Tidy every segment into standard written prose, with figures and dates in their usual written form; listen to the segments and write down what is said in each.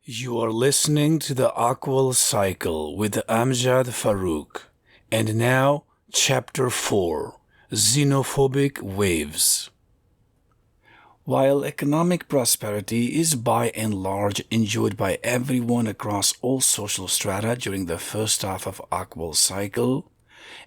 You are listening to the Oqual Cycle with Amjad Farouk. And now, Chapter 4, Xenophobic Waves. While economic prosperity is by and large enjoyed by everyone across all social strata during the first half of Oqual cycle,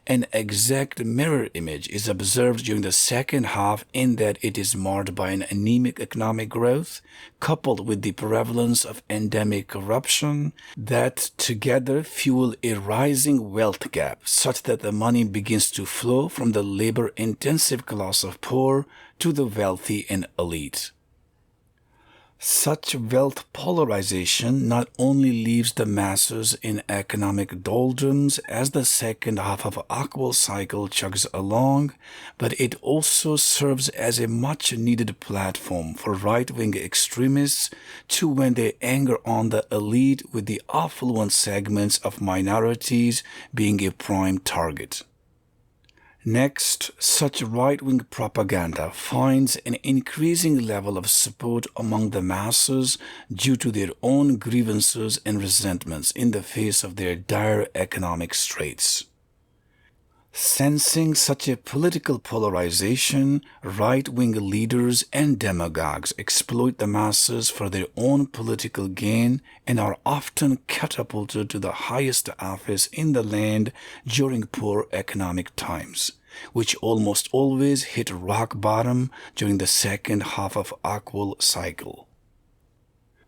an exact mirror image is observed during the second half in that it is marred by an anemic economic growth coupled with the prevalence of endemic corruption that together fuel a rising wealth gap such that the money begins to flow from the labor-intensive class of poor to the wealthy and elite. Such wealth polarization not only leaves the masses in economic doldrums as the second half of Oqual cycle chugs along, but it also serves as a much-needed platform for right-wing extremists to vent their anger on the elite, with the affluent segments of minorities being a prime target. Next, such right-wing propaganda finds an increasing level of support among the masses due to their own grievances and resentments in the face of their dire economic straits. Sensing such a political polarization, right-wing leaders and demagogues exploit the masses for their own political gain and are often catapulted to the highest office in the land during poor economic times, which almost always hit rock bottom during the second half of Oqual cycle.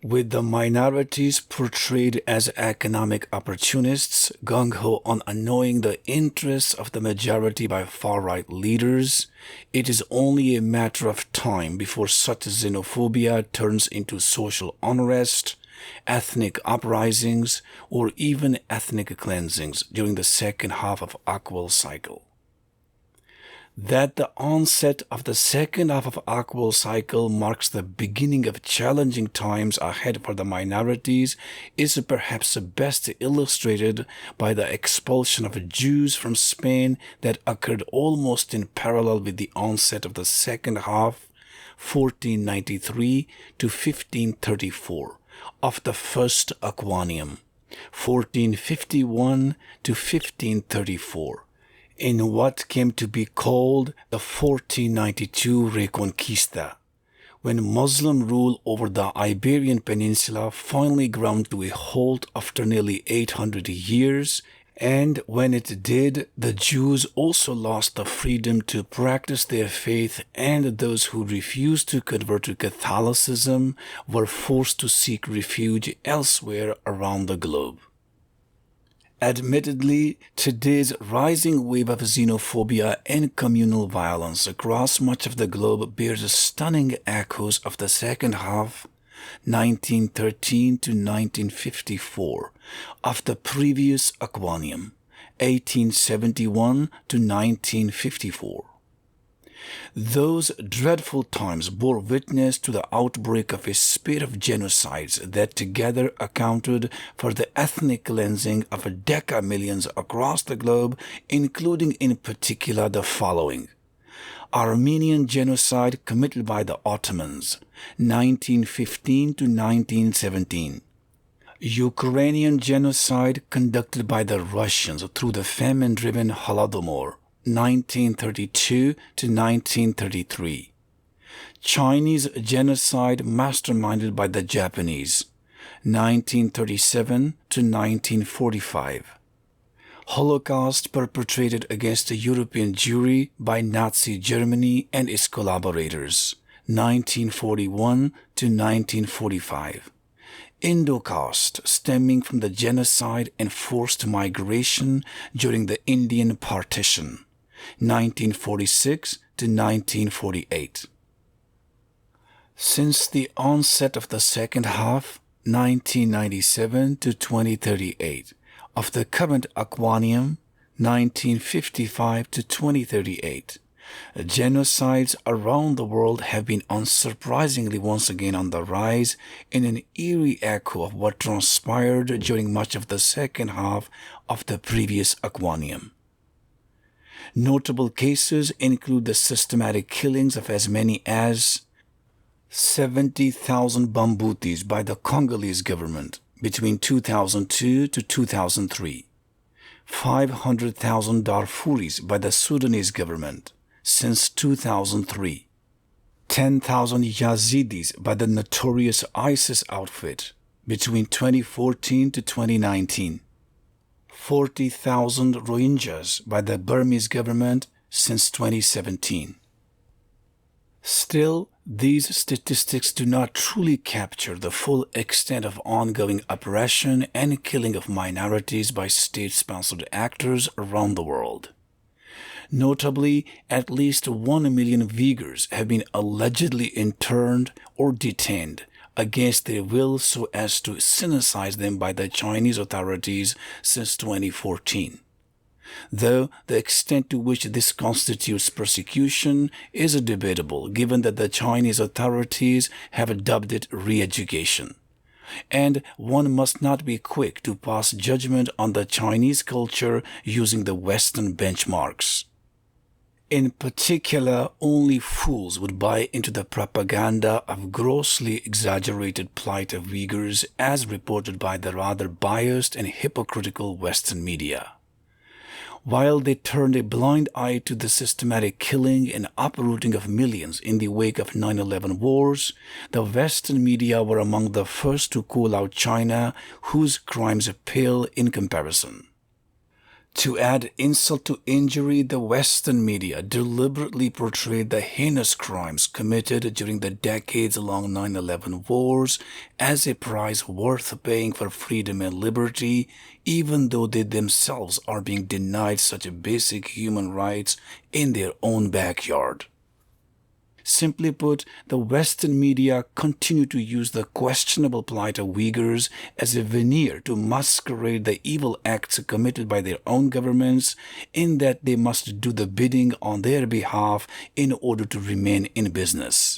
With the minorities portrayed as economic opportunists, gung-ho on annoying the interests of the majority by far-right leaders, it is only a matter of time before such xenophobia turns into social unrest, ethnic uprisings, or even ethnic cleansings during the second half of Oqual cycle. That the onset of the second half of Oqual cycle marks the beginning of challenging times ahead for the minorities is perhaps best illustrated by the expulsion of Jews from Spain that occurred almost in parallel with the onset of the second half, 1493 to 1534, of the first Aquanium, 1451 to 1534. In what came to be called the 1492 Reconquista, when Muslim rule over the Iberian Peninsula finally ground to a halt after nearly 800 years, and when it did, the Jews also lost the freedom to practice their faith, and those who refused to convert to Catholicism were forced to seek refuge elsewhere around the globe. Admittedly, today's rising wave of xenophobia and communal violence across much of the globe bears stunning echoes of the second half, 1913 to 1954, of the previous Aquanium, 1871 to 1954. Those dreadful times bore witness to the outbreak of a spate of genocides that together accounted for the ethnic cleansing of decamillions across the globe, including in particular the following: Armenian genocide committed by the Ottomans, 1915 to 1917. Ukrainian genocide conducted by the Russians through the famine-driven Holodomor, 1932 to 1933. Chinese genocide masterminded by the Japanese, 1937 to 1945. Holocaust perpetrated against the European Jewry by Nazi Germany and its collaborators, 1941 to 1945. Indocaust, stemming from the genocide and forced migration during the Indian Partition, 1946 to 1948. Since the onset of the second half, 1997 to 2038, of the current Aquanium, 1955 to 2038, genocides around the world have been unsurprisingly once again on the rise in an eerie echo of what transpired during much of the second half of the previous Aquanium. Notable cases include the systematic killings of as many as 70,000 Bambutis by the Congolese government between 2002 to 2003. 500,000 Darfuris by the Sudanese government since 2003. 10,000 Yazidis by the notorious ISIS outfit between 2014 to 2019. 40,000 Rohingyas by the Burmese government since 2017. Still, these statistics do not truly capture the full extent of ongoing oppression and killing of minorities by state-sponsored actors around the world. Notably, at least 1 million Uyghurs have been allegedly interned or detained against their will so as to sinicize them by the Chinese authorities since 2014. Though the extent to which this constitutes persecution is debatable given that the Chinese authorities have dubbed it re-education. And one must not be quick to pass judgment on the Chinese culture using the Western benchmarks. In particular, only fools would buy into the propaganda of grossly exaggerated plight of Uyghurs as reported by the rather biased and hypocritical Western media. While they turned a blind eye to the systematic killing and uprooting of millions in the wake of 9/11 wars, the Western media were among the first to call out China, whose crimes pale in comparison. To add insult to injury, the Western media deliberately portrayed the heinous crimes committed during the decades-long 9/11 wars as a price worth paying for freedom and liberty, even though they themselves are being denied such basic human rights in their own backyard. Simply put, the Western media continue to use the questionable plight of Uyghurs as a veneer to masquerade the evil acts committed by their own governments, in that they must do the bidding on their behalf in order to remain in business.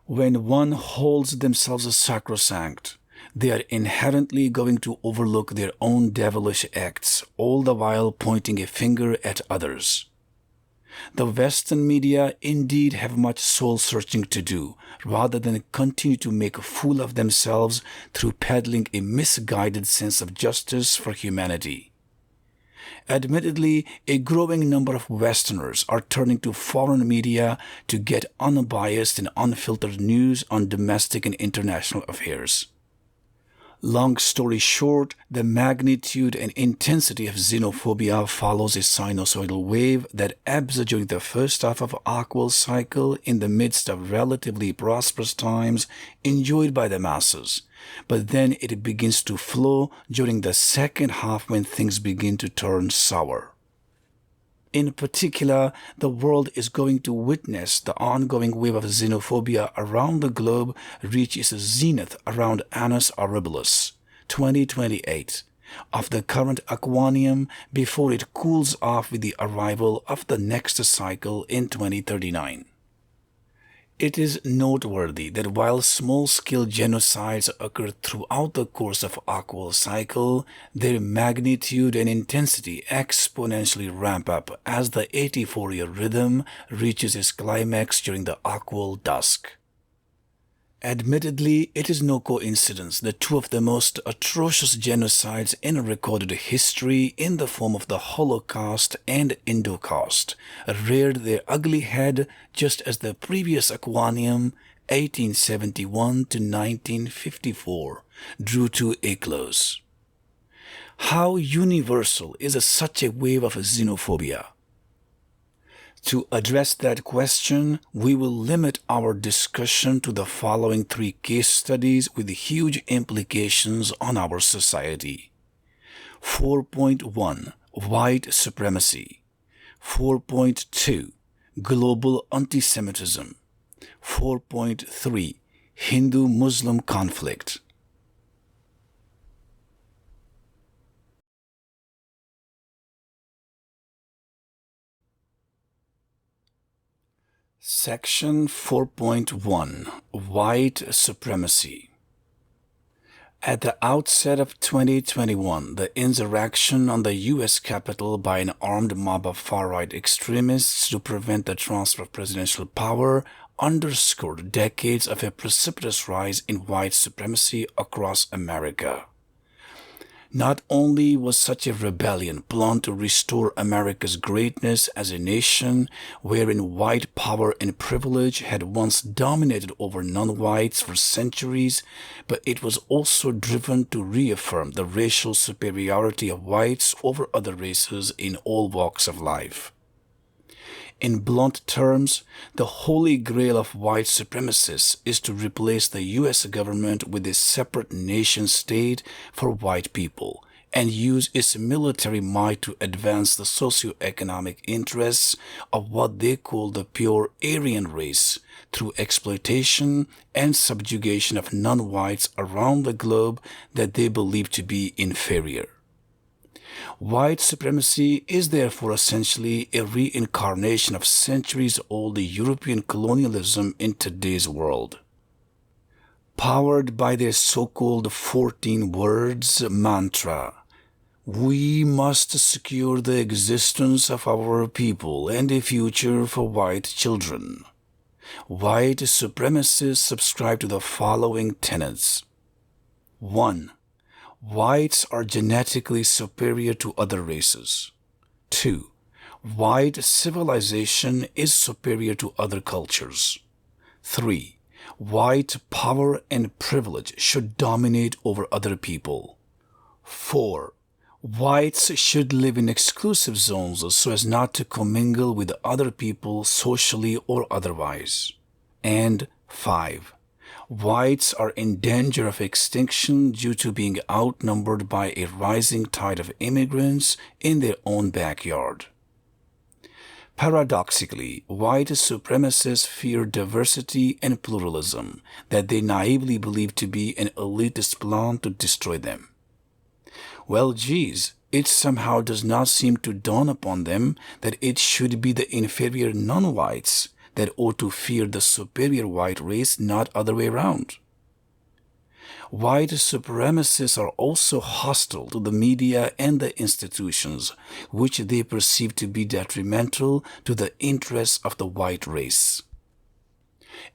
When one holds themselves sacrosanct, they are inherently going to overlook their own devilish acts, all the while pointing a finger at others. The Western media indeed have much soul-searching to do, rather than continue to make a fool of themselves through peddling a misguided sense of justice for humanity. Admittedly, a growing number of Westerners are turning to foreign media to get unbiased and unfiltered news on domestic and international affairs. Long story short, the magnitude and intensity of xenophobia follows a sinusoidal wave that ebbs during the first half of Oqual cycle in the midst of relatively prosperous times enjoyed by the masses, but then it begins to flow during the second half when things begin to turn sour. In particular, the world is going to witness the ongoing wave of xenophobia around the globe reach its zenith around Annus Horribilis, 2028, of the current Aquanium before it cools off with the arrival of the next cycle in 2039. It is noteworthy that while small-scale genocides occur throughout the course of Oqual cycle, their magnitude and intensity exponentially ramp up as the 84-year rhythm reaches its climax during the Oqual dusk. Admittedly, it is no coincidence that two of the most atrocious genocides in recorded history in the form of the Holocaust and Indocaust reared their ugly head just as the previous Aquanium, 1871 to 1954, drew to a close. How universal is such a wave of xenophobia? To address that question, we will limit our discussion to the following three case studies with huge implications on our society. 4.1 White Supremacy. 4.2 Global Antisemitism. 4.3 Hindu-Muslim Conflict. Section 4.1 White Supremacy. At the outset of 2021, the insurrection on the U.S. Capitol by an armed mob of far-right extremists to prevent the transfer of presidential power underscored decades of a precipitous rise in white supremacy across America. Not only was such a rebellion planned to restore America's greatness as a nation wherein white power and privilege had once dominated over non-whites for centuries, but it was also driven to reaffirm the racial superiority of whites over other races in all walks of life. In blunt terms, the holy grail of white supremacists is to replace the U.S. government with a separate nation-state for white people and use its military might to advance the socio-economic interests of what they call the pure Aryan race through exploitation and subjugation of non-whites around the globe that they believe to be inferior. White supremacy is therefore essentially a reincarnation of centuries-old European colonialism in today's world. Powered by their so-called 14 words mantra, we must secure the existence of our people and a future for white children. White supremacists subscribe to the following tenets. 1. Whites are genetically superior to other races. 2. White civilization is superior to other cultures. 3. White power and privilege should dominate over other people. 4. Whites should live in exclusive zones so as not to commingle with other people socially or otherwise. And 5. Whites are in danger of extinction due to being outnumbered by a rising tide of immigrants in their own backyard. Paradoxically, white supremacists fear diversity and pluralism that they naively believe to be an elitist plan to destroy them. Well, geez, it somehow does not seem to dawn upon them that it should be the inferior non-whites that ought to fear the superior white race, not other way around. White supremacists are also hostile to the media and the institutions, which they perceive to be detrimental to the interests of the white race.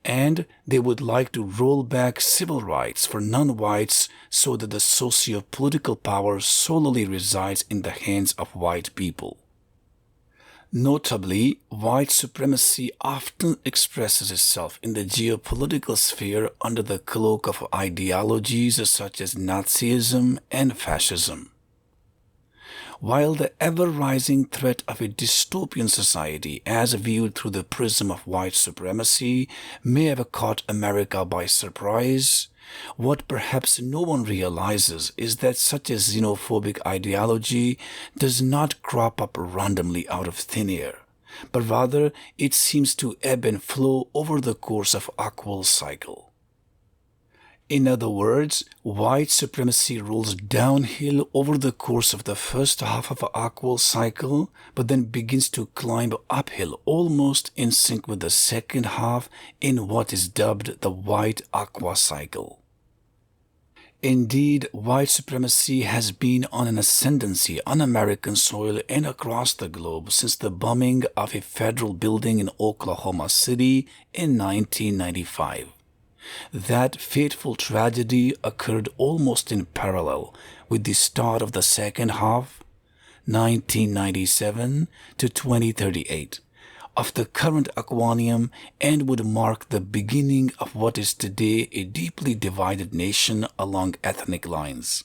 And they would like to roll back civil rights for non-whites so that the socio-political power solely resides in the hands of white people. Notably, white supremacy often expresses itself in the geopolitical sphere under the cloak of ideologies such as Nazism and fascism. While the ever-rising threat of a dystopian society as viewed through the prism of white supremacy may have caught America by surprise, what perhaps no one realizes is that such a xenophobic ideology does not crop up randomly out of thin air, but rather it seems to ebb and flow over the course of Oqual cycle. In other words, white supremacy rolls downhill over the course of the first half of the Oqual cycle, but then begins to climb uphill almost in sync with the second half in what is dubbed the white aqua cycle. Indeed, white supremacy has been on an ascendancy on American soil and across the globe since the bombing of a federal building in Oklahoma City in 1995. That fateful tragedy occurred almost in parallel with the start of the second half, 1997 to 2038, of the current Aquanium and would mark the beginning of what is today a deeply divided nation along ethnic lines.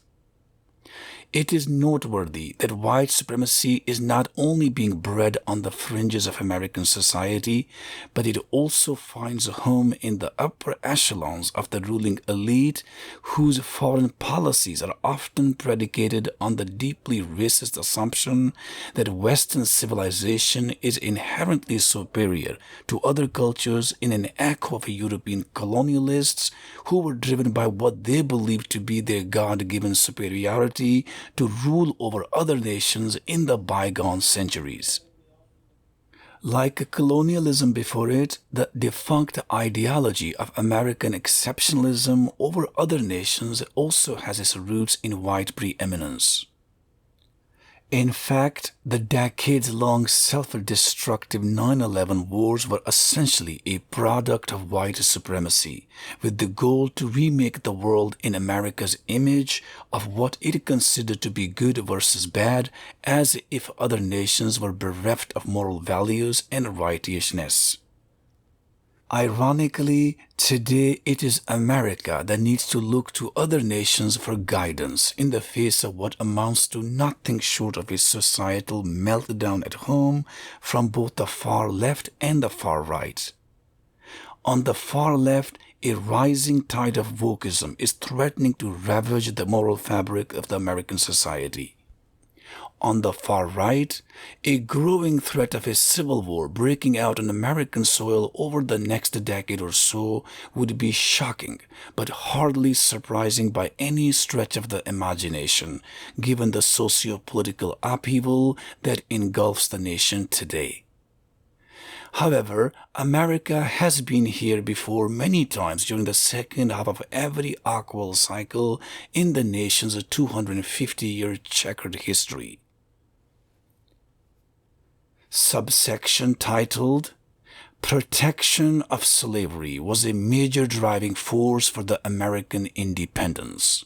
It is noteworthy that white supremacy is not only being bred on the fringes of American society, but it also finds a home in the upper echelons of the ruling elite, whose foreign policies are often predicated on the deeply racist assumption that Western civilization is inherently superior to other cultures in an echo of European colonialists who were driven by what they believed to be their God-given superiority to rule over other nations in the bygone centuries. Like colonialism before it, the defunct ideology of American exceptionalism over other nations also has its roots in white preeminence. In fact, the decades-long self-destructive 9/11 wars were essentially a product of white supremacy, with the goal to remake the world in America's image of what it considered to be good versus bad, as if other nations were bereft of moral values and righteousness. Ironically, today it is America that needs to look to other nations for guidance in the face of what amounts to nothing short of a societal meltdown at home from both the far left and the far right. On the far left, a rising tide of wokeism is threatening to ravage the moral fabric of the American society. On the far right, a growing threat of a civil war breaking out on American soil over the next decade or so would be shocking, but hardly surprising by any stretch of the imagination, given the socio-political upheaval that engulfs the nation today. However, America has been here before many times during the second half of every Oqual cycle in the nation's 250-year checkered history. Subsection titled Protection of Slavery was a major driving force for the American independence.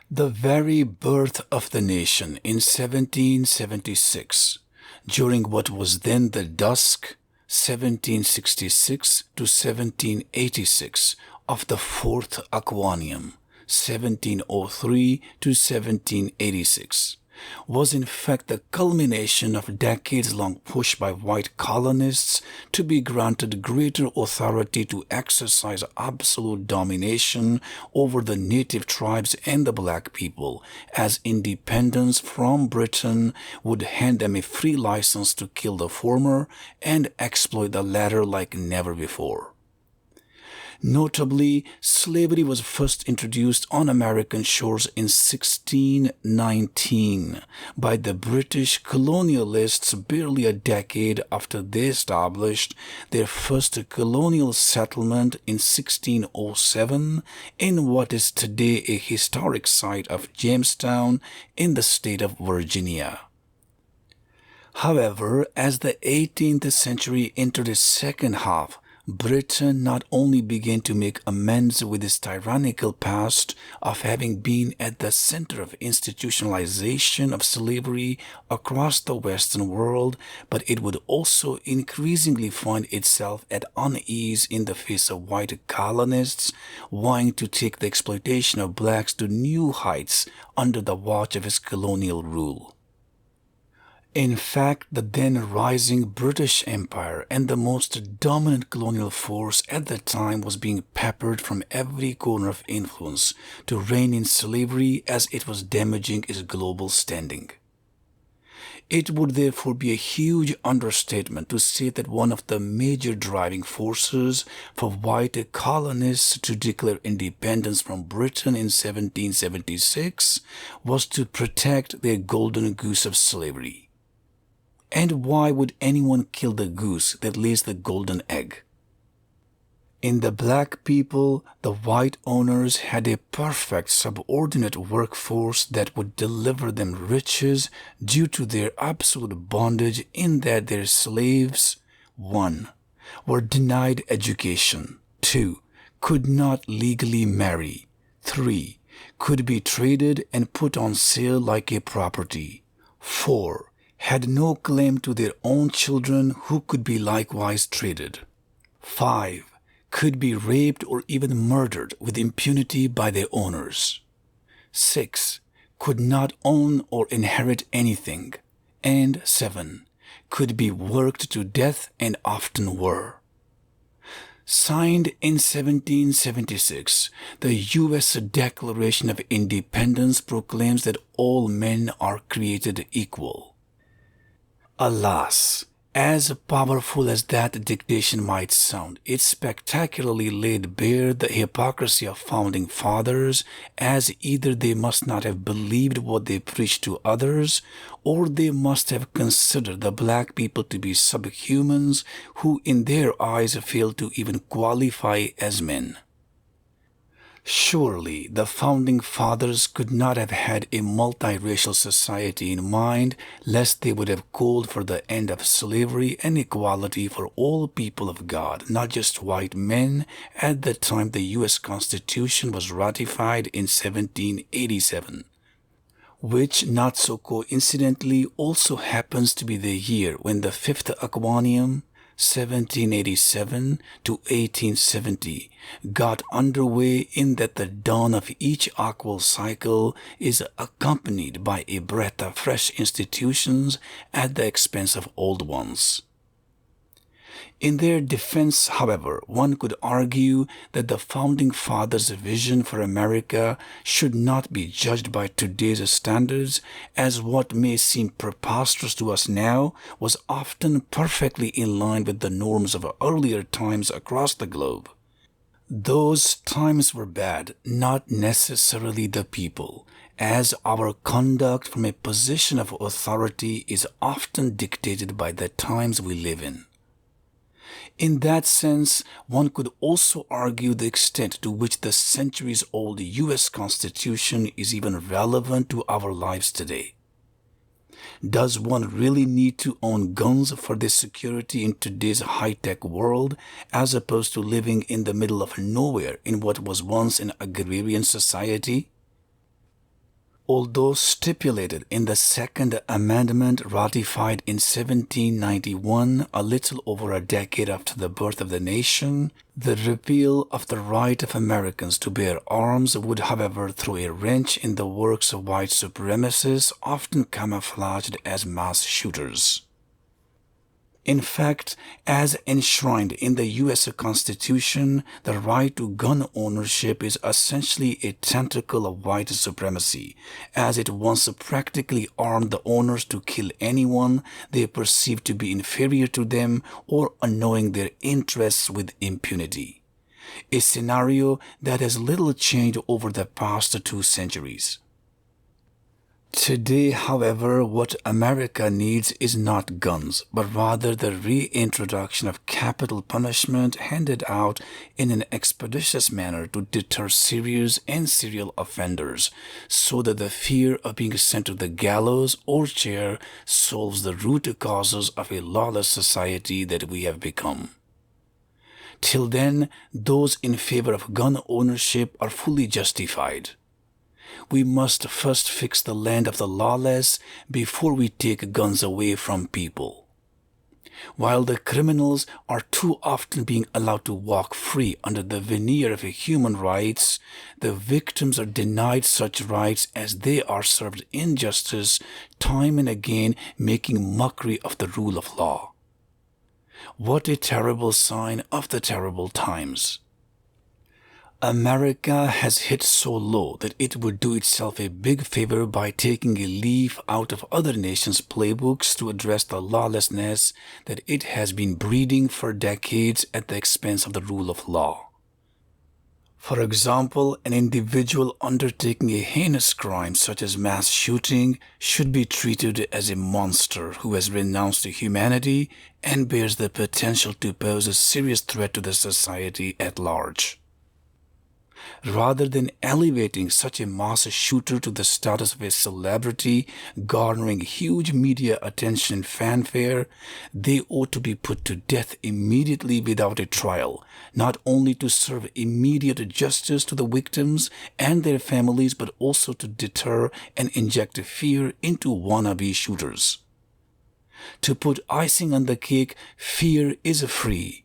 The very birth of the nation in 1776, during what was then the dusk, 1766 to 1786, of the Fourth Aquanium, 1703 to 1786, was in fact the culmination of a decades-long push by white colonists to be granted greater authority to exercise absolute domination over the native tribes and the black people, as independence from Britain would hand them a free license to kill the former and exploit the latter like never before. Notably, slavery was first introduced on American shores in 1619 by the British colonialists barely a decade after they established their first colonial settlement in 1607 in what is today a historic site of Jamestown in the state of Virginia. However, as the 18th century entered its second half, Britain not only began to make amends with its tyrannical past of having been at the center of institutionalization of slavery across the Western world, but it would also increasingly find itself at unease in the face of white colonists wanting to take the exploitation of blacks to new heights under the watch of its colonial rule. In fact, the then rising British Empire and the most dominant colonial force at the time was being peppered from every corner of influence to rein in slavery as it was damaging its global standing. It would therefore be a huge understatement to say that one of the major driving forces for white colonists to declare independence from Britain in 1776 was to protect their golden goose of slavery. And why would anyone kill the goose that lays the golden egg? In the black people, the white owners had a perfect subordinate workforce that would deliver them riches due to their absolute bondage in that their slaves, 1. were denied education, 2. could not legally marry, 3. could be traded and put on sale like a property, 4. had no claim to their own children who could be likewise traded. 5. Could be raped or even murdered with impunity by their owners. 6. Could not own or inherit anything. And 7. Could be worked to death and often were. Signed in 1776, the U.S. Declaration of Independence proclaims that all men are created equal. Alas, as powerful as that dictation might sound, it spectacularly laid bare the hypocrisy of founding fathers, as either they must not have believed what they preached to others, or they must have considered the black people to be subhumans who in their eyes failed to even qualify as men. Surely the founding fathers could not have had a multiracial society in mind, lest they would have called for the end of slavery and equality for all people of God, not just white men, at the time the U.S. Constitution was ratified in 1787. Which, not so coincidentally, also happens to be the year when the fifth Aquanium, 1787 to 1870, got underway, in that the dawn of each Oqual cycle is accompanied by a breath of fresh institutions at the expense of old ones. In their defense, however, one could argue that the Founding Fathers' vision for America should not be judged by today's standards, as what may seem preposterous to us now was often perfectly in line with the norms of earlier times across the globe. Those times were bad, not necessarily the people, as our conduct from a position of authority is often dictated by the times we live in. In that sense, one could also argue the extent to which the centuries-old U.S. Constitution is even relevant to our lives today. Does one really need to own guns for their security in today's high-tech world, as opposed to living in the middle of nowhere in what was once an agrarian society? Although stipulated in the Second Amendment ratified in 1791, a little over a decade after the birth of the nation, the repeal of the right of Americans to bear arms would, however, throw a wrench in the works of white supremacists, often camouflaged as mass shooters. In fact, as enshrined in the U.S. Constitution, the right to gun ownership is essentially a tentacle of white supremacy, as it once practically armed the owners to kill anyone they perceived to be inferior to them or unknowing their interests with impunity. A scenario that has little changed over the past 2 centuries. Today, however, what America needs is not guns, but rather the reintroduction of capital punishment handed out in an expeditious manner to deter serious and serial offenders, so that the fear of being sent to the gallows or chair solves the root causes of a lawless society that we have become. Till then, those in favor of gun ownership are fully justified. We must first fix the land of the lawless before we take guns away from people. While the criminals are too often being allowed to walk free under the veneer of human rights, the victims are denied such rights as they are served injustice time and again, making mockery of the rule of law. What a terrible sign of the terrible times. America has hit so low that it would do itself a big favor by taking a leaf out of other nations' playbooks to address the lawlessness that it has been breeding for decades at the expense of the rule of law. For example, an individual undertaking a heinous crime such as mass shooting should be treated as a monster who has renounced humanity and bears the potential to pose a serious threat to the society at large. Rather than elevating such a mass shooter to the status of a celebrity, garnering huge media attention and fanfare, they ought to be put to death immediately without a trial, not only to serve immediate justice to the victims and their families, but also to deter and inject fear into wannabe shooters. To put icing on the cake, fear is free.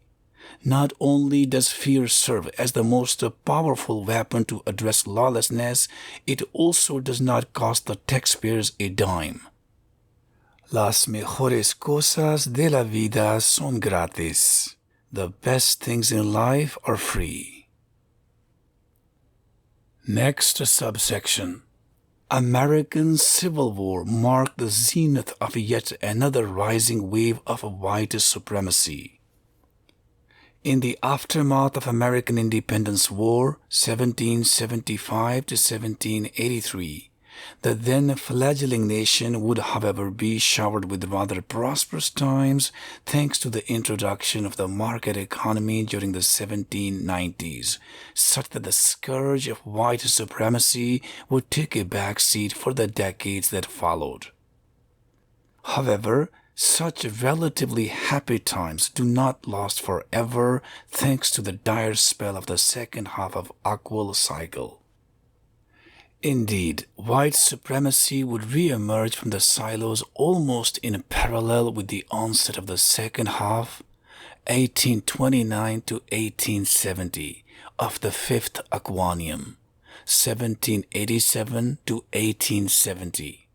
Not only does fear serve as the most powerful weapon to address lawlessness, it also does not cost the taxpayers a dime. Las mejores cosas de la vida son gratis. The best things in life are free. Next subsection. American Civil War marked the zenith of yet another rising wave of white supremacy. In the aftermath of American Independence War, 1775 to 1783, The then fledgling nation would, however, be showered with rather prosperous times thanks to the introduction of the market economy during the 1790s, such that the scourge of white supremacy would take a back seat for the decades that followed. However, such relatively happy times do not last forever thanks to the dire spell of the second half of Oqual cycle. Indeed, white supremacy would re-emerge from the silos almost in parallel with the onset of the second half, 1829 to 1870, of the fifth Aquanium, 1787 to 1870.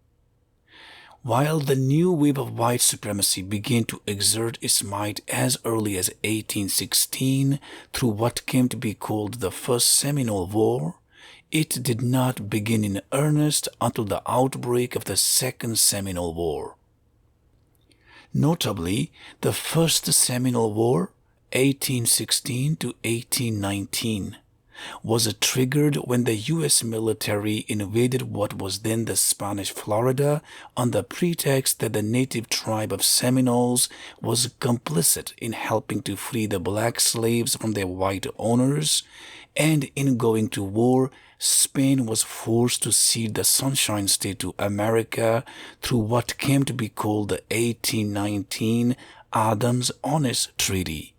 While the new wave of white supremacy began to exert its might as early as 1816 through what came to be called the First Seminole War, it did not begin in earnest until the outbreak of the Second Seminole War. Notably, the First Seminole War, 1816 to 1819, was triggered when the U.S. military invaded what was then the Spanish Florida on the pretext that the native tribe of Seminoles was complicit in helping to free the black slaves from their white owners, and in going to war, Spain was forced to cede the Sunshine State to America through what came to be called the 1819 Adams-Onis Treaty.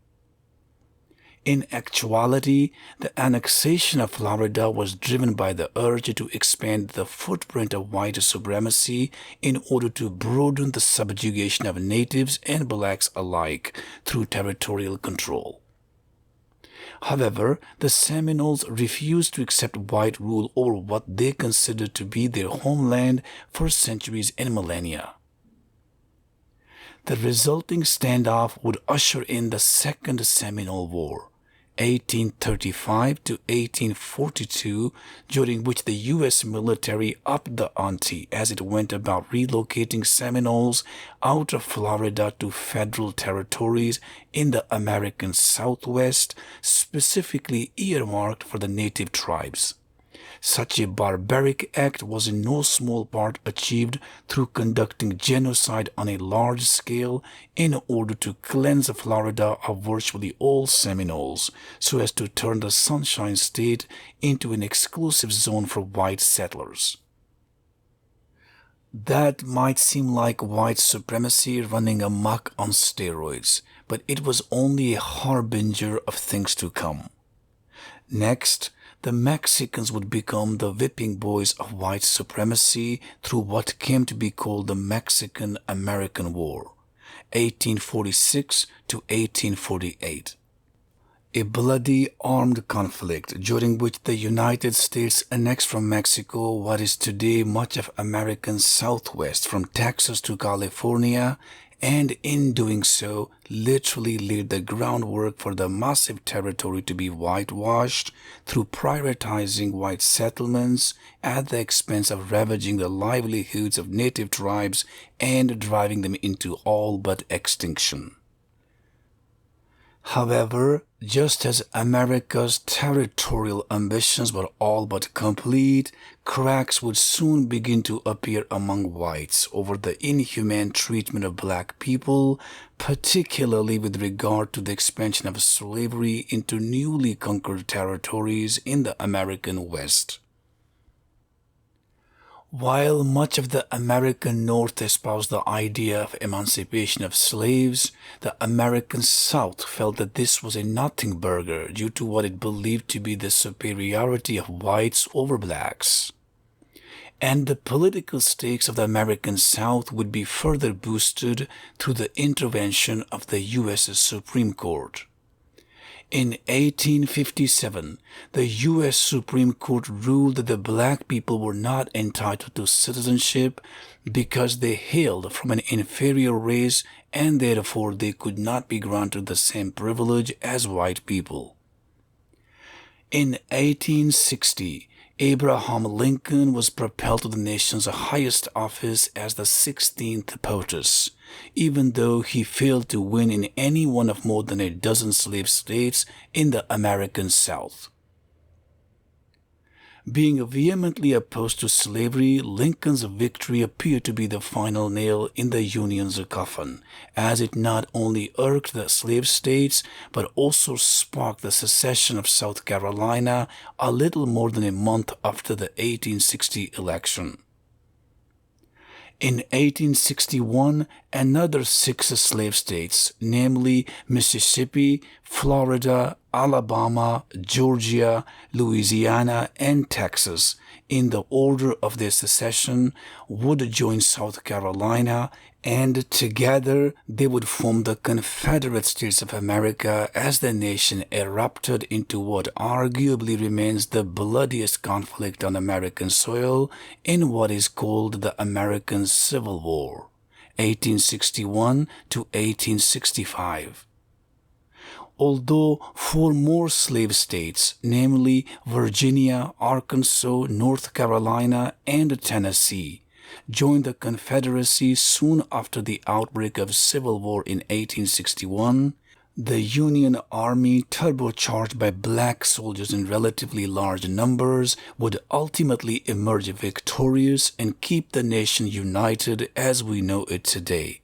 In actuality, the annexation of Florida was driven by the urge to expand the footprint of white supremacy in order to broaden the subjugation of natives and blacks alike through territorial control. However, the Seminoles refused to accept white rule over what they considered to be their homeland for centuries and millennia. The resulting standoff would usher in the Second Seminole War, 1835 to 1842, during which the U.S. military upped the ante as it went about relocating Seminoles out of Florida to federal territories in the American Southwest, specifically earmarked for the native tribes. Such a barbaric act was in no small part achieved through conducting genocide on a large scale in order to cleanse Florida of virtually all Seminoles, so as to turn the Sunshine State into an exclusive zone for white settlers. That might seem like white supremacy running amok on steroids, but it was only a harbinger of things to come. Next, the Mexicans would become the whipping boys of white supremacy through what came to be called the Mexican-American War, 1846 to 1848. A bloody armed conflict during which the United States annexed from Mexico what is today much of American Southwest from Texas to California, and in doing so literally laid the groundwork for the massive territory to be whitewashed through prioritizing white settlements at the expense of ravaging the livelihoods of native tribes and driving them into all but extinction. However, just as America's territorial ambitions were all but complete, cracks would soon begin to appear among whites over the inhumane treatment of black people, particularly with regard to the expansion of slavery into newly conquered territories in the American West. While much of the American North espoused the idea of emancipation of slaves, the American South felt that this was a nothing burger due to what it believed to be the superiority of whites over blacks. And the political stakes of the American South would be further boosted through the intervention of the U.S. Supreme Court. In 1857, the U.S. Supreme Court ruled that the black people were not entitled to citizenship because they hailed from an inferior race and therefore they could not be granted the same privilege as white people. In 1860, Abraham Lincoln was propelled to the nation's highest office as the 16th POTUS, even though he failed to win in any one of more than a dozen slave states in the American South. Being vehemently opposed to slavery, Lincoln's victory appeared to be the final nail in the Union's coffin, as it not only irked the slave states, but also sparked the secession of South Carolina a little more than a month after the 1860 election. In 1861, another 6 slave states, namely Mississippi, Florida, Alabama, Georgia, Louisiana, and Texas, in the order of their secession, would join South Carolina, and together they would form the Confederate States of America as the nation erupted into what arguably remains the bloodiest conflict on American soil in what is called the American Civil War, 1861 to 1865. Although 4 more slave states, namely Virginia, Arkansas, North Carolina, and Tennessee, joined the Confederacy soon after the outbreak of Civil War in 1861, the Union Army, turbocharged by black soldiers in relatively large numbers, would ultimately emerge victorious and keep the nation united as we know it today.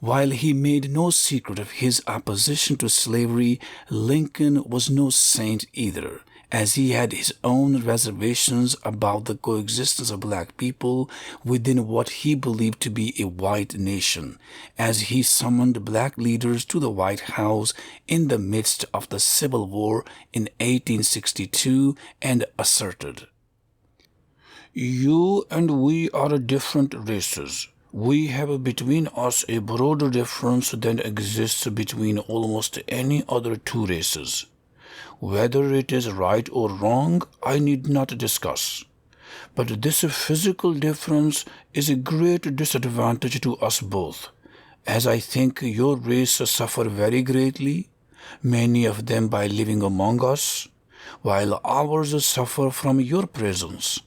While he made no secret of his opposition to slavery, Lincoln was no saint either, as he had his own reservations about the coexistence of black people within what he believed to be a white nation, as he summoned black leaders to the White House in the midst of the Civil War in 1862 and asserted, "You and we are different races. We have between us a broader difference than exists between almost any other 2 races. Whether it is right or wrong, I need not discuss. But this physical difference is a great disadvantage to us both, as I think your race suffer very greatly, many of them by living among us, while ours suffer from your presence.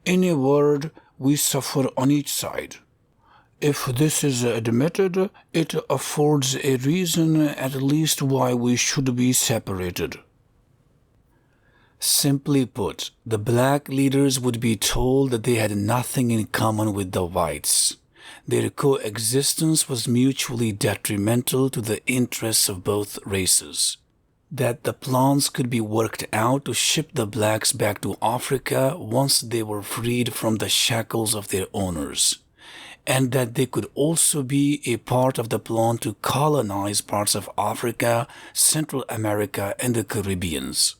In a word, we suffer on each side. If this is admitted, it affords a reason at least why we should be separated." Simply put, the black leaders would be told that they had nothing in common with the whites. Their coexistence was mutually detrimental to the interests of both races. That the plans could be worked out to ship the blacks back to Africa once they were freed from the shackles of their owners, and that they could also be a part of the plan to colonize parts of Africa, Central America, and the Caribbeans.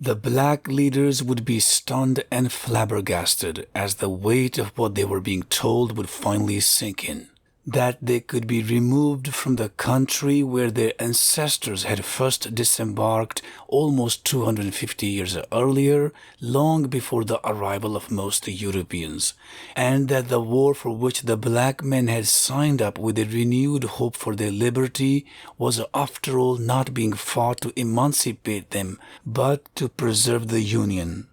The black leaders would be stunned and flabbergasted as the weight of what they were being told would finally sink in. That they could be removed from the country where their ancestors had first disembarked almost 250 years earlier, long before the arrival of most Europeans, and that the war for which the black men had signed up with a renewed hope for their liberty was after all not being fought to emancipate them, but to preserve the Union.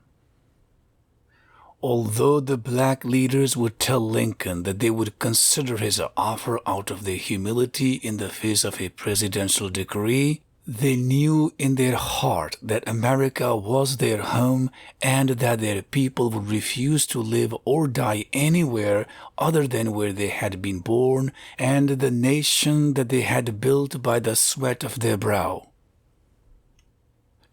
Although the black leaders would tell Lincoln that they would consider his offer out of their humility in the face of a presidential decree, they knew in their heart that America was their home and that their people would refuse to live or die anywhere other than where they had been born and the nation that they had built by the sweat of their brow.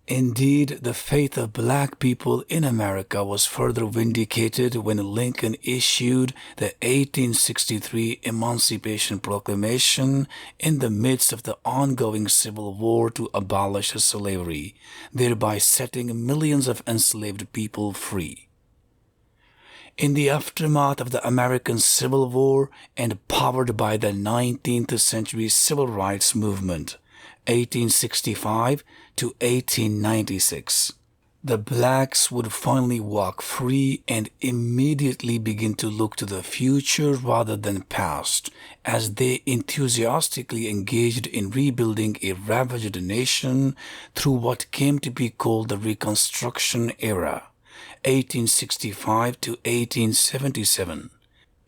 Indeed, the faith of black people in America was further vindicated when Lincoln issued the 1863 Emancipation Proclamation in the midst of the ongoing Civil War to abolish slavery, thereby setting millions of enslaved people free. In the aftermath of the American Civil War and powered by the 19th century civil rights movement, 1865 to 1896. The blacks would finally walk free and immediately begin to look to the future rather than past, as they enthusiastically engaged in rebuilding a ravaged nation through what came to be called the Reconstruction era, 1865 to 1877.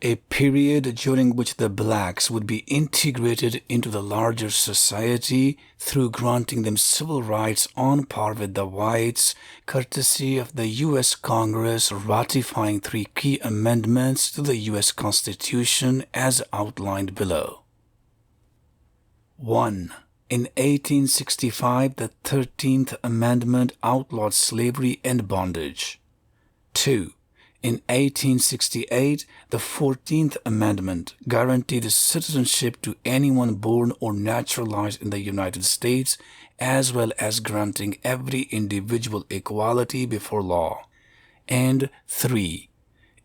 a period during which the blacks would be integrated into the larger society through granting them civil rights on par with the whites, courtesy of the U.S. Congress ratifying 3 key amendments to the U.S. Constitution as outlined below. 1. In 1865, the 13th Amendment outlawed slavery and bondage. 2. In 1868, the 14th Amendment guaranteed citizenship to anyone born or naturalized in the United States, as well as granting every individual equality before law. And 3.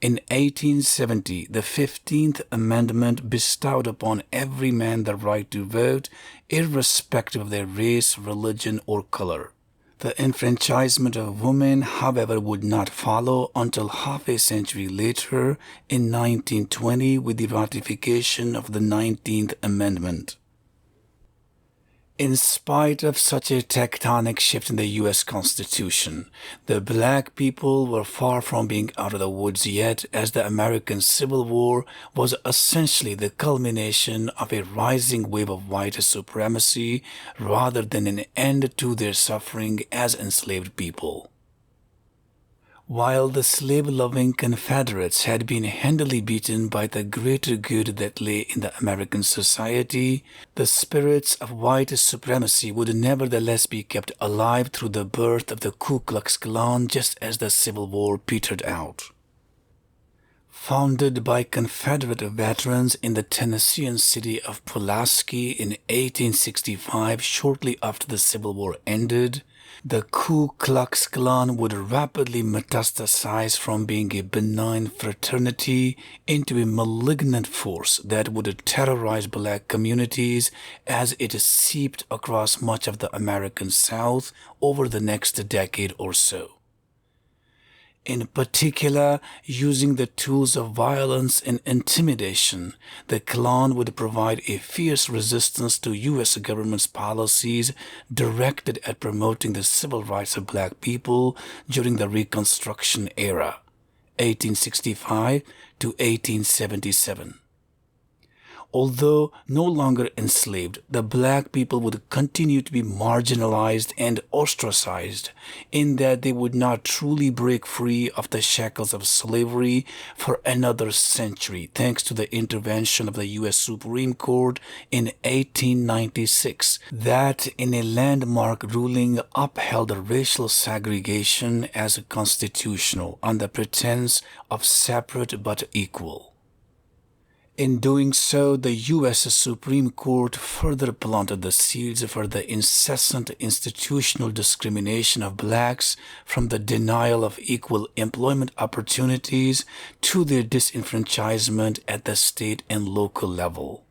In 1870, the 15th Amendment bestowed upon every man the right to vote, irrespective of their race, religion, or color. The enfranchisement of women, however, would not follow until half a century later in 1920 with the ratification of the 19th Amendment. In spite of such a tectonic shift in the U.S. Constitution, the black people were far from being out of the woods yet, as the American Civil War was essentially the culmination of a rising wave of white supremacy rather than an end to their suffering as enslaved people. While the slave-loving Confederates had been handily beaten by the greater good that lay in the American society, the spirits of white supremacy would nevertheless be kept alive through the birth of the Ku Klux Klan just as the Civil War petered out. Founded by Confederate veterans in the Tennessean city of Pulaski in 1865, shortly after the Civil War ended, the Ku Klux Klan would rapidly metastasize from being a benign fraternity into a malignant force that would terrorize black communities as it seeped across much of the American South over the next decade or so. In particular, using the tools of violence and intimidation, the Klan would provide a fierce resistance to U.S. government's policies directed at promoting the civil rights of black people during the Reconstruction era, 1865 to 1877. Although no longer enslaved, the black people would continue to be marginalized and ostracized in that they would not truly break free of the shackles of slavery for another century thanks to the intervention of the U.S. Supreme Court in 1896 that in a landmark ruling upheld racial segregation as constitutional on the pretense of separate but equal. In doing so, the U.S. Supreme Court further planted the seeds for the incessant institutional discrimination of blacks, from the denial of equal employment opportunities to their disenfranchisement at the state and local level.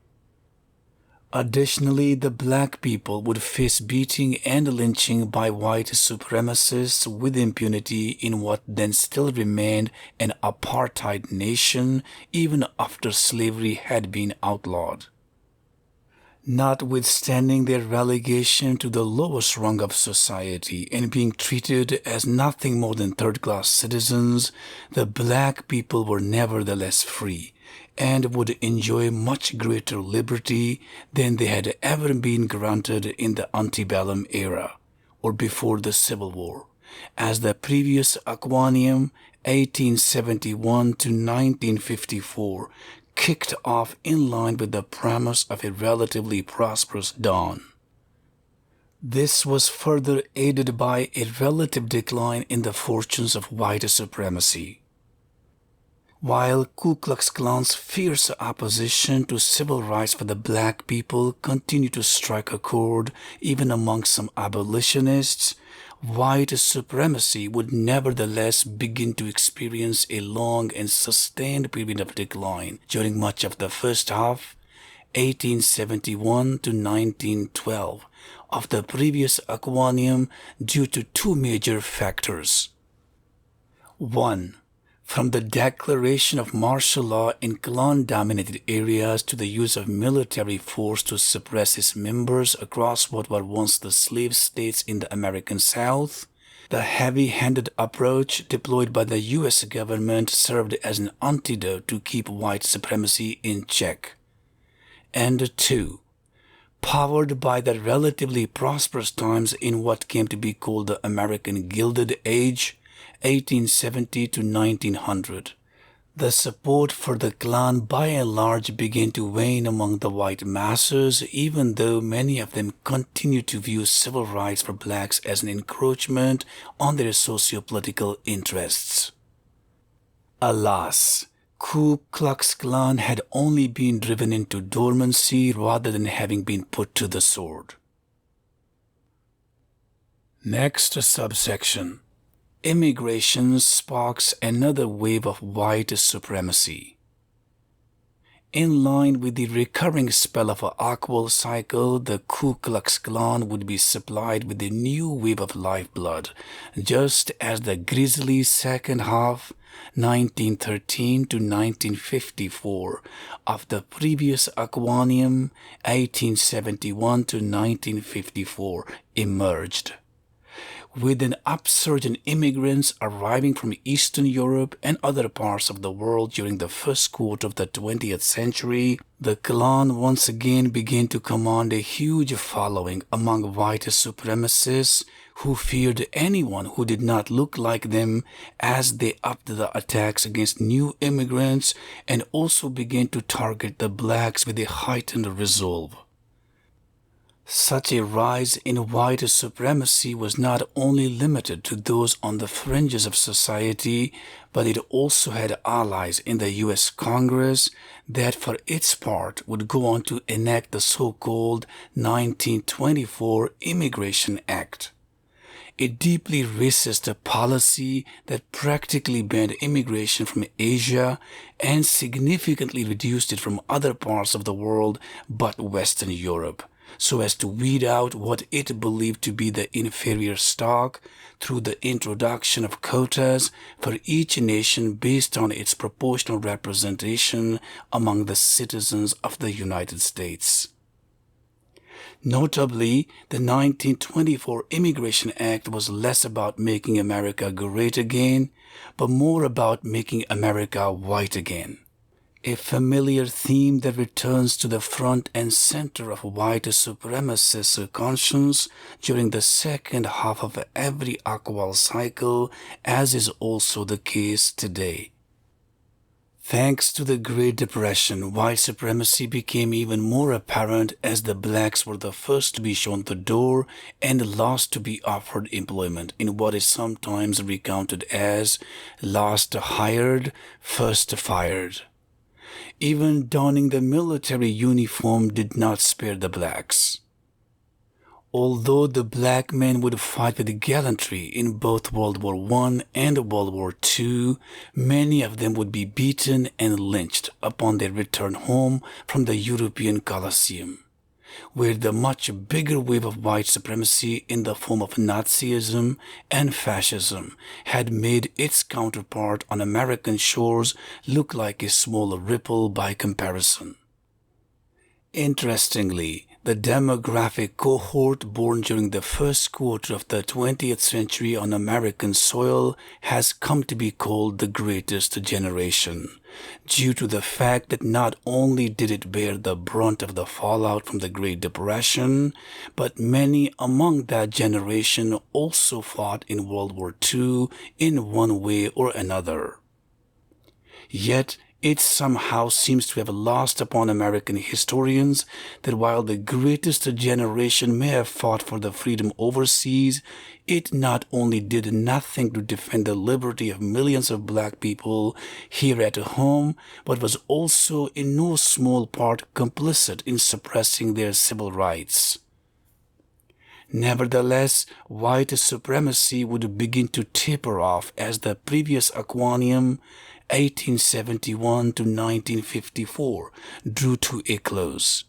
Additionally, the black people would face beating and lynching by white supremacists with impunity in what then still remained an apartheid nation even after slavery had been outlawed. Notwithstanding their relegation to the lowest rung of society and being treated as nothing more than third-class citizens, the black people were nevertheless free and would enjoy much greater liberty than they had ever been granted in the antebellum era, or before the Civil War, as the previous Aquanium, 1871 to 1954, kicked off in line with the promise of a relatively prosperous dawn. This was further aided by a relative decline in the fortunes of white supremacy. While Ku Klux Klan's fierce opposition to civil rights for the black people continued to strike a chord even among some abolitionists, white supremacy would nevertheless begin to experience a long and sustained period of decline during much of the first half, 1871 to 1912, of the previous Aquanium due to two major factors. 1. From the declaration of martial law in Klan-dominated areas to the use of military force to suppress its members across what were once the slave states in the American South, The heavy-handed approach deployed by the US government served as an antidote to keep white supremacy in check. And 2. Powered by the relatively prosperous times in what came to be called the American Gilded Age, 1870 to 1900. The support for the Klan by and large began to wane among the white masses, even though many of them continued to view civil rights for blacks as an encroachment on their socio-political interests. Alas, Ku Klux Klan had only been driven into dormancy rather than having been put to the sword. Next subsection. Immigration sparks another wave of white supremacy. In line with the recurring spell of an Oqual cycle, the Ku Klux Klan would be supplied with a new wave of lifeblood, just as the grisly second half, 1913 to 1954, of the previous Aquanium, 1871 to 1954, emerged. With an upsurge in immigrants arriving from Eastern Europe and other parts of the world during the first quarter of the 20th century, the Klan once again began to command a huge following among white supremacists who feared anyone who did not look like them, as they upped the attacks against new immigrants and also began to target the blacks with a heightened resolve. Such a rise in white supremacy was not only limited to those on the fringes of society, but it also had allies in the U.S. Congress that for its part would go on to enact the so-called 1924 Immigration Act, a deeply racist policy that practically banned immigration from Asia and significantly reduced it from other parts of the world but Western Europe, so as to weed out what it believed to be the inferior stock through the introduction of quotas for each nation based on its proportional representation among the citizens of the United States. Notably, the 1924 Immigration Act was less about making America great again, but more about making America white again. A familiar theme that returns to the front and center of white supremacist conscience during the second half of every Oqual cycle, as is also the case today. Thanks to the Great Depression, white supremacy became even more apparent as the blacks were the first to be shown the door and last to be offered employment in what is sometimes recounted as last hired, first fired. Even donning the military uniform did not spare the blacks. Although the black men would fight with gallantry in both World War I and World War II, many of them would be beaten and lynched upon their return home from the European Colosseum, where the much bigger wave of white supremacy in the form of Nazism and fascism had made its counterpart on American shores look like a small ripple by comparison. Interestingly, the demographic cohort born during the first quarter of the 20th century on American soil has come to be called the greatest generation, due to the fact that not only did it bear the brunt of the fallout from the Great Depression, but many among that generation also fought in World War II in one way or another. Yet, it somehow seems to have lost upon American historians that while the greatest generation may have fought for the freedom overseas, it not only did nothing to defend the liberty of millions of black people here at home, but was also in no small part complicit in suppressing their civil rights. Nevertheless, white supremacy would begin to taper off as the previous Aquanium, 1871 to 1954, drew to a close.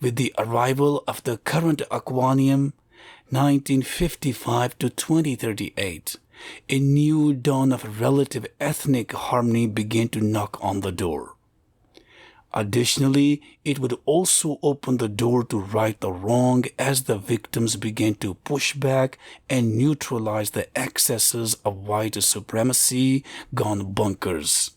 With the arrival of the current Aquanium, 1955 to 2038, a new dawn of relative ethnic harmony began to knock on the door. Additionally, it would also open the door to right the wrong as the victims began to push back and neutralize the excesses of white supremacy gone bonkers.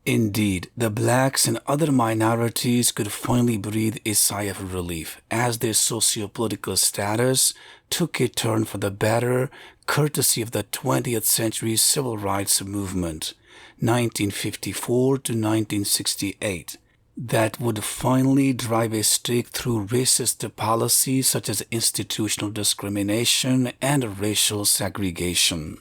Indeed, the blacks and other minorities could finally breathe a sigh of relief as their socio-political status took a turn for the better courtesy of the 20th century civil rights movement, 1954 to 1968, that would finally drive a stake through racist policies such as institutional discrimination and racial segregation.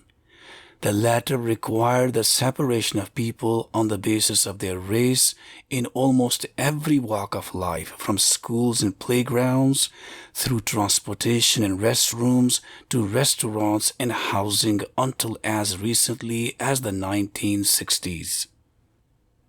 The latter required the separation of people on the basis of their race in almost every walk of life, from schools and playgrounds, through transportation and restrooms, to restaurants and housing until as recently as the 1960s.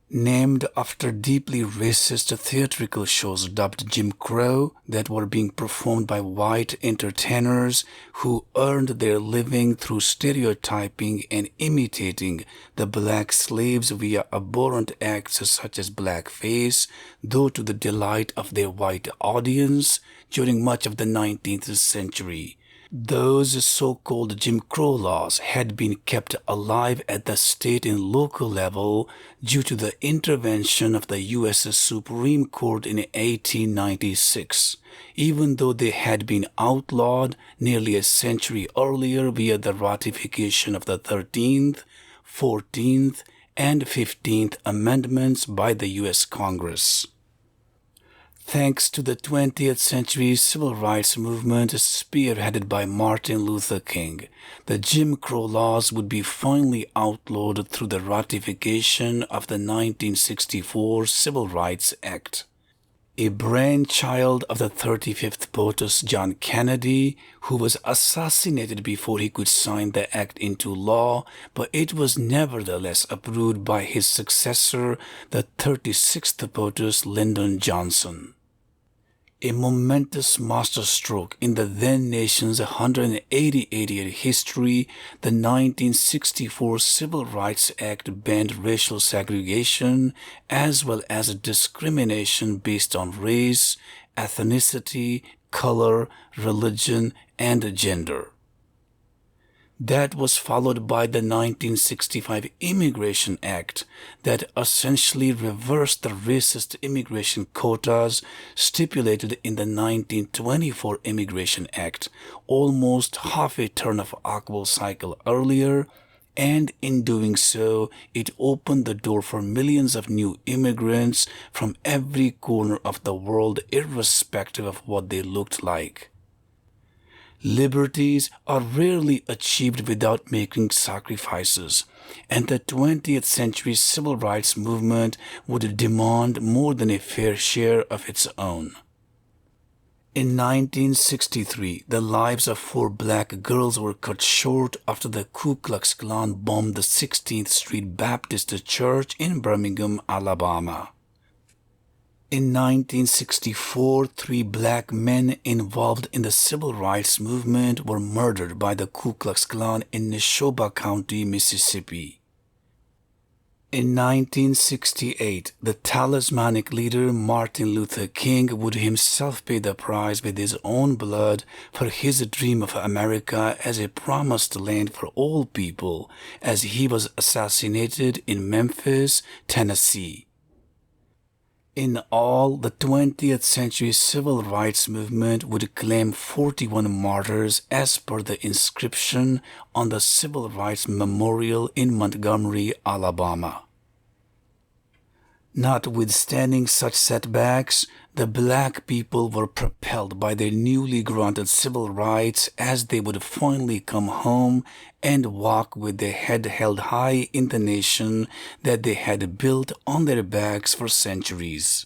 Named after deeply racist theatrical shows dubbed Jim Crow that were being performed by white entertainers who earned their living through stereotyping and imitating the black slaves via abhorrent acts such as blackface, though to the delight of their white audience during much of the 19th century. Those so-called Jim Crow laws had been kept alive at the state and local level due to the intervention of the U.S. Supreme Court in 1896, even though they had been outlawed nearly a century earlier via the ratification of the 13th, 14th, and 15th Amendments by the U.S. Congress. Thanks to the 20th century civil rights movement spearheaded by Martin Luther King, the Jim Crow laws would be finally outlawed through the ratification of the 1964 Civil Rights Act. A brainchild of the 35th POTUS John Kennedy, who was assassinated before he could sign the act into law, but it was nevertheless approved by his successor, the 36th POTUS Lyndon Johnson. A momentous masterstroke in the then nation's 188-year history, the 1964 Civil Rights Act banned racial segregation as well as discrimination based on race, ethnicity, color, religion, and gender. That was followed by the 1965 Immigration Act that essentially reversed the racist immigration quotas stipulated in the 1924 Immigration Act, almost half a turn of Oqual cycle earlier, and in doing so, it opened the door for millions of new immigrants from every corner of the world, irrespective of what they looked like. Liberties are rarely achieved without making sacrifices, and the 20th century civil rights movement would demand more than a fair share of its own. In 1963, the lives of 4 black girls were cut short after the Ku Klux Klan bombed the 16th Street Baptist Church in Birmingham, Alabama. In 1964, 3 black men involved in the civil rights movement were murdered by the Ku Klux Klan in Neshoba County, Mississippi. In 1968, the talismanic leader Martin Luther King would himself pay the price with his own blood for his dream of America as a promised land for all people, as he was assassinated in Memphis, Tennessee. In all, the 20th century civil rights movement would claim 41 martyrs as per the inscription on the Civil Rights Memorial in Montgomery, Alabama. Notwithstanding such setbacks, the black people were propelled by their newly granted civil rights as they would finally come home and walk with their head held high in the nation that they had built on their backs for centuries.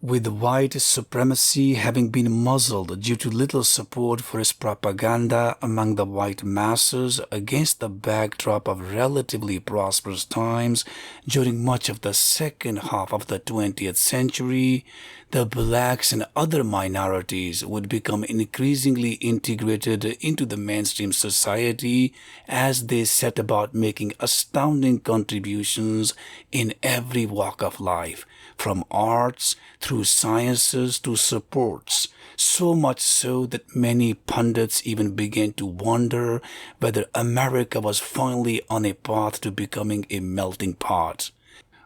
with white supremacy having been muzzled due to little support for its propaganda among the white masses against the backdrop of relatively prosperous times during much of the second half of the 20th century, the blacks and other minorities would become increasingly integrated into the mainstream society as they set about making astounding contributions in every walk of life, from arts through sciences to sports, so much so that many pundits even began to wonder whether America was finally on a path to becoming a melting pot,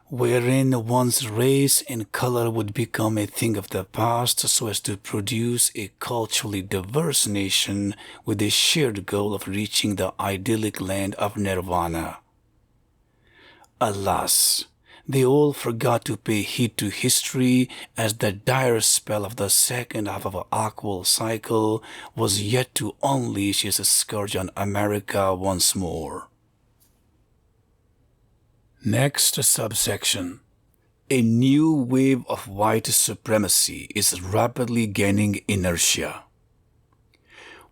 wherein one's race and color would become a thing of the past so as to produce a culturally diverse nation with a shared goal of reaching the idyllic land of nirvana. Alas, they all forgot to pay heed to history as the dire spell of the second half of the Oqual cycle was yet to unleash its scourge on America once more. Next subsection. A new wave of white supremacy is rapidly gaining inertia.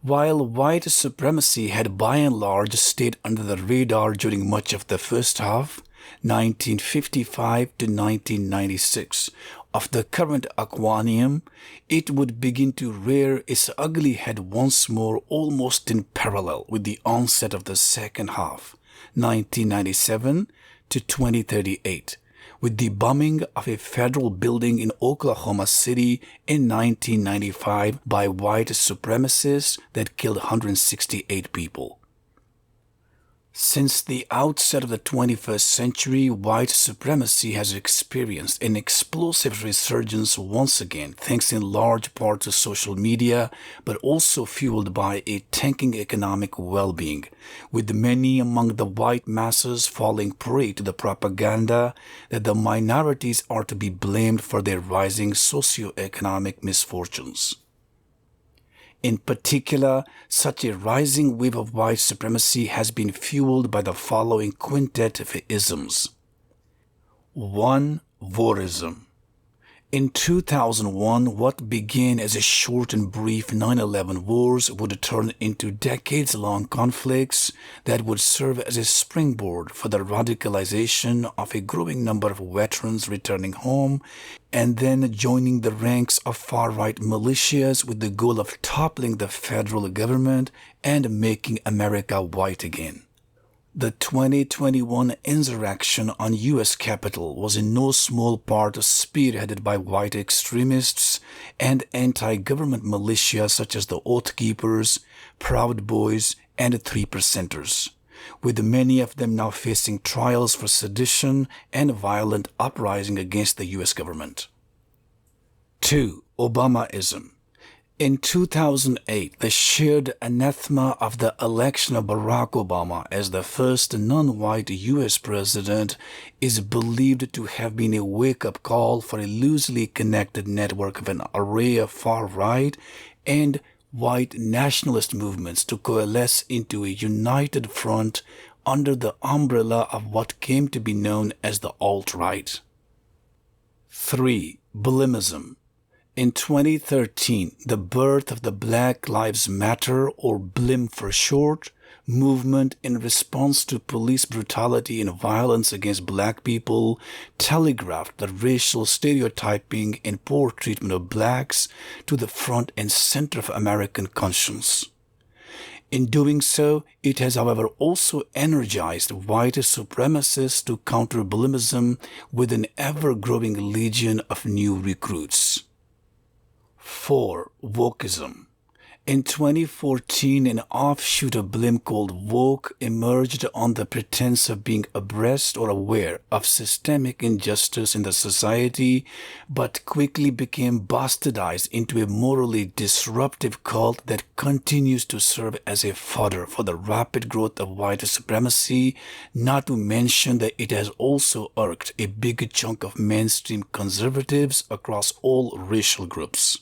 While white supremacy had by and large stayed under the radar during much of the first half, 1955 to 1996, of the current Aquanium, it would begin to rear its ugly head once more almost in parallel with the onset of the second half, 1997 to 2038, with the bombing of a federal building in Oklahoma City in 1995 by white supremacists that killed 168 people. Since the outset of the 21st century, white supremacy has experienced an explosive resurgence once again, thanks in large part to social media, but also fueled by a tanking economic well-being, with many among the white masses falling prey to the propaganda that the minorities are to be blamed for their rising socio-economic misfortunes. In particular, such a rising wave of white supremacy has been fueled by the following quintet of isms. 1. Vorism. In 2001, what began as a short and brief 9/11 wars would turn into decades-long conflicts that would serve as a springboard for the radicalization of a growing number of veterans returning home and then joining the ranks of far-right militias with the goal of toppling the federal government and making America white again. The 2021 insurrection on U.S. Capitol was in no small part spearheaded by white extremists and anti-government militia such as the Oath Keepers, Proud Boys, and Three Percenters, with many of them now facing trials for sedition and violent uprising against the U.S. government. 2. Obamaism. In 2008, the shared anathema of the election of Barack Obama as the first non-white U.S. president is believed to have been a wake-up call for a loosely connected network of an array of far-right and white nationalist movements to coalesce into a united front under the umbrella of what came to be known as the alt-right. 3. Blimism. In 2013, the birth of the Black Lives Matter, or BLIM for short, movement in response to police brutality and violence against black people telegraphed the racial stereotyping and poor treatment of blacks to the front and center of American conscience. In doing so, it has, however, also energized white supremacists to counter Blimism with an ever-growing legion of new recruits. 4. Wokeism. In 2014, an offshoot of BLIM called Woke emerged on the pretense of being abreast or aware of systemic injustice in the society, but quickly became bastardized into a morally disruptive cult that continues to serve as a fodder for the rapid growth of white supremacy, not to mention that it has also irked a big chunk of mainstream conservatives across all racial groups.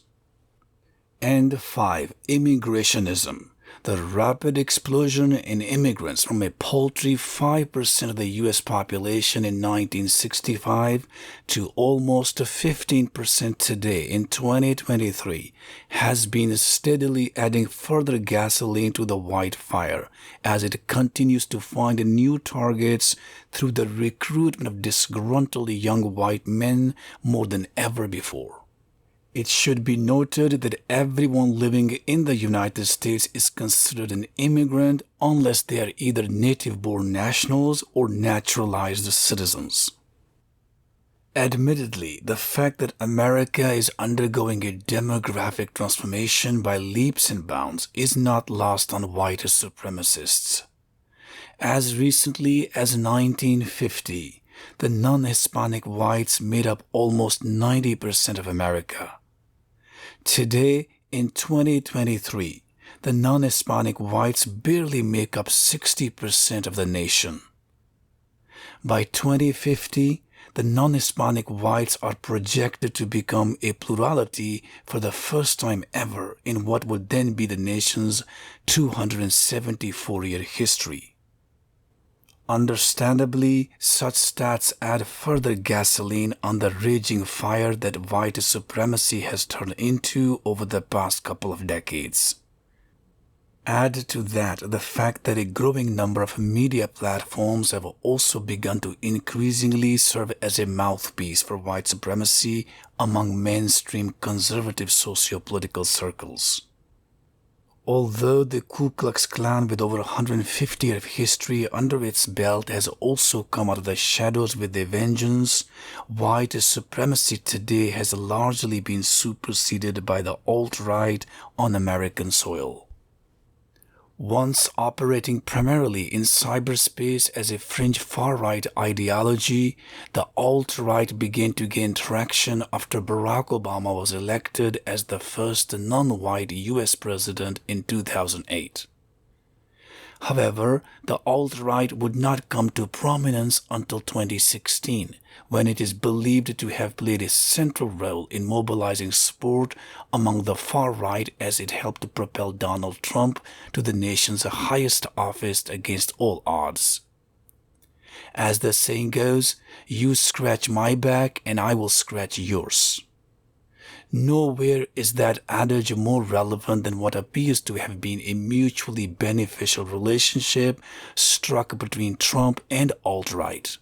And 5. Immigrationism. The rapid explosion in immigrants from a paltry 5% of the U.S. population in 1965 to almost 15% today in 2023 has been steadily adding further gasoline to the white fire as it continues to find new targets through the recruitment of disgruntled young white men more than ever before. It should be noted that everyone living in the United States is considered an immigrant unless they are either native-born nationals or naturalized citizens. Admittedly, the fact that America is undergoing a demographic transformation by leaps and bounds is not lost on white supremacists. As recently as 1950, the non-Hispanic whites made up almost 90% of America. Today, in 2023, the non-Hispanic whites barely make up 60% of the nation. By 2050, the non-Hispanic whites are projected to become a plurality for the first time ever in what would then be the nation's 274-year history. Understandably, such stats add further gasoline on the raging fire that white supremacy has turned into over the past couple of decades. Add to that the fact that a growing number of media platforms have also begun to increasingly serve as a mouthpiece for white supremacy among mainstream conservative socio-political circles. Although the Ku Klux Klan, with over 150 years of history under its belt, has also come out of the shadows with a vengeance, white supremacy today has largely been superseded by the alt-right on American soil. Once operating primarily in cyberspace as a fringe far-right ideology, the alt-right began to gain traction after Barack Obama was elected as the first non-white U.S. president in 2008. However, the alt-right would not come to prominence until 2016, when it is believed to have played a central role in mobilizing support among the far-right as it helped to propel Donald Trump to the nation's highest office against all odds. As the saying goes, you scratch my back and I will scratch yours. Nowhere is that adage more relevant than what appears to have been a mutually beneficial relationship struck between Trump and alt-right,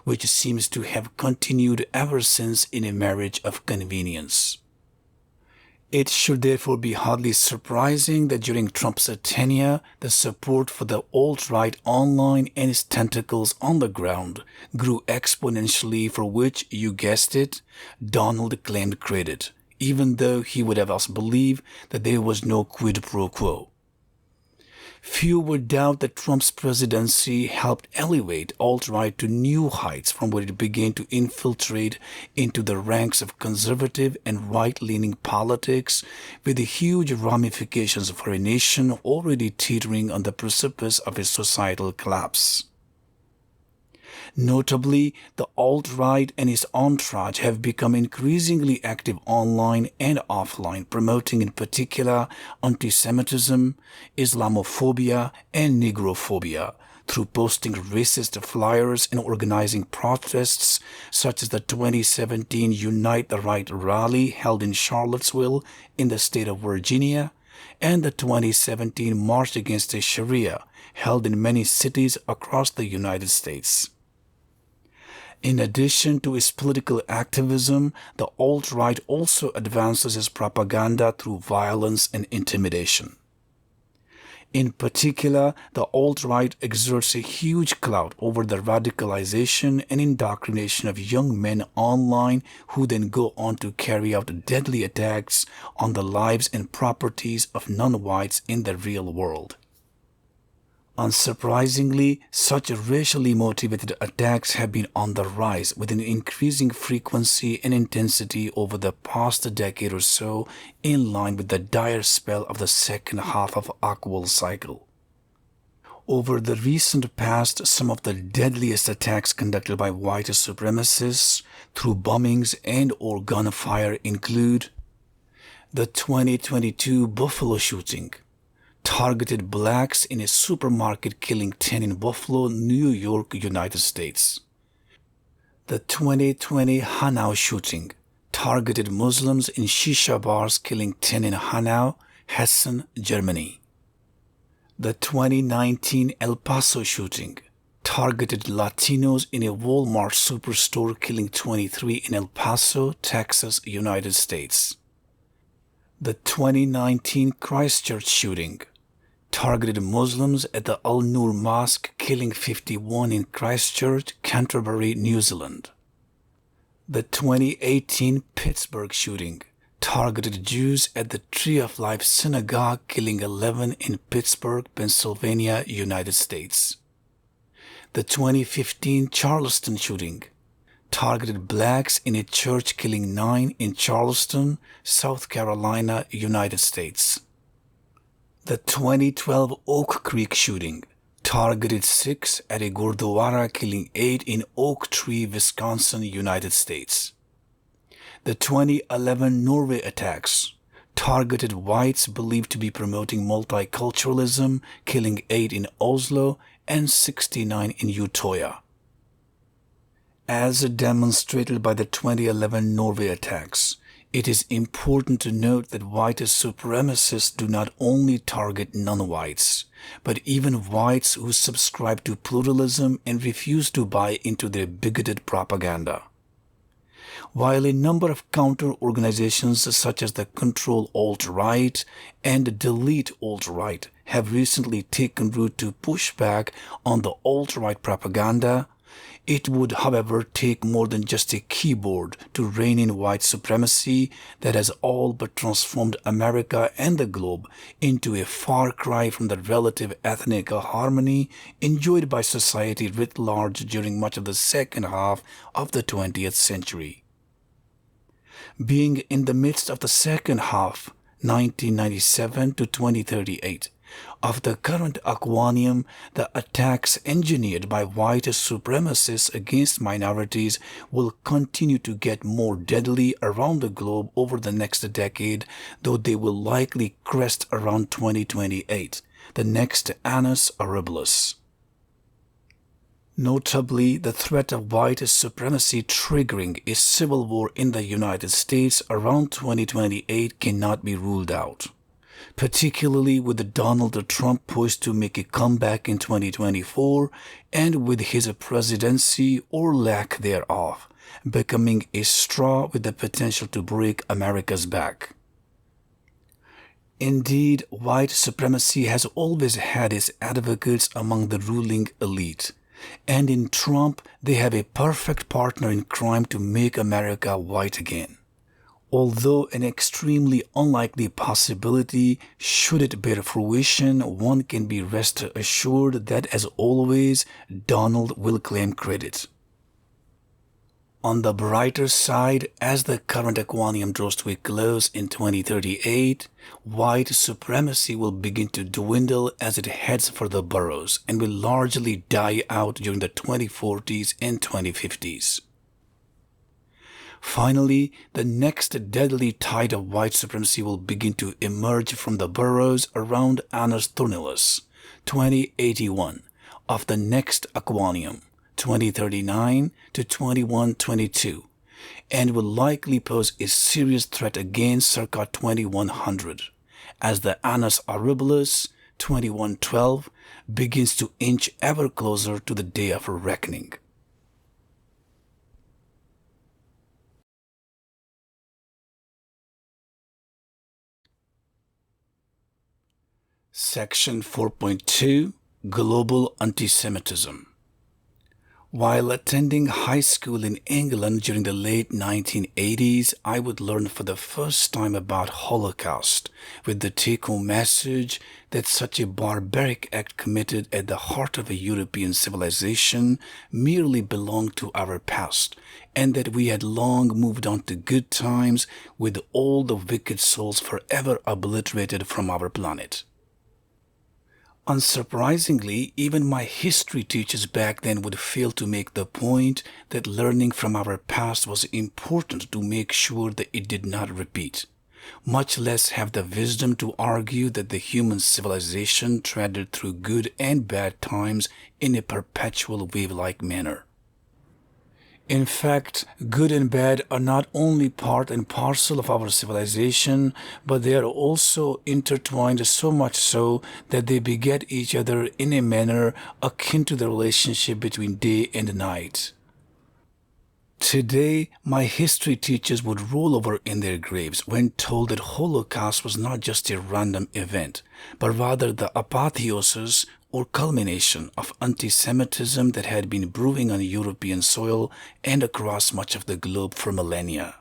which seems to have continued ever since in a marriage of convenience. It should therefore be hardly surprising that during Trump's tenure, the support for the alt-right online and its tentacles on the ground grew exponentially, for which, you guessed it, Donald claimed credit, even though he would have us believe that there was no quid pro quo. Few would doubt that Trump's presidency helped elevate alt-right to new heights from where it began to infiltrate into the ranks of conservative and right-leaning politics, with the huge ramifications for a nation already teetering on the precipice of a societal collapse. Notably, the alt-right and its entourage have become increasingly active online and offline, promoting in particular anti-Semitism, Islamophobia, and Negrophobia through posting racist flyers and organizing protests such as the 2017 Unite the Right rally held in Charlottesville in the state of Virginia, and the 2017 March Against Sharia held in many cities across the United States. In addition to its political activism, the alt-right also advances its propaganda through violence and intimidation. In particular, the alt-right exerts a huge clout over the radicalization and indoctrination of young men online who then go on to carry out deadly attacks on the lives and properties of non-whites in the real world. Unsurprisingly, such racially motivated attacks have been on the rise with an increasing frequency and intensity over the past decade or so, in line with the dire spell of the second half of Oqual cycle. Over the recent past, some of the deadliest attacks conducted by white supremacists through bombings and or gunfire include the 2022 Buffalo shooting, targeted blacks in a supermarket, killing 10 in Buffalo, New York, United States. The 2020 Hanau shooting targeted Muslims in shisha bars, killing 10 in Hanau, Hessen, Germany. The 2019 El Paso shooting targeted Latinos in a Walmart superstore, killing 23 in El Paso, Texas, United States. The 2019 Christchurch shooting targeted Muslims at the Al Noor Mosque, killing 51 in Christchurch, Canterbury, New Zealand. The 2018 Pittsburgh shooting targeted Jews at the Tree of Life Synagogue, killing 11 in Pittsburgh, Pennsylvania, United States. The 2015 Charleston shooting targeted blacks in a church, killing 9 in Charleston, South Carolina, United States. The 2012 Oak Creek shooting targeted 6 at a Gurdwara, killing 8 in Oak Tree, Wisconsin, United States. The 2011 Norway attacks targeted whites believed to be promoting multiculturalism, killing 8 in Oslo and 69 in Utoya. As demonstrated by the 2011 Norway attacks, it is important to note that white supremacists do not only target non-whites, but even whites who subscribe to pluralism and refuse to buy into their bigoted propaganda. While a number of counter-organizations such as the Control Alt-Right and Delete Alt-Right have recently taken root to push back on the alt-right propaganda, it would, however, take more than just a keyboard to rein in white supremacy that has all but transformed America and the globe into a far cry from the relative ethnic harmony enjoyed by society writ large during much of the second half of the 20th century. Being in the midst of the second half, 1997 to 2038, of the current Aquanium, the attacks engineered by white supremacists against minorities will continue to get more deadly around the globe over the next decade, though they will likely crest around 2028, the next Annus Horribilis. Notably, the threat of white supremacy triggering a civil war in the United States around 2028 cannot be ruled out, particularly with Donald Trump poised to make a comeback in 2024 and with his presidency, or lack thereof, becoming a straw with the potential to break America's back. Indeed, white supremacy has always had its advocates among the ruling elite, and in Trump they have a perfect partner in crime to make America white again. Although an extremely unlikely possibility, should it bear fruition, one can be rest assured that, as always, Donald will claim credit. On the brighter side, as the current Aquanium draws to a close in 2038, white supremacy will begin to dwindle as it heads for the boroughs and will largely die out during the 2040s and 2050s. Finally, the next deadly tide of white supremacy will begin to emerge from the boroughs around Annus Horribilis, 2081, of the next Aquanium, 2039 to 2122, and will likely pose a serious threat again circa 2100, as the Annus Horribilis, 2112, begins to inch ever closer to the day of reckoning. Section 4.2 Global Antisemitism. While attending high school in England during the late 1980s, I would learn for the first time about Holocaust, with the take-home message that such a barbaric act committed at the heart of a European civilization merely belonged to our past, and that we had long moved on to good times with all the wicked souls forever obliterated from our planet. Unsurprisingly, even my history teachers back then would fail to make the point that learning from our past was important to make sure that it did not repeat. much less have the wisdom to argue that the human civilization threaded through good and bad times in a perpetual wave-like manner. In fact, good and bad are not only part and parcel of our civilization, but they are also intertwined, so much so that they beget each other in a manner akin to the relationship between day and night. Today, my history teachers would roll over in their graves when told that Holocaust was not just a random event, but rather the apotheosis or culmination of anti-Semitism that had been brewing on European soil and across much of the globe for millennia.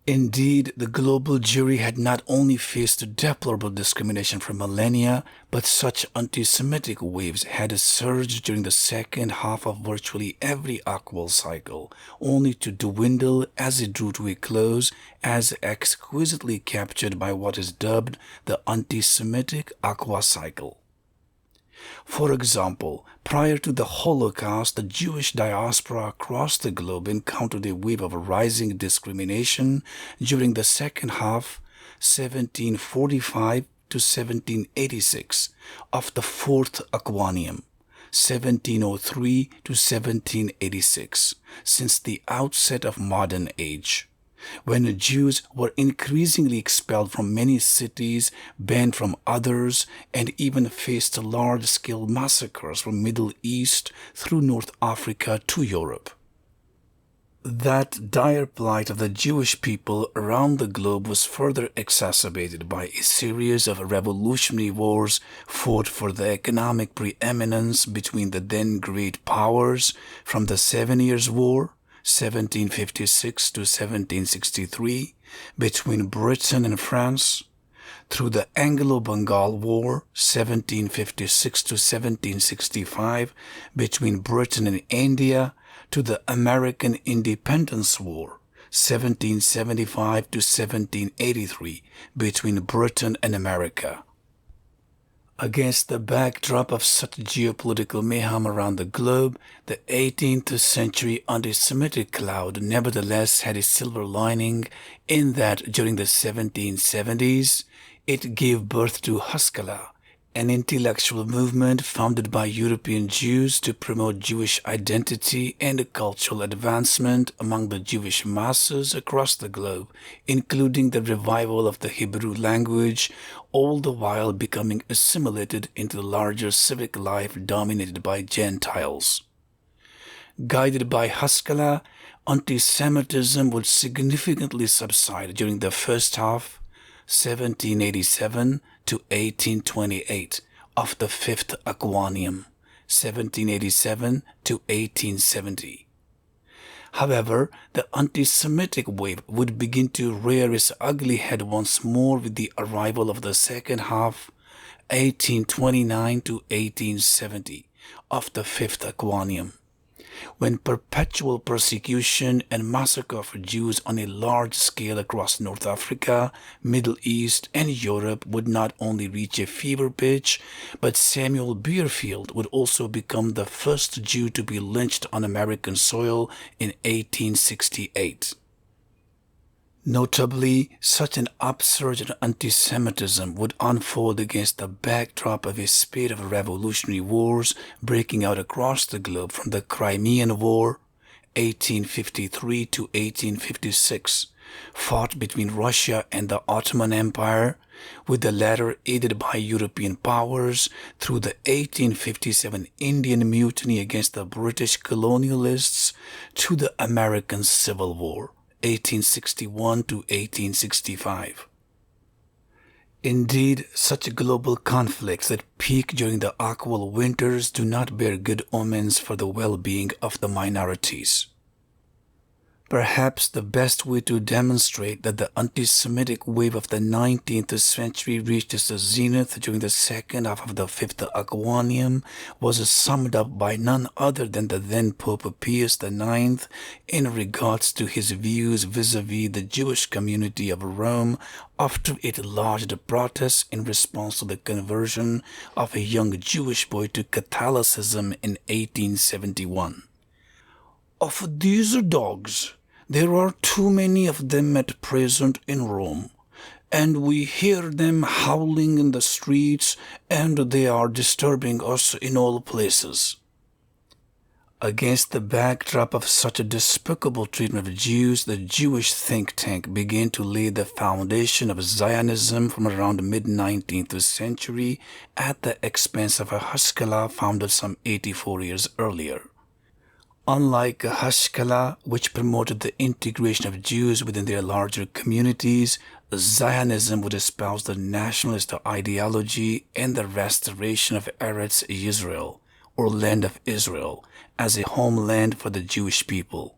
Indeed, the global Jewry had not only faced deplorable discrimination for millennia, but such anti-Semitic waves had surged during the second half of virtually every Oqual cycle, only to dwindle as it drew to a close, as exquisitely captured by what is dubbed the anti-Semitic Aqua cycle. For example, prior to the Holocaust, the Jewish diaspora across the globe encountered a wave of rising discrimination during the second half, 1745 to 1786, of the Fourth Aquanium, 1703 to 1786, since the outset of modern age, when the Jews were increasingly expelled from many cities, banned from others, and even faced large-scale massacres from Middle East through North Africa to Europe. That dire plight of the Jewish people around the globe was further exacerbated by a series of revolutionary wars fought for the economic preeminence between the then great powers, from the 7 Years' War, 1756 to 1763, between Britain and France, through the Anglo-Bengal War, 1756 to 1765, between Britain and India, to the American Independence War, 1775 to 1783, between Britain and America. Against the backdrop of such geopolitical mayhem around the globe, the 18th century anti-Semitic cloud nevertheless had a silver lining in that during the 1770s, it gave birth to Haskalah, an intellectual movement founded by European Jews to promote Jewish identity and cultural advancement among the Jewish masses across the globe, including the revival of the Hebrew language, all the while becoming assimilated into the larger civic life dominated by Gentiles. Guided by Haskalah, anti-Semitism would significantly subside during the first half, 1787 to 1828, of the Fifth Aquanium, 1787 to 1870. However, the anti-Semitic wave would begin to rear its ugly head once more with the arrival of the second half, 1829 to 1870, of the Fifth Aquanium, when perpetual persecution and massacre of Jews on a large scale across North Africa, Middle East, and Europe would not only reach a fever pitch, but Samuel Beerfield would also become the first Jew to be lynched on American soil in 1868. Notably, such an upsurge in anti-Semitism would unfold against the backdrop of a spate of revolutionary wars breaking out across the globe, from the Crimean War, 1853 to 1856, fought between Russia and the Ottoman Empire, with the latter aided by European powers, through the 1857 Indian Mutiny against the British colonialists, to the American Civil War, 1861 to 1865. Indeed, such global conflicts that peak during the Oqual winters do not bear good omens for the well-being of the minorities. Perhaps the best way to demonstrate that the anti-Semitic wave of the 19th century reached its zenith during the second half of the Fifth Aquanium was summed up by none other than the then Pope Pius IX in regards to his views vis-à-vis the Jewish community of Rome after it lodged protests in response to the conversion of a young Jewish boy to Catholicism in 1871. "Of these dogs, there are too many of them at present in Rome, and we hear them howling in the streets, and they are disturbing us in all places. Against the backdrop of such a despicable treatment of Jews, the Jewish think tank began to lay the foundation of Zionism from around the mid-19th century at the expense of a Haskalah founded some 84 years earlier. Unlike Haskalah, which promoted the integration of Jews within their larger communities, Zionism would espouse the nationalist ideology and the restoration of Eretz Yisrael, or Land of Israel, as a homeland for the Jewish people.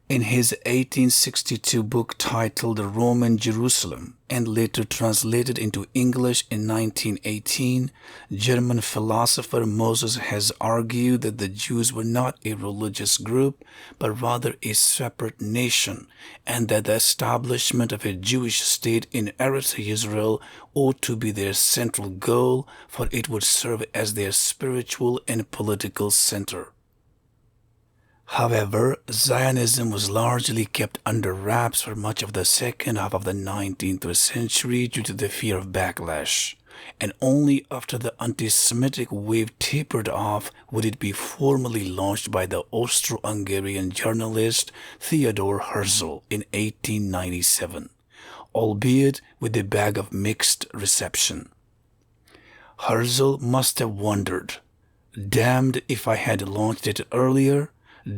In his 1862 book titled Roman Jerusalem, and later translated into English in 1918, German philosopher Moses has argued that the Jews were not a religious group, but rather a separate nation, and that the establishment of a Jewish state in Eretz Israel ought to be their central goal, for it would serve as their spiritual and political center. However, Zionism was largely kept under wraps for much of the second half of the 19th century due to the fear of backlash, and only after the anti-Semitic wave tapered off would it be formally launched by the Austro-Hungarian journalist Theodor Herzl in 1897, albeit with a bag of mixed reception. Herzl must have wondered, damned if I had launched it earlier,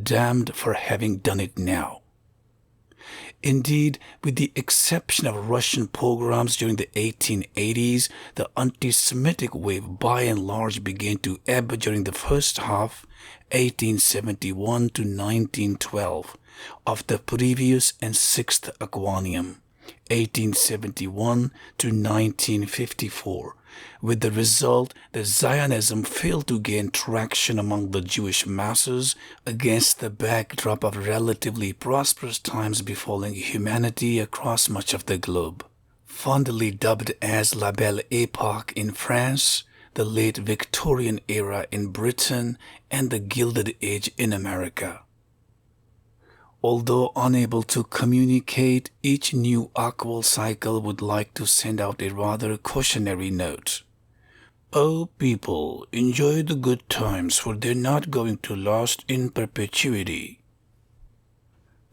damned for having done it now. Indeed, with the exception of Russian pogroms during the 1880s, the anti-Semitic wave by and large began to ebb during the first half, 1871 to 1912, of the previous and sixth Aquanium, 1871 to 1954, with the result that Zionism failed to gain traction among the Jewish masses against the backdrop of relatively prosperous times befalling humanity across much of the globe. Fondly dubbed as La Belle Époque in France, the late Victorian era in Britain, and the Gilded Age in America. Although unable to communicate, each new Oqual cycle would like to send out a rather cautionary note. Oh, people, enjoy the good times, for they're not going to last in perpetuity.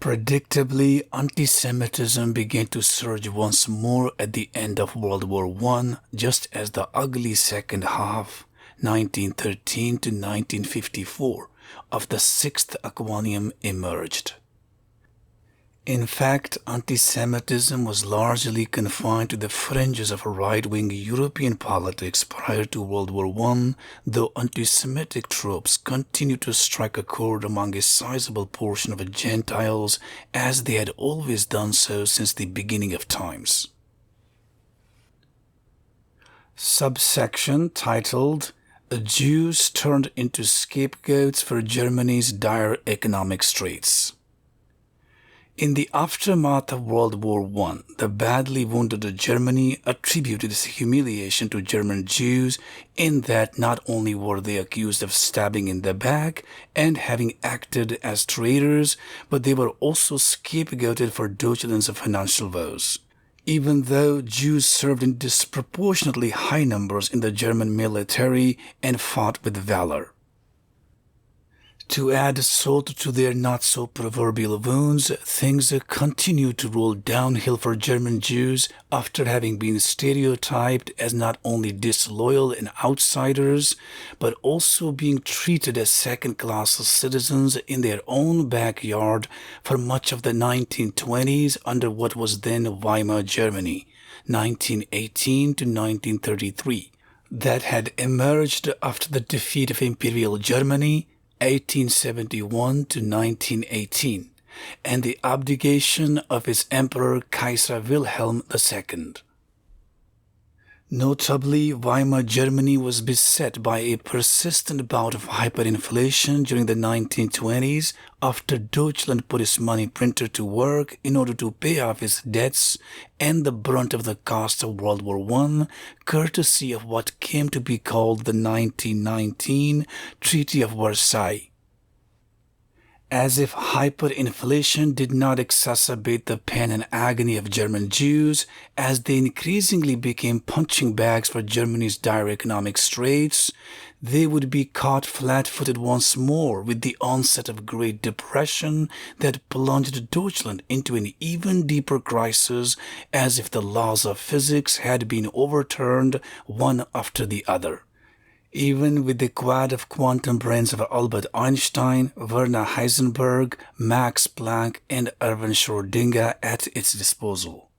Predictably, anti-Semitism began to surge once more at the end of World War I, just as the ugly second half, 1913 to 1954, of the sixth Aquanium emerged. In fact, anti-Semitism was largely confined to the fringes of right-wing European politics prior to World War I, though anti-Semitic tropes continued to strike a chord among a sizable portion of Gentiles, as they had always done so since the beginning of times. Subsection titled Jews Turned into Scapegoats for Germany's Dire Economic Straits. In the aftermath of World War I, the badly wounded Germany attributed this humiliation to German Jews in that not only were they accused of stabbing in the back and having acted as traitors, but they were also scapegoated for Deutschland's financial woes. Even though Jews served in disproportionately high numbers in the German military and fought with valor. To add salt to their not-so-proverbial wounds, things continued to roll downhill for German Jews after having been stereotyped as not only disloyal and outsiders, but also being treated as second-class citizens in their own backyard for much of the 1920s under what was then Weimar Germany, 1918 to 1933, that had emerged after the defeat of Imperial Germany, 1871 to 1918, and the abdication of its Emperor Kaiser Wilhelm II. Notably, Weimar Germany was beset by a persistent bout of hyperinflation during the 1920s after Deutschland put its money printer to work in order to pay off its debts and the brunt of the cost of World War I, courtesy of what came to be called the 1919 Treaty of Versailles. As if hyperinflation did not exacerbate the pain and agony of German Jews as they increasingly became punching bags for Germany's dire economic straits, they would be caught flat-footed once more with the onset of Great Depression that plunged Deutschland into an even deeper crisis as if the laws of physics had been overturned one after the other. Even with the quad of quantum brains of Albert Einstein, Werner Heisenberg, Max Planck, and Erwin Schrödinger at its disposal.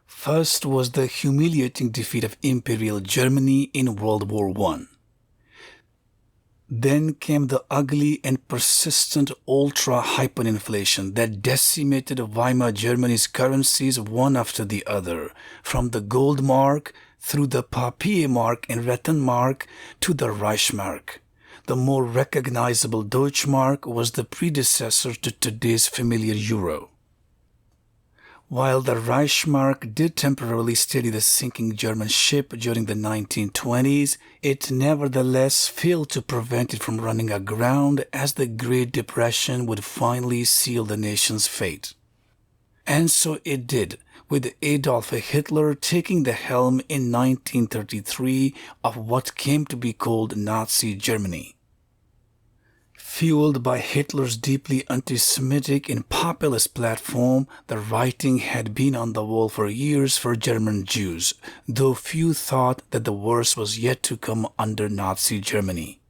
First was the humiliating defeat of Imperial Germany in World War I. Then came the ugly and persistent ultra-hyperinflation that decimated Weimar Germany's currencies one after the other, from the gold mark through the papier mark and Rentenmark to the Reichsmark. The more recognizable Deutschmark was the predecessor to today's familiar euro. While the Reichsmark did temporarily steady the sinking German ship during the 1920s, it nevertheless failed to prevent it from running aground as the Great Depression would finally seal the nation's fate. And so it did, with Adolf Hitler taking the helm in 1933 of what came to be called Nazi Germany. Fueled by Hitler's deeply anti-Semitic and populist platform, the writing had been on the wall for years for German Jews, though few thought that the worst was yet to come under Nazi Germany.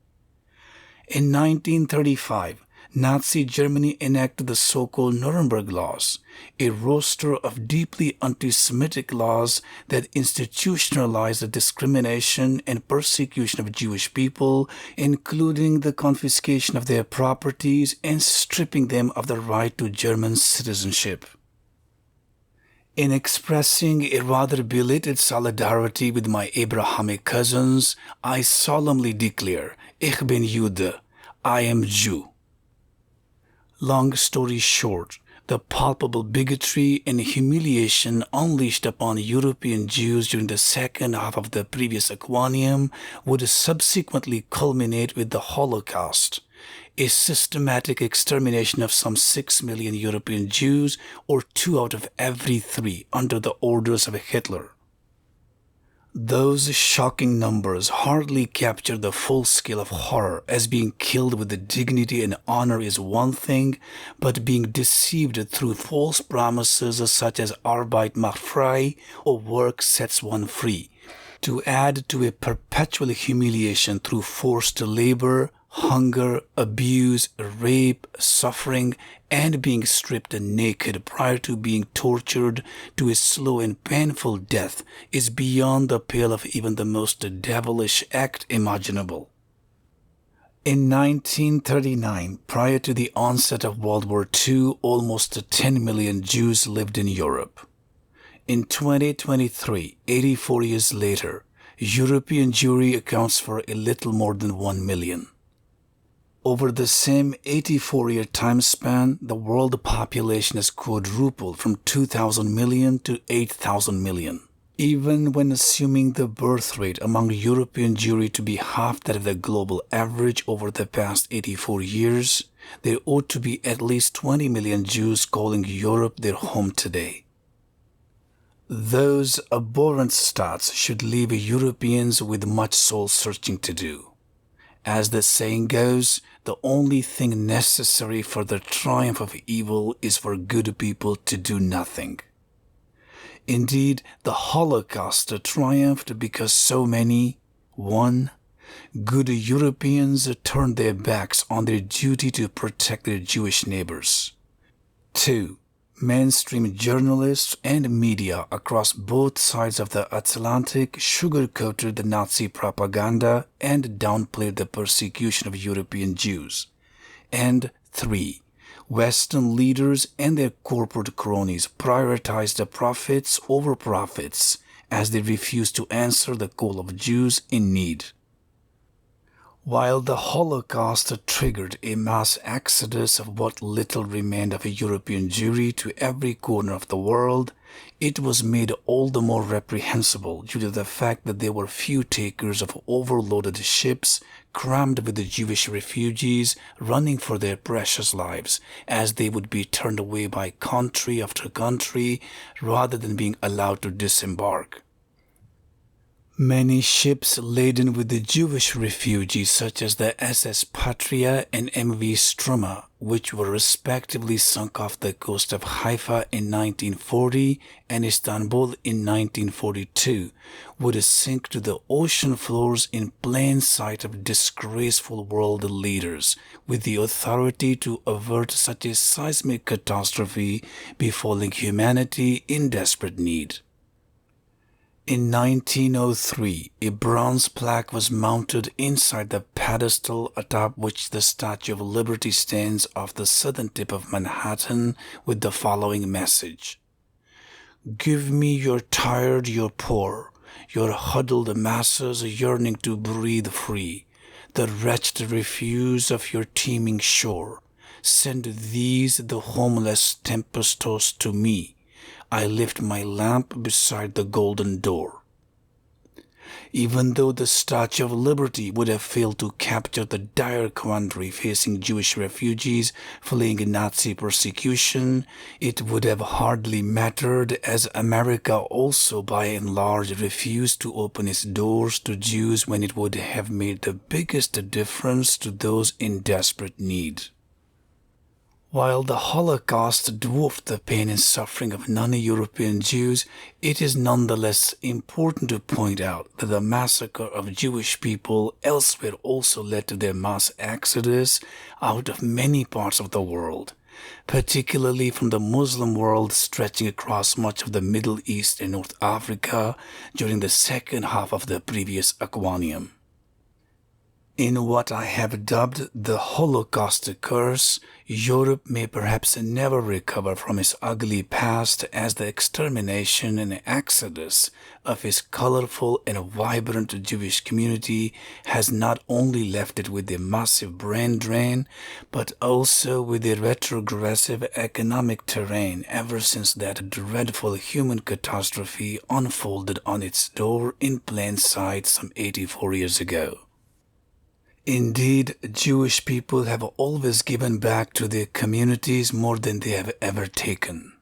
In 1935, Nazi Germany enacted the so-called Nuremberg Laws, a roster of deeply anti-Semitic laws that institutionalized the discrimination and persecution of Jewish people, including the confiscation of their properties and stripping them of the right to German citizenship. In expressing a rather belated solidarity with my Abrahamic cousins, I solemnly declare, Ich bin Jude, I am Jew. Long story short, the palpable bigotry and humiliation unleashed upon European Jews during the second half of the previous Oqualium would subsequently culminate with the Holocaust, a systematic extermination of some 6 million European Jews, or 2 out of every 3, under the orders of Hitler. Those shocking numbers hardly capture the full scale of horror, as being killed with dignity and honor is one thing, but being deceived through false promises such as Arbeit macht frei or work sets one free, to add to a perpetual humiliation through forced labor, hunger, abuse, rape, suffering, and being stripped naked prior to being tortured to a slow and painful death is beyond the pale of even the most devilish act imaginable. In 1939, prior to the onset of World War II, almost 10 million Jews lived in Europe. In 2023, 84 years later, European Jewry accounts for a little more than 1 million. Over the same 84-year time span, the world population has quadrupled from 2,000 million to 8,000 million. Even when assuming the birth rate among European Jewry to be half that of the global average over the past 84 years, there ought to be at least 20 million Jews calling Europe their home today. Those abhorrent stats should leave Europeans with much soul-searching to do. As the saying goes, the only thing necessary for the triumph of evil is for good people to do nothing. Indeed, the Holocaust triumphed because so many, 1. Good Europeans turned their backs on their duty to protect their Jewish neighbors. 2. Mainstream journalists and media across both sides of the Atlantic sugarcoated the Nazi propaganda and downplayed the persecution of European Jews. And 3. Western leaders and their corporate cronies prioritized the profits over profits as they refused to answer the call of Jews in need. While the Holocaust triggered a mass exodus of what little remained of a European Jewry to every corner of the world, it was made all the more reprehensible due to the fact that there were few takers of overloaded ships crammed with the Jewish refugees running for their precious lives, as they would be turned away by country after country rather than being allowed to disembark. Many ships laden with the Jewish refugees such as the SS Patria and MV Struma, which were respectively sunk off the coast of Haifa in 1940 and Istanbul in 1942, would sink to the ocean floors in plain sight of disgraceful world leaders, with the authority to avert such a seismic catastrophe befalling humanity in desperate need. In 1903, a bronze plaque was mounted inside the pedestal atop which the Statue of Liberty stands off the southern tip of Manhattan with the following message: "Give me your tired, your poor, your huddled masses yearning to breathe free, the wretched refuse of your teeming shore. Send these, the homeless tempest-tossed, to me. I lift my lamp beside the golden door." Even though the Statue of Liberty would have failed to capture the dire quandary facing Jewish refugees fleeing Nazi persecution, it would have hardly mattered, as America also by and large refused to open its doors to Jews when it would have made the biggest difference to those in desperate need. While the Holocaust dwarfed the pain and suffering of non-European Jews, it is nonetheless important to point out that the massacre of Jewish people elsewhere also led to their mass exodus out of many parts of the world, particularly from the Muslim world stretching across much of the Middle East and North Africa during the second half of the previous Aquanium. In what I have dubbed the Holocaust curse, Europe may perhaps never recover from its ugly past, as the extermination and exodus of its colorful and vibrant Jewish community has not only left it with a massive brain drain, but also with a retrogressive economic terrain ever since that dreadful human catastrophe unfolded on its door in plain sight some 84 years ago. Indeed, Jewish people have always given back to their communities more than they have ever taken.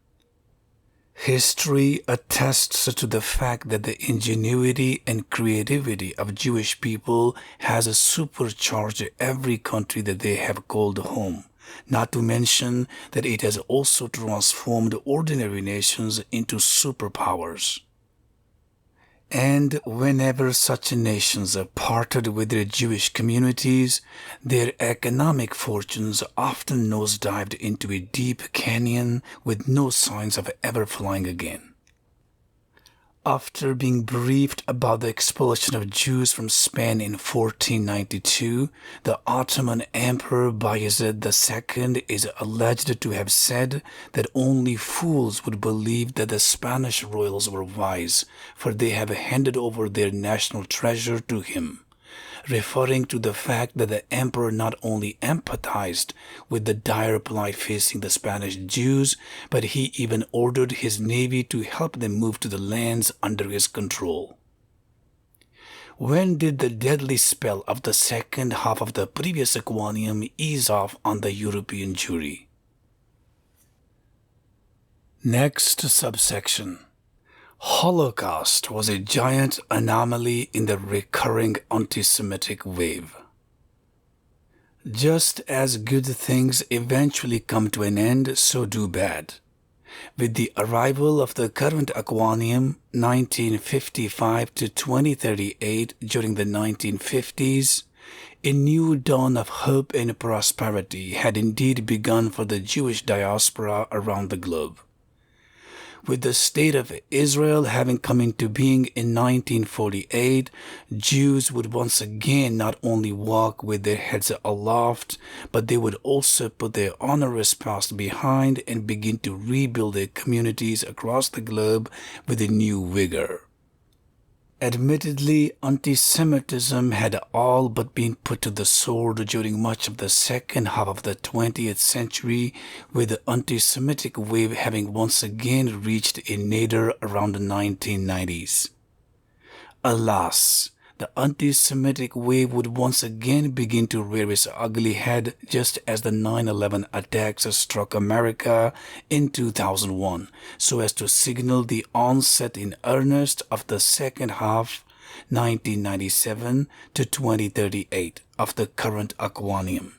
History attests to the fact that the ingenuity and creativity of Jewish people has supercharged every country that they have called home, not to mention that it has also transformed ordinary nations into superpowers. And whenever such nations parted with their Jewish communities, their economic fortunes often nosedived into a deep canyon with no signs of ever flying again. After being briefed about the expulsion of Jews from Spain in 1492, the Ottoman Emperor Bayezid II is alleged to have said that only fools would believe that the Spanish royals were wise, for they have handed over their national treasure to him, referring to the fact that the emperor not only empathized with the dire plight facing the Spanish Jews, but he even ordered his navy to help them move to the lands under his control. When did the deadly spell of the second half of the previous Aquanium ease off on the European Jewry? Next subsection. Holocaust was a giant anomaly in the recurring anti-Semitic wave. Just as good things eventually come to an end, so do bad. With the arrival of the current Aquanium, 1955 to 2038 during the 1950s, a new dawn of hope and prosperity had indeed begun for the Jewish diaspora around the globe. With the State of Israel having come into being in 1948, Jews would once again not only walk with their heads aloft, but they would also put their onerous past behind and begin to rebuild their communities across the globe with a new vigor. Admittedly, anti-Semitism had all but been put to the sword during much of the second half of the 20th century, with the anti-Semitic wave having once again reached a nadir around the 1990s. Alas, the anti-Semitic wave would once again begin to rear its ugly head just as the 9/11 attacks struck America in 2001, so as to signal the onset in earnest of the second half 1997 to 2038 of the current Aquanium.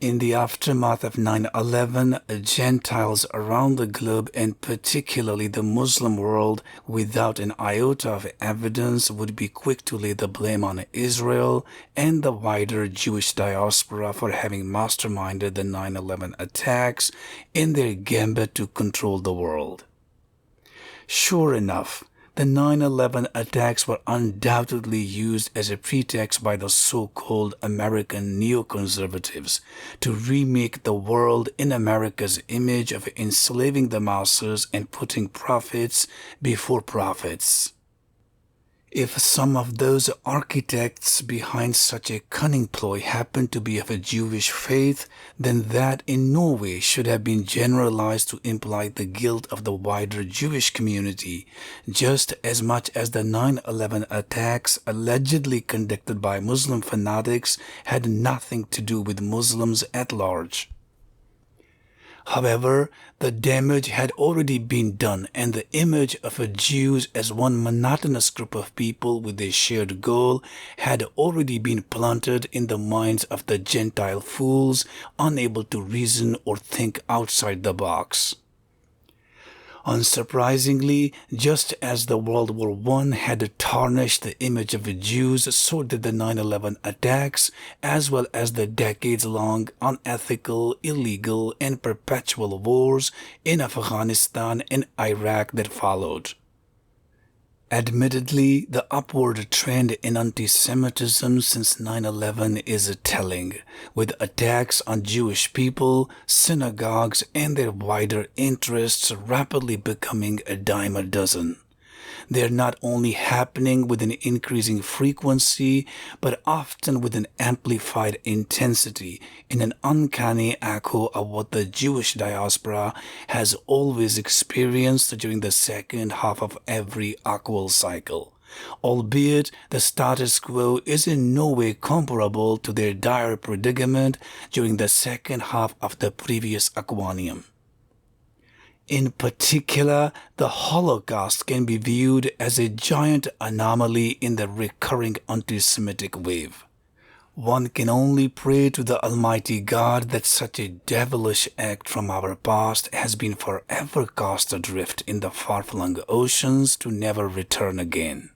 In the aftermath of 9/11, Gentiles around the globe, and particularly the Muslim world, without an iota of evidence, would be quick to lay the blame on Israel and the wider Jewish diaspora for having masterminded the 9/11 attacks in their gambit to control the world. Sure enough, the 9/11 attacks were undoubtedly used as a pretext by the so-called American neoconservatives to remake the world in America's image of enslaving the masses and putting profits before profits. If some of those architects behind such a cunning ploy happened to be of a Jewish faith, then that in no way should have been generalized to imply the guilt of the wider Jewish community, just as much as the 9/11 attacks allegedly conducted by Muslim fanatics had nothing to do with Muslims at large. However, the damage had already been done, and the image of the Jews as one monotonous group of people with a shared goal had already been planted in the minds of the Gentile fools unable to reason or think outside the box. Unsurprisingly, just as the World War I had tarnished the image of the Jews, so did the 9/11 attacks, as well as the decades-long unethical, illegal, and perpetual wars in Afghanistan and Iraq that followed. Admittedly, the upward trend in anti-Semitism since 9/11 is telling, with attacks on Jewish people, synagogues, and their wider interests rapidly becoming a dime a dozen. They are not only happening with an increasing frequency, but often with an amplified intensity, in an uncanny echo of what the Jewish diaspora has always experienced during the second half of every Oqual cycle, albeit the status quo is in no way comparable to their dire predicament during the second half of the previous Aquanium. In particular, the Holocaust can be viewed as a giant anomaly in the recurring anti-Semitic wave. One can only pray to the Almighty God that such a devilish act from our past has been forever cast adrift in the far-flung oceans to never return again.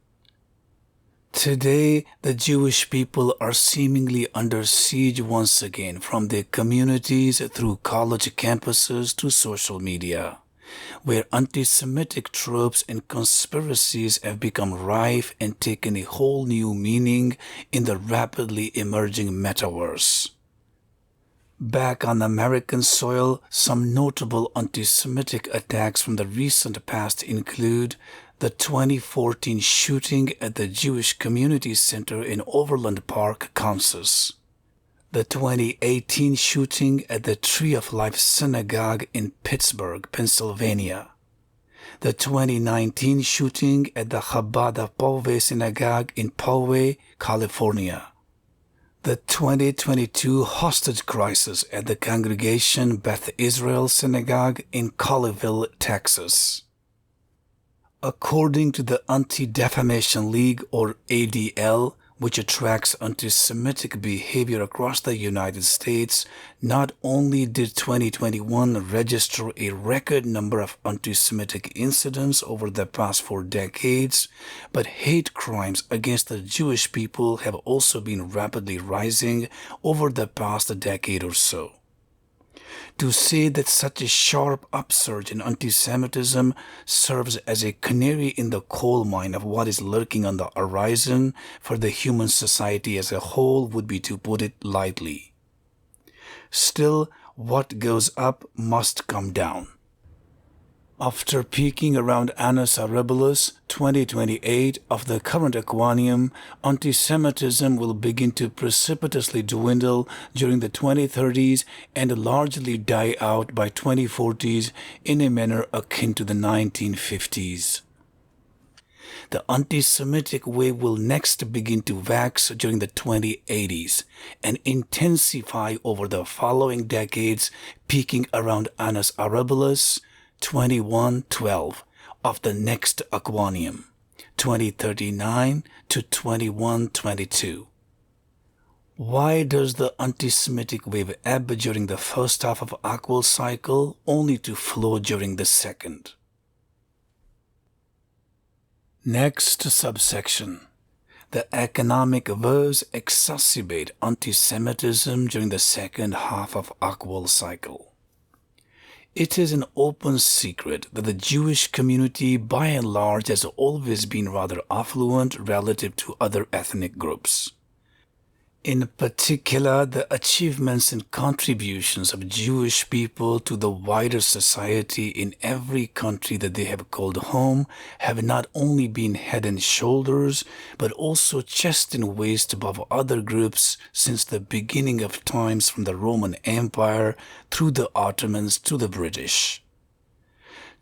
Today, the Jewish people are seemingly under siege once again, from their communities through college campuses to social media, where anti-Semitic tropes and conspiracies have become rife and taken a whole new meaning in the rapidly emerging metaverse. Back on American soil, some notable anti-Semitic attacks from the recent past include the 2014 shooting at the Jewish Community Center in Overland Park, Kansas, the 2018 shooting at the Tree of Life Synagogue in Pittsburgh, Pennsylvania, the 2019 shooting at the Chabad of Poway Synagogue in Poway, California, the 2022 hostage crisis at the Congregation Beth Israel Synagogue in Colleyville, Texas. According to the Anti-Defamation League, or ADL, which tracks anti-Semitic behavior across the United States, not only did 2021 register a record number of anti-Semitic incidents over the past 4 decades, but hate crimes against the Jewish people have also been rapidly rising over the past decade or so. To say that such a sharp upsurge in anti-Semitism serves as a canary in the coal mine of what is lurking on the horizon for the human society as a whole would be to put it lightly. Still, what goes up must come down. After peaking around Annus Horribilis 2028 of the current Aquanium, anti-Semitism will begin to precipitously dwindle during the 2030s and largely die out by 2040s in a manner akin to the 1950s. The anti-Semitic wave will next begin to wax during the 2080s and intensify over the following decades, peaking around Annus Horribilis 2112 of the next Aquanium, 2039 to 2122. Why does the anti-Semitic wave ebb during the first half of Oqual cycle only to flow during the second? Next subsection. The economic woes exacerbate anti-Semitism during the second half of Oqual cycle. It is an open secret that the Jewish community by and large has always been rather affluent relative to other ethnic groups. In particular, the achievements and contributions of Jewish people to the wider society in every country that they have called home have not only been head and shoulders, but also chest and waist above other groups since the beginning of times, from the Roman Empire through the Ottomans to the British.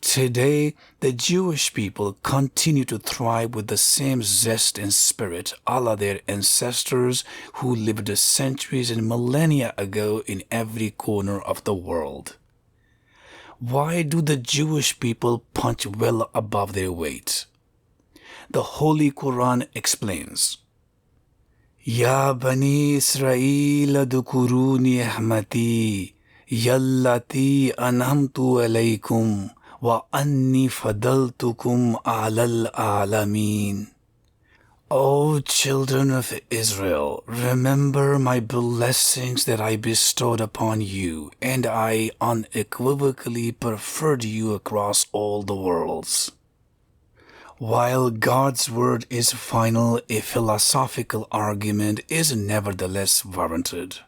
Today, the Jewish people continue to thrive with the same zest and spirit a la their ancestors who lived centuries and millennia ago in every corner of the world. Why do the Jewish people punch well above their weight? The Holy Quran explains, Ya Bani Israel adukuru ni'mati yallati an'amtu alaykum wa anni fadaltukum alal alamin. O children of Israel, remember my blessings that I bestowed upon you, and I unequivocally preferred you across all the worlds. While God's word is final, a philosophical argument is nevertheless warranted.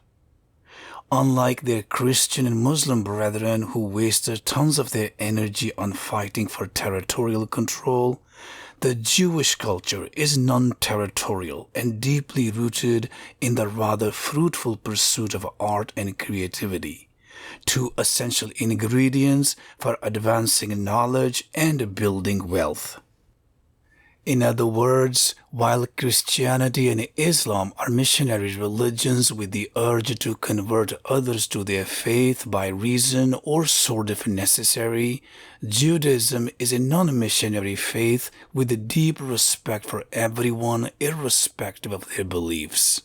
Unlike their Christian and Muslim brethren who wasted tons of their energy on fighting for territorial control, the Jewish culture is non-territorial and deeply rooted in the rather fruitful pursuit of art and creativity, two essential ingredients for advancing knowledge and building wealth. In other words, while Christianity and Islam are missionary religions with the urge to convert others to their faith by reason or sword if necessary, Judaism is a non-missionary faith with a deep respect for everyone irrespective of their beliefs.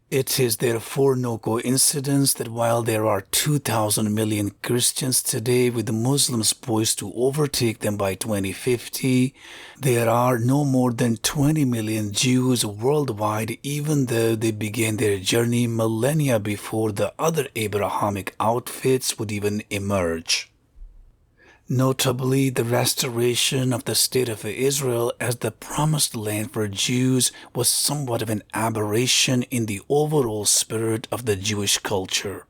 It is therefore no coincidence that while there are 2,000 million Christians today with the Muslims poised to overtake them by 2050, there are no more than 20 million Jews worldwide, even though they began their journey millennia before the other Abrahamic outfits would even emerge. Notably, the restoration of the State of Israel as the promised land for Jews was somewhat of an aberration in the overall spirit of the Jewish culture.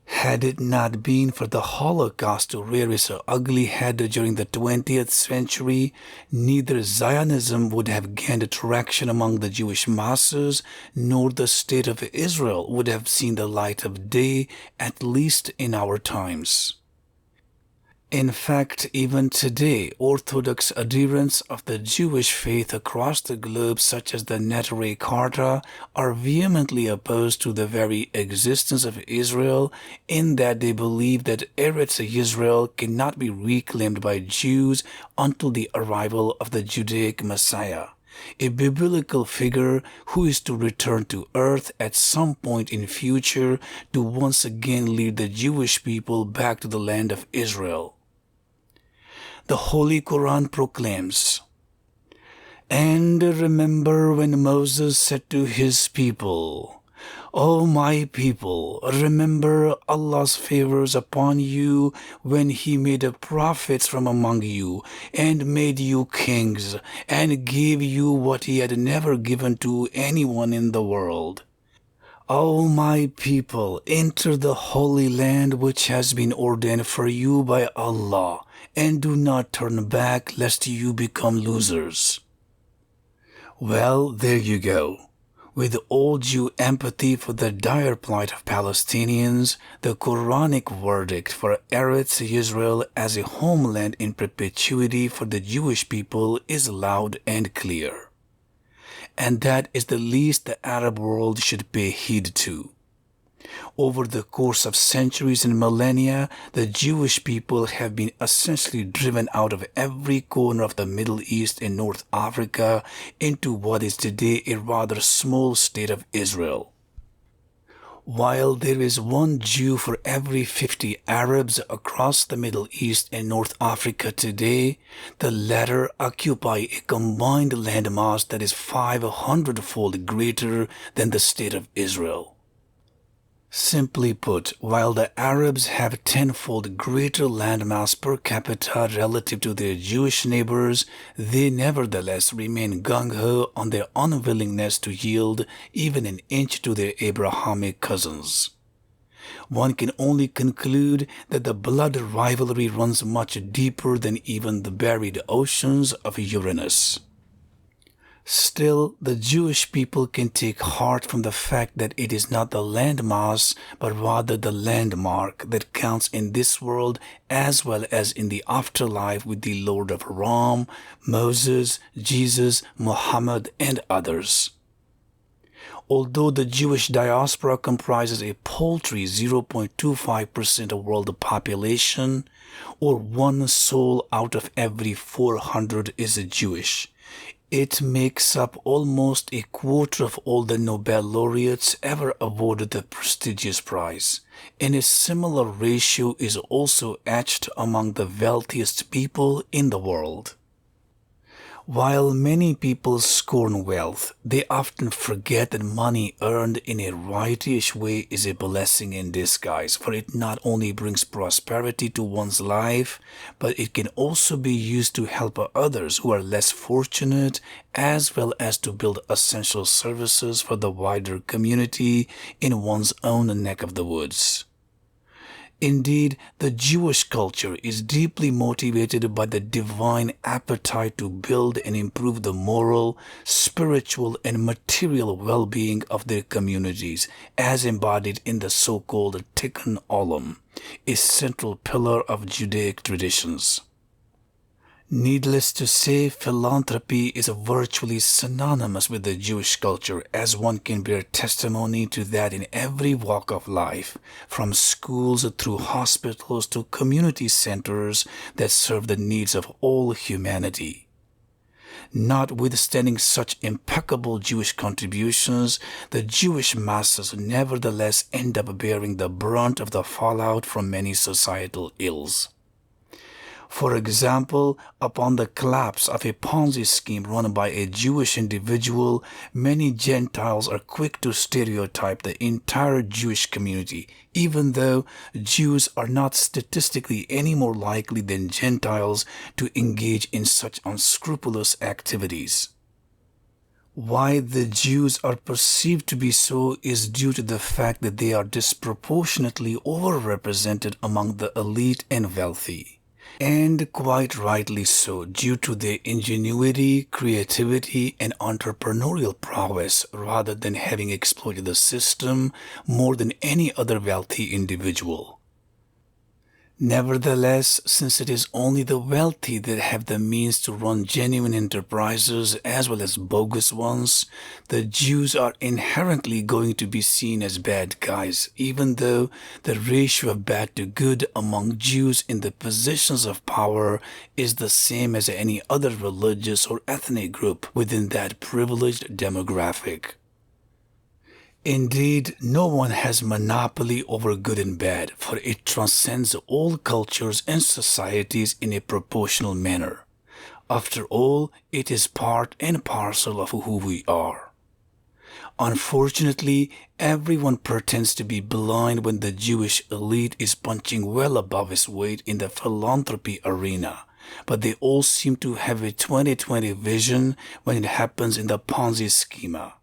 Had it not been for the Holocaust to rear its ugly head during the 20th century, neither Zionism would have gained traction among the Jewish masses, nor the State of Israel would have seen the light of day, at least in our times. In fact, even today, Orthodox adherents of the Jewish faith across the globe, such as the Neturei Karta, are vehemently opposed to the very existence of Israel, in that they believe that Eretz Yisrael cannot be reclaimed by Jews until the arrival of the Judaic Messiah, a biblical figure who is to return to earth at some point in future to once again lead the Jewish people back to the land of Israel. The Holy Quran proclaims, And remember when Moses said to his people, O my people, remember Allah's favors upon you when He made prophets from among you and made you kings and gave you what He had never given to anyone in the world. O my people, enter the holy land which has been ordained for you by Allah, and do not turn back lest you become losers. Well, there you go. With all due empathy for the dire plight of Palestinians, the Quranic verdict for Eretz Israel as a homeland in perpetuity for the Jewish people is loud and clear. And that is the least the Arab world should pay heed to. Over the course of centuries and millennia, the Jewish people have been essentially driven out of every corner of the Middle East and North Africa into what is today a rather small state of Israel. While there is one Jew for every 50 Arabs across the Middle East and North Africa today, the latter occupy a combined landmass that is 500-fold greater than the state of Israel. Simply put, while the Arabs have 10-fold greater landmass per capita relative to their Jewish neighbors, they nevertheless remain gung-ho on their unwillingness to yield even an inch to their Abrahamic cousins. One can only conclude that the blood rivalry runs much deeper than even the buried oceans of Uranus. Still, the Jewish people can take heart from the fact that it is not the landmass, but rather the landmark that counts in this world as well as in the afterlife with the Lord of Ram, Moses, Jesus, Muhammad, and others. Although the Jewish diaspora comprises a paltry 0.25% of world population, or one soul out of every 400 is Jewish, it makes up almost a quarter of all the Nobel laureates ever awarded the prestigious prize, and a similar ratio is also etched among the wealthiest people in the world. While many people scorn wealth, they often forget that money earned in a righteous way is a blessing in disguise, for it not only brings prosperity to one's life, but it can also be used to help others who are less fortunate, as well as to build essential services for the wider community in one's own neck of the woods. Indeed, the Jewish culture is deeply motivated by the divine appetite to build and improve the moral, spiritual, and material well-being of their communities, as embodied in the so-called Tikkun Olam, a central pillar of Judaic traditions. Needless to say, philanthropy is virtually synonymous with the Jewish culture, as one can bear testimony to that in every walk of life, from schools through hospitals to community centers that serve the needs of all humanity. Notwithstanding such impeccable Jewish contributions, the Jewish masses nevertheless end up bearing the brunt of the fallout from many societal ills. For example, upon the collapse of a Ponzi scheme run by a Jewish individual, many Gentiles are quick to stereotype the entire Jewish community, even though Jews are not statistically any more likely than Gentiles to engage in such unscrupulous activities. Why the Jews are perceived to be so is due to the fact that they are disproportionately overrepresented among the elite and wealthy. And quite rightly so, due to their ingenuity, creativity, and entrepreneurial prowess rather than having exploited the system more than any other wealthy individual. Nevertheless, since it is only the wealthy that have the means to run genuine enterprises as well as bogus ones, the Jews are inherently going to be seen as bad guys, even though the ratio of bad to good among Jews in the positions of power is the same as any other religious or ethnic group within that privileged demographic. Indeed, no one has monopoly over good and bad, for it transcends all cultures and societies in a proportional manner. After all, it is part and parcel of who we are. Unfortunately, everyone pretends to be blind when the Jewish elite is punching well above its weight in the philanthropy arena, but they all seem to have a 20/20 vision when it happens in the Ponzi schema.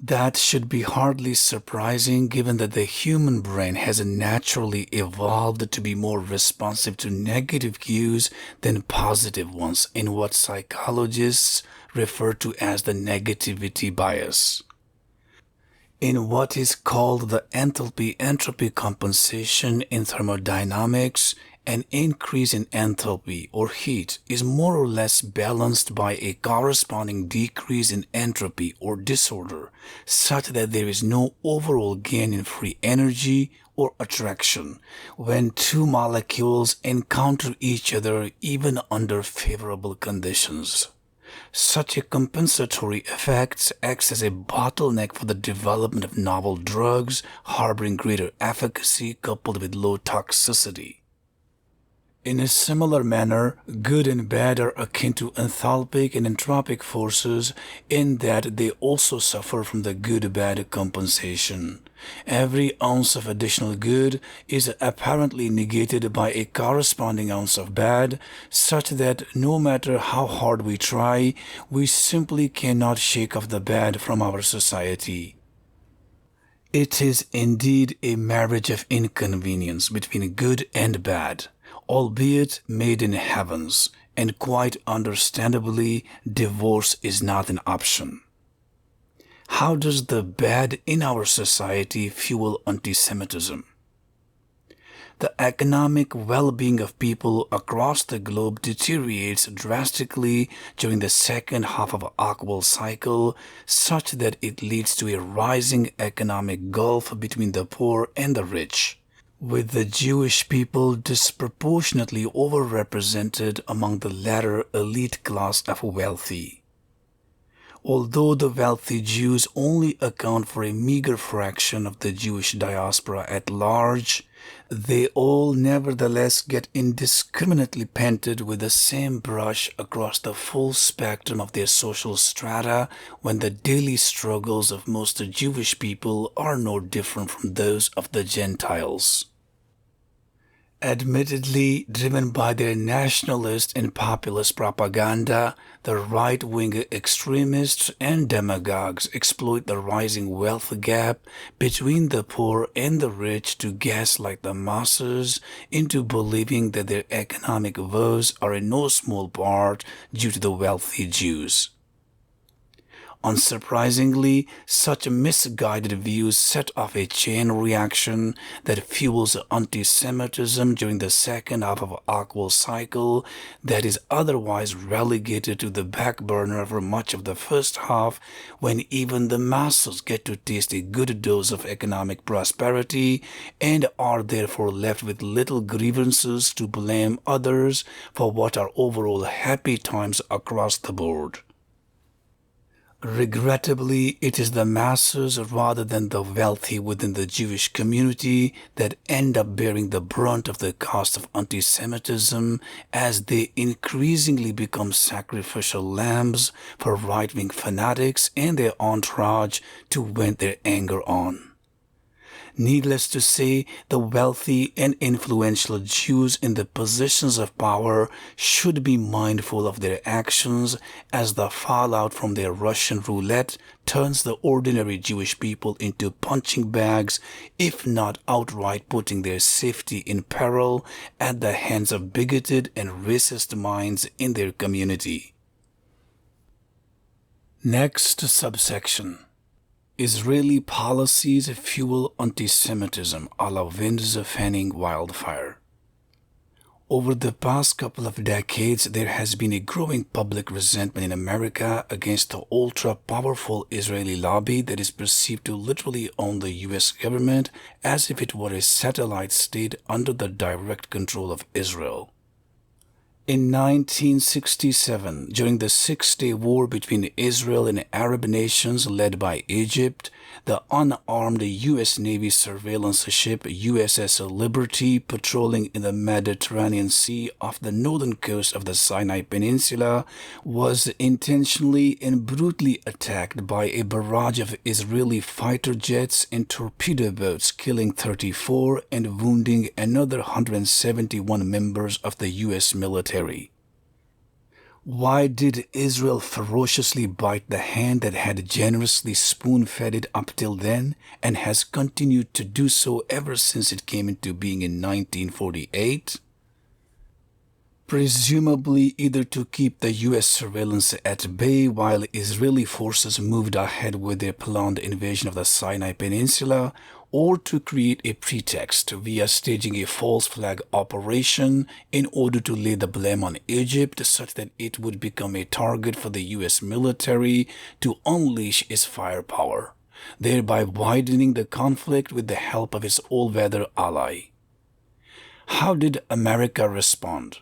That should be hardly surprising given that the human brain has naturally evolved to be more responsive to negative cues than positive ones in what psychologists refer to as the negativity bias. In what is called the enthalpy-entropy compensation in thermodynamics, an increase in enthalpy or heat is more or less balanced by a corresponding decrease in entropy or disorder, such that there is no overall gain in free energy or attraction when two molecules encounter each other even under favorable conditions. Such a compensatory effect acts as a bottleneck for the development of novel drugs harboring greater efficacy coupled with low toxicity. In a similar manner, good and bad are akin to enthalpic and entropic forces in that they also suffer from the good-bad compensation. Every ounce of additional good is apparently negated by a corresponding ounce of bad, such that no matter how hard we try, we simply cannot shake off the bad from our society. It is indeed a marriage of inconvenience between good and bad, albeit made in heavens, and quite understandably, divorce is not an option. How does the bad in our society fuel anti-Semitism? The economic well-being of people across the globe deteriorates drastically during the second half of the Oqual cycle, such that it leads to a rising economic gulf between the poor and the rich, with the Jewish people disproportionately overrepresented among the latter elite class of wealthy. Although the wealthy Jews only account for a meager fraction of the Jewish diaspora at large, they all nevertheless get indiscriminately painted with the same brush across the full spectrum of their social strata when the daily struggles of most Jewish people are no different from those of the Gentiles. Admittedly driven by their nationalist and populist propaganda, the right-wing extremists and demagogues exploit the rising wealth gap between the poor and the rich to gaslight the masses into believing that their economic woes are in no small part due to the wealthy Jews. Unsurprisingly, such misguided views set off a chain reaction that fuels anti-Semitism during the second half of the Oqual cycle that is otherwise relegated to the back burner for much of the first half, when even the masses get to taste a good dose of economic prosperity and are therefore left with little grievances to blame others for what are overall happy times across the board. Regrettably, it is the masses rather than the wealthy within the Jewish community that end up bearing the brunt of the cost of anti-Semitism as they increasingly become sacrificial lambs for right-wing fanatics and their entourage to vent their anger on. Needless to say, the wealthy and influential Jews in the positions of power should be mindful of their actions as the fallout from their Russian roulette turns the ordinary Jewish people into punching bags, if not outright putting their safety in peril at the hands of bigoted and racist minds in their community. Next subsection. Israeli policies fuel anti-Semitism a la winds fanning wildfire. Over the past couple of decades, there has been a growing public resentment in America against the ultra-powerful Israeli lobby that is perceived to literally own the U.S. government as if it were a satellite state under the direct control of Israel. In 1967, during the Six-Day War between Israel and Arab nations led by Egypt, the unarmed U.S. Navy surveillance ship USS Liberty, patrolling in the Mediterranean Sea off the northern coast of the Sinai Peninsula, was intentionally and brutally attacked by a barrage of Israeli fighter jets and torpedo boats, killing 34 and wounding another 171 members of the U.S. military. Why did Israel ferociously bite the hand that had generously spoon-fed it up till then and has continued to do so ever since it came into being in 1948? Presumably either to keep the U.S. surveillance at bay while Israeli forces moved ahead with their planned invasion of the Sinai Peninsula, or to create a pretext via staging a false flag operation in order to lay the blame on Egypt such that it would become a target for the U.S. military to unleash its firepower, thereby widening the conflict with the help of its all-weather ally. How did America respond?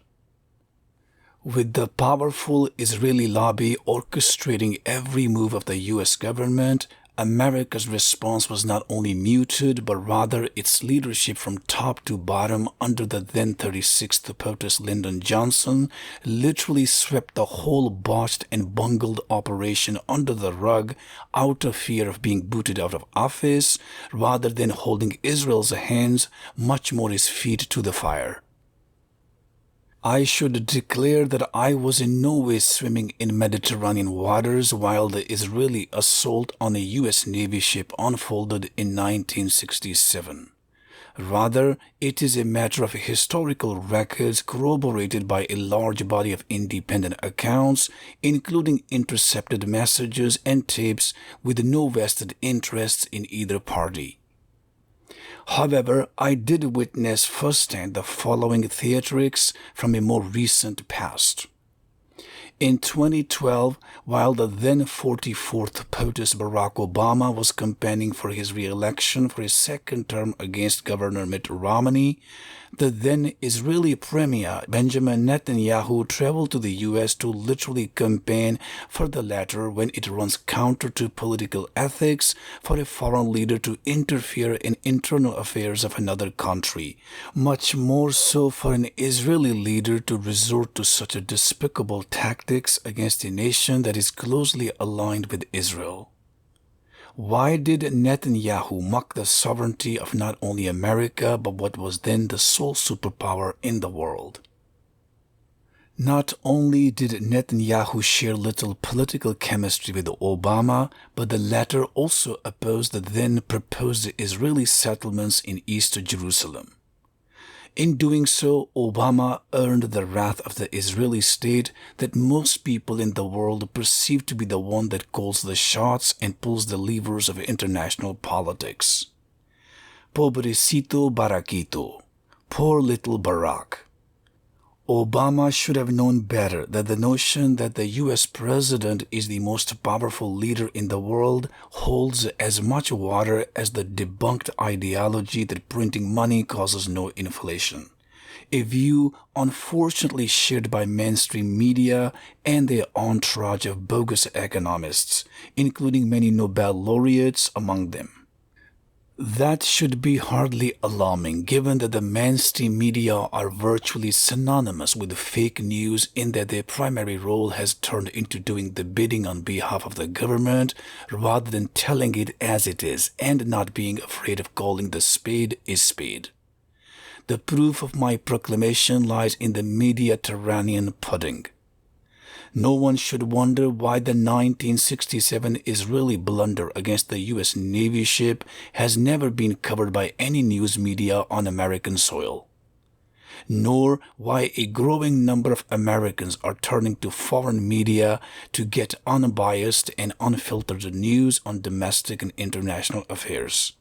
With the powerful Israeli lobby orchestrating every move of the U.S. government, America's response was not only muted, but rather its leadership from top to bottom under the then 36th POTUS Lyndon Johnson literally swept the whole botched and bungled operation under the rug out of fear of being booted out of office, rather than holding Israel's hands, much more its feet to the fire. I should declare that I was in no way swimming in Mediterranean waters while the Israeli assault on a U.S. Navy ship unfolded in 1967. Rather, it is a matter of historical records corroborated by a large body of independent accounts, including intercepted messages and tapes with no vested interests in either party. However, I did witness firsthand the following theatrics from a more recent past. In 2012, while the then 44th POTUS Barack Obama was campaigning for his re-election for his second term against Governor Mitt Romney, the then Israeli Premier Benjamin Netanyahu traveled to the U.S. to literally campaign for the latter when it runs counter to political ethics for a foreign leader to interfere in internal affairs of another country, much more so for an Israeli leader to resort to such a despicable tactics against a nation that is closely aligned with Israel. Why did Netanyahu mock the sovereignty of not only America but what was then the sole superpower in the world? Not only did Netanyahu share little political chemistry with Obama, but the latter also opposed the then proposed Israeli settlements in East Jerusalem. In doing so, Obama earned the wrath of the Israeli state that most people in the world perceive to be the one that calls the shots and pulls the levers of international politics. Pobrecito Baraquito, poor little Barack. Obama should have known better that the notion that the U.S. president is the most powerful leader in the world holds as much water as the debunked ideology that printing money causes no inflation, a view unfortunately shared by mainstream media and their entourage of bogus economists, including many Nobel laureates among them. That should be hardly alarming given that the mainstream media are virtually synonymous with fake news in that their primary role has turned into doing the bidding on behalf of the government rather than telling it as it is and not being afraid of calling the spade a spade. The proof of my proclamation lies in the Mediterranean pudding. No one should wonder why the 1967 Israeli blunder against the U.S. Navy ship has never been covered by any news media on American soil, nor why a growing number of Americans are turning to foreign media to get unbiased and unfiltered news on domestic and international affairs.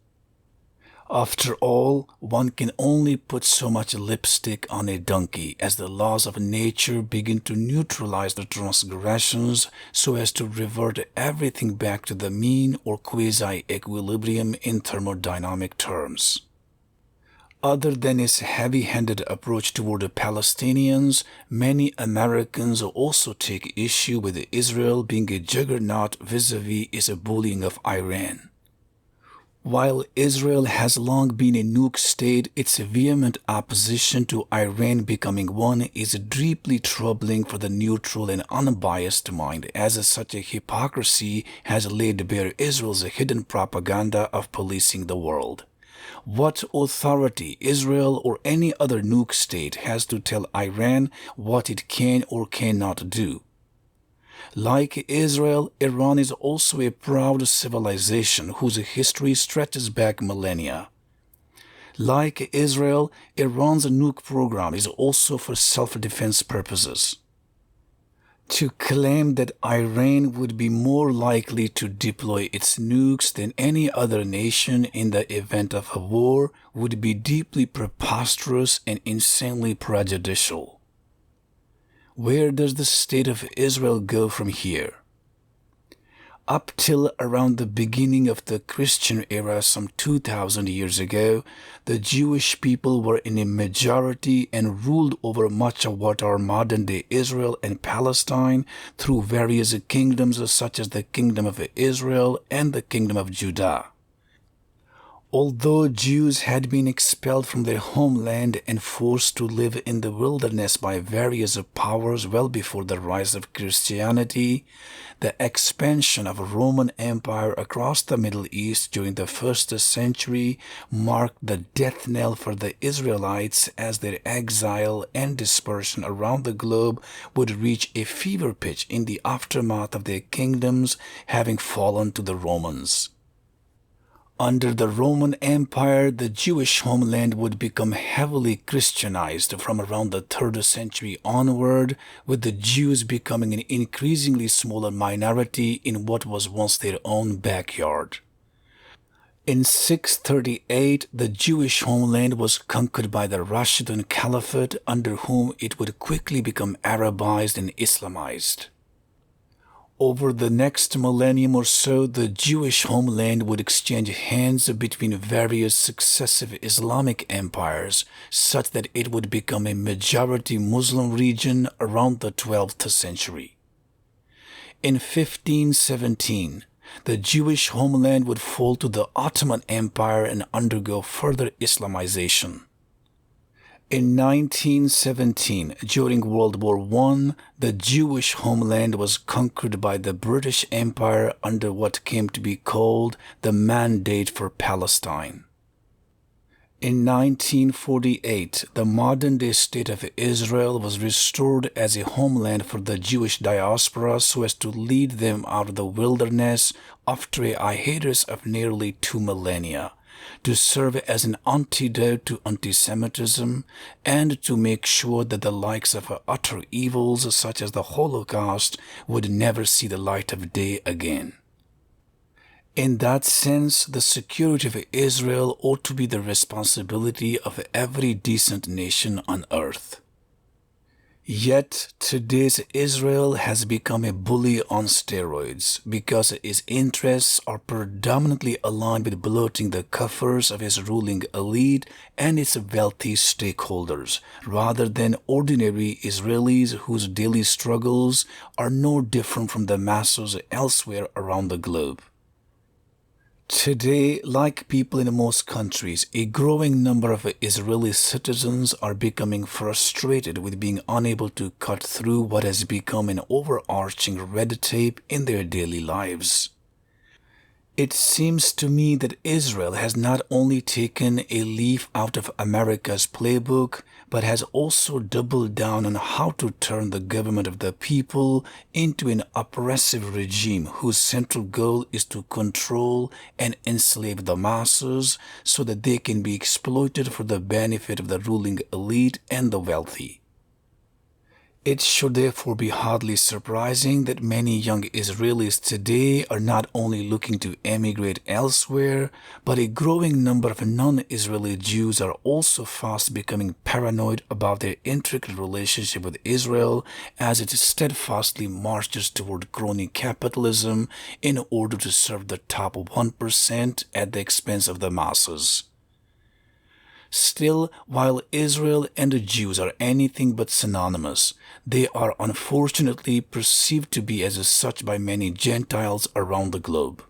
After all, one can only put so much lipstick on a donkey as the laws of nature begin to neutralize the transgressions so as to revert everything back to the mean or quasi-equilibrium in thermodynamic terms. Other than its heavy-handed approach toward the Palestinians, many Americans also take issue with Israel being a juggernaut vis-a-vis its bullying of Iran. While Israel has long been a nuke state, its vehement opposition to Iran becoming one is deeply troubling for the neutral and unbiased mind, as such a hypocrisy has laid bare Israel's hidden propaganda of policing the world. What authority Israel or any other nuke state has to tell Iran what it can or cannot do? Like Israel, Iran is also a proud civilization whose history stretches back millennia. Like Israel, Iran's nuke program is also for self-defense purposes. To claim that Iran would be more likely to deploy its nukes than any other nation in the event of a war would be deeply preposterous and insanely prejudicial. Where does the state of Israel go from here? Up till around the beginning of the Christian era some 2,000 years ago, the Jewish people were in a majority and ruled over much of what are modern-day Israel and Palestine through various kingdoms such as the Kingdom of Israel and the Kingdom of Judah. Although Jews had been expelled from their homeland and forced to live in the wilderness by various powers well before the rise of Christianity, the expansion of Roman Empire across the Middle East during the 1st century marked the death knell for the Israelites as their exile and dispersion around the globe would reach a fever pitch in the aftermath of their kingdoms having fallen to the Romans. Under the Roman Empire, the Jewish homeland would become heavily Christianized from around the 3rd century onward, with the Jews becoming an increasingly smaller minority in what was once their own backyard. In 638, the Jewish homeland was conquered by the Rashidun Caliphate, under whom it would quickly become Arabized and Islamized. Over the next millennium or so, the Jewish homeland would exchange hands between various successive Islamic empires, such that it would become a majority Muslim region around the 12th century. In 1517, the Jewish homeland would fall to the Ottoman Empire and undergo further Islamization. In 1917, during World War I, the Jewish homeland was conquered by the British Empire under what came to be called the Mandate for Palestine. In 1948, the modern-day state of Israel was restored as a homeland for the Jewish diaspora so as to lead them out of the wilderness after a hiatus of nearly 2 millennia, to serve as an antidote to anti-Semitism and to make sure that the likes of utter evils such as the Holocaust would never see the light of day again. In that sense, the security of Israel ought to be the responsibility of every decent nation on earth. Yet, today's Israel has become a bully on steroids because its interests are predominantly aligned with bloating the coffers of its ruling elite and its wealthy stakeholders, rather than ordinary Israelis whose daily struggles are no different from the masses elsewhere around the globe. Today, like people in most countries, a growing number of Israeli citizens are becoming frustrated with being unable to cut through what has become an overarching red tape in their daily lives. It seems to me that Israel has not only taken a leaf out of America's playbook, but has also doubled down on how to turn the government of the people into an oppressive regime whose central goal is to control and enslave the masses so that they can be exploited for the benefit of the ruling elite and the wealthy. It should therefore be hardly surprising that many young Israelis today are not only looking to emigrate elsewhere, but a growing number of non-Israeli Jews are also fast becoming paranoid about their intricate relationship with Israel as it steadfastly marches toward crony capitalism in order to serve the top 1% at the expense of the masses. Still, while Israel and the Jews are anything but synonymous, they are unfortunately perceived to be as such by many Gentiles around the globe.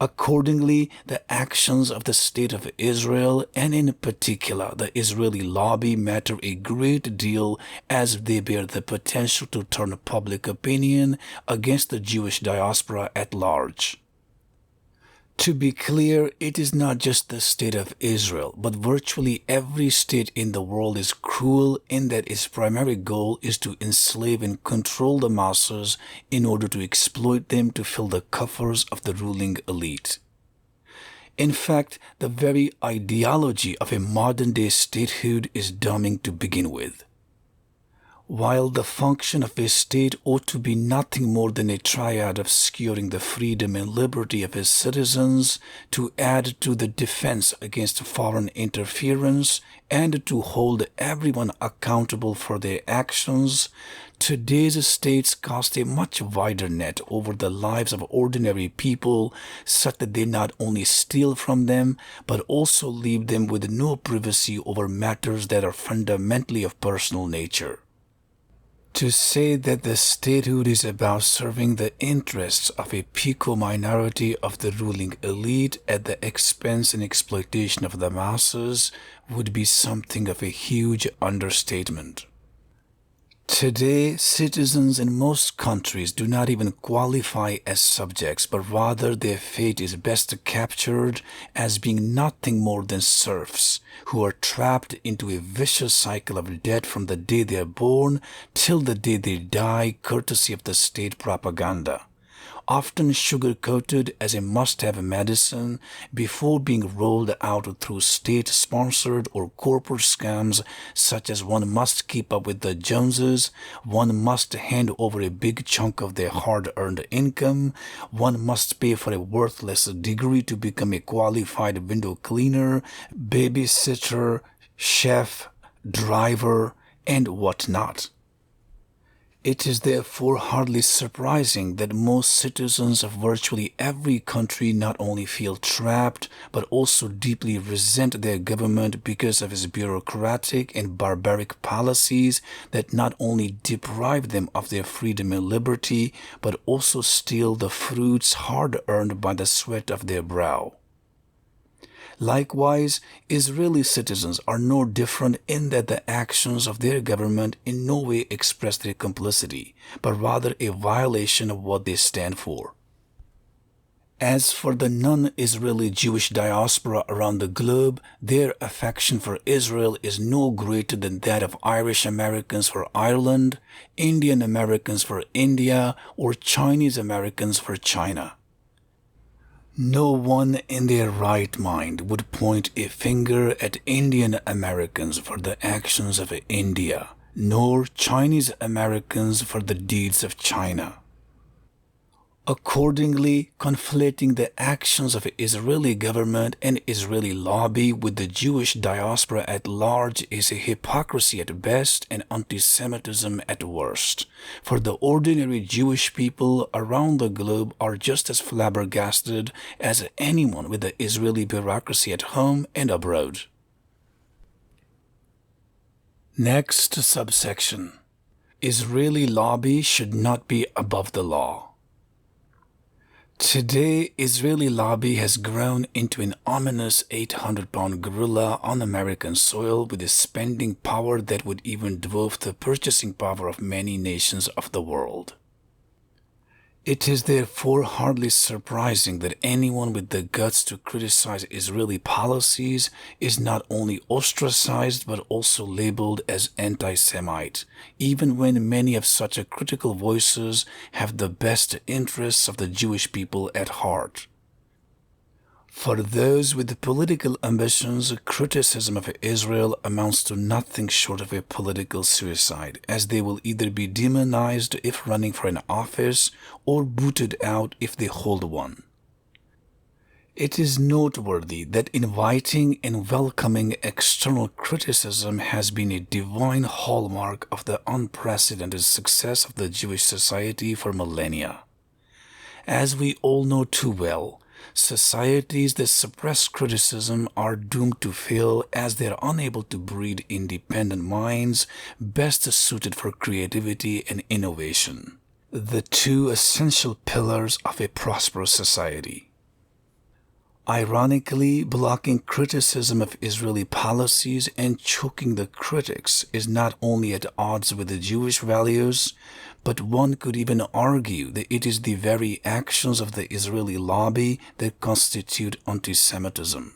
Accordingly, the actions of the State of Israel, and in particular the Israeli lobby, matter a great deal as they bear the potential to turn public opinion against the Jewish diaspora at large. To be clear, it is not just the state of Israel, but virtually every state in the world is cruel in that its primary goal is to enslave and control the masses in order to exploit them to fill the coffers of the ruling elite. In fact, the very ideology of a modern-day statehood is damning to begin with. While the function of a state ought to be nothing more than a triad of securing the freedom and liberty of its citizens, to add to the defense against foreign interference, and to hold everyone accountable for their actions, today's states cast a much wider net over the lives of ordinary people, such that they not only steal from them, but also leave them with no privacy over matters that are fundamentally of personal nature. To say that the statehood is about serving the interests of a pico minority of the ruling elite at the expense and exploitation of the masses would be something of a huge understatement. Today, citizens in most countries do not even qualify as subjects, but rather their fate is best captured as being nothing more than serfs, who are trapped into a vicious cycle of debt from the day they are born till the day they die, courtesy of the state propaganda, often sugar-coated as a must-have medicine before being rolled out through state-sponsored or corporate scams such as one must keep up with the Joneses, one must hand over a big chunk of their hard-earned income, one must pay for a worthless degree to become a qualified window cleaner, babysitter, chef, driver, and whatnot. It is therefore hardly surprising that most citizens of virtually every country not only feel trapped, but also deeply resent their government because of its bureaucratic and barbaric policies that not only deprive them of their freedom and liberty, but also steal the fruits hard-earned by the sweat of their brow. Likewise, Israeli citizens are no different in that the actions of their government in no way express their complicity, but rather a violation of what they stand for. As for the non-Israeli Jewish diaspora around the globe, their affection for Israel is no greater than that of Irish Americans for Ireland, Indian Americans for India, or Chinese Americans for China. No one in their right mind would point a finger at Indian Americans for the actions of India, nor Chinese Americans for the deeds of China. Accordingly, conflating the actions of the Israeli government and Israeli lobby with the Jewish diaspora at large is a hypocrisy at best and anti-Semitism at worst, for the ordinary Jewish people around the globe are just as flabbergasted as anyone with the Israeli bureaucracy at home and abroad. Next subsection. Israeli lobby should not be above the law. Today, Israeli lobby has grown into an ominous 800-pound gorilla on American soil with a spending power that would even dwarf the purchasing power of many nations of the world. It is therefore hardly surprising that anyone with the guts to criticize Israeli policies is not only ostracized but also labeled as anti-Semite, even when many of such critical voices have the best interests of the Jewish people at heart. For those with political ambitions, criticism of Israel amounts to nothing short of a political suicide, as they will either be demonized if running for an office or booted out if they hold one. It is noteworthy that inviting and welcoming external criticism has been a divine hallmark of the unprecedented success of the Jewish society for millennia. As we all know too well, societies that suppress criticism are doomed to fail as they are unable to breed independent minds best suited for creativity and innovation, the two essential pillars of a prosperous society. Ironically, blocking criticism of Israeli policies and choking the critics is not only at odds with the Jewish values, But one could even argue that it is the very actions of the Israeli lobby that constitute anti-Semitism.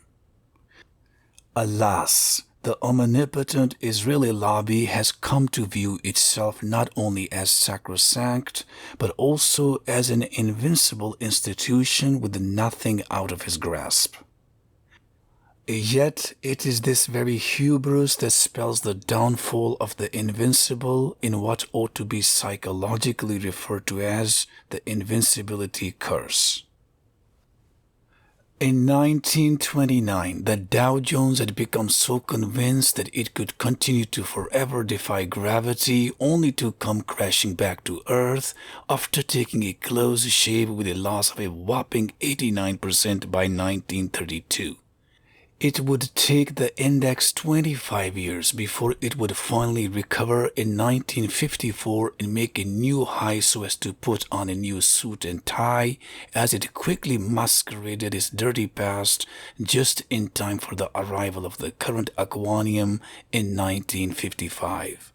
Alas, the omnipotent Israeli lobby has come to view itself not only as sacrosanct, but also as an invincible institution with nothing out of his grasp. Yet it is this very hubris that spells the downfall of the invincible in what ought to be psychologically referred to as the invincibility curse. In 1929, the Dow Jones had become so convinced that it could continue to forever defy gravity only to come crashing back to Earth after taking a close shave with a loss of a whopping 89% by 1932. It would take the index 25 years before it would finally recover in 1954 and make a new high so as to put on a new suit and tie, as it quickly masqueraded its dirty past just in time for the arrival of the current aquanium in 1955.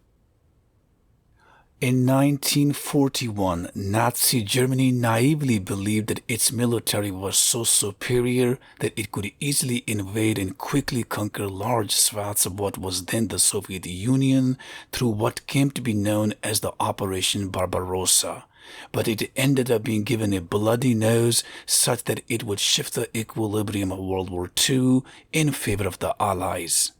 In 1941, Nazi Germany naively believed that its military was so superior that it could easily invade and quickly conquer large swaths of what was then the Soviet Union through what came to be known as the Operation Barbarossa. But it ended up being given a bloody nose such that it would shift the equilibrium of World War II in favor of the Allies.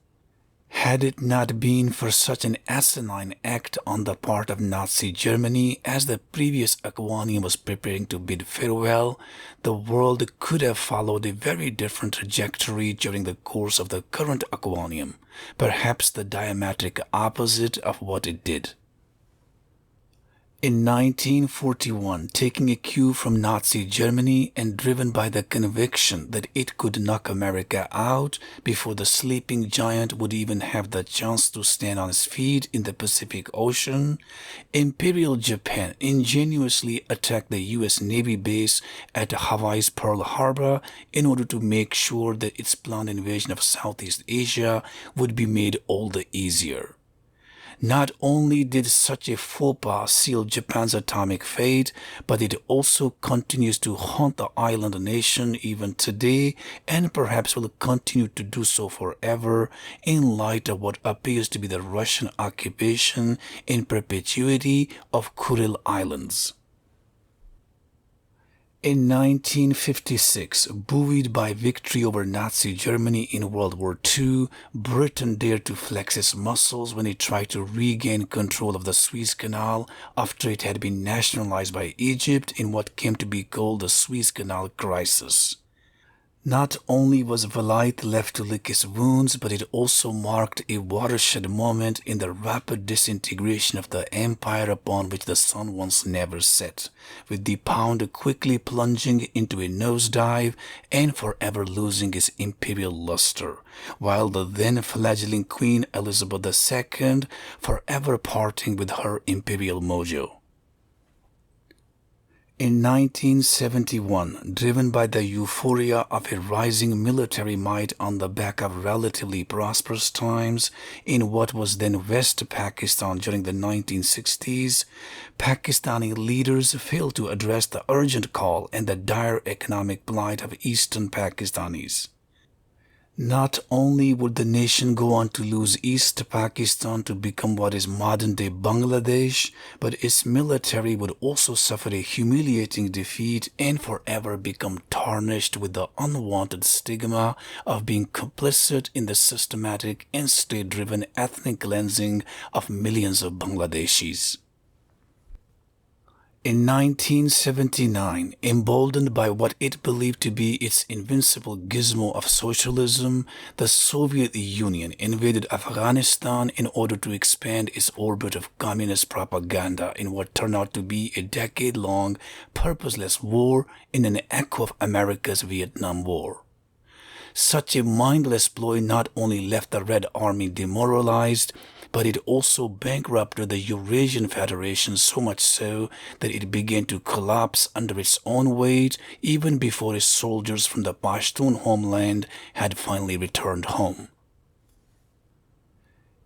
Had it not been for such an asinine act on the part of Nazi Germany as the previous aquanium was preparing to bid farewell, the world could have followed a very different trajectory during the course of the current aquanium, perhaps the diametric opposite of what it did. In 1941, taking a cue from Nazi Germany and driven by the conviction that it could knock America out before the sleeping giant would even have the chance to stand on its feet in the Pacific Ocean, Imperial Japan ingenuously attacked the U.S. Navy base at Hawaii's Pearl Harbor in order to make sure that its planned invasion of Southeast Asia would be made all the easier. Not only did such a faux pas seal Japan's atomic fate, but it also continues to haunt the island nation even today and perhaps will continue to do so forever in light of what appears to be the Russian occupation in perpetuity of Kuril Islands. In 1956, buoyed by victory over Nazi Germany in World War II, Britain dared to flex its muscles when it tried to regain control of the Suez Canal after it had been nationalized by Egypt in what came to be called the Suez Canal Crisis. Not only was Valite left to lick his wounds, but it also marked a watershed moment in the rapid disintegration of the empire upon which the sun once never set, with the pound quickly plunging into a nosedive and forever losing its imperial luster, while the then fledgling Queen Elizabeth II forever parting with her imperial mojo. In 1971, driven by the euphoria of a rising military might on the back of relatively prosperous times in what was then West Pakistan during the 1960s, Pakistani leaders failed to address the urgent call and the dire economic plight of Eastern Pakistanis. Not only would the nation go on to lose East Pakistan to become what is modern-day Bangladesh, but its military would also suffer a humiliating defeat and forever become tarnished with the unwanted stigma of being complicit in the systematic and state-driven ethnic cleansing of millions of Bangladeshis. In 1979, emboldened by what it believed to be its invincible gizmo of socialism, the Soviet Union invaded Afghanistan in order to expand its orbit of communist propaganda in what turned out to be a decade-long, purposeless war in an echo of America's Vietnam War. Such a mindless ploy not only left the Red Army demoralized, but it also bankrupted the Eurasian Federation so much so that it began to collapse under its own weight even before its soldiers from the Pashtun homeland had finally returned home.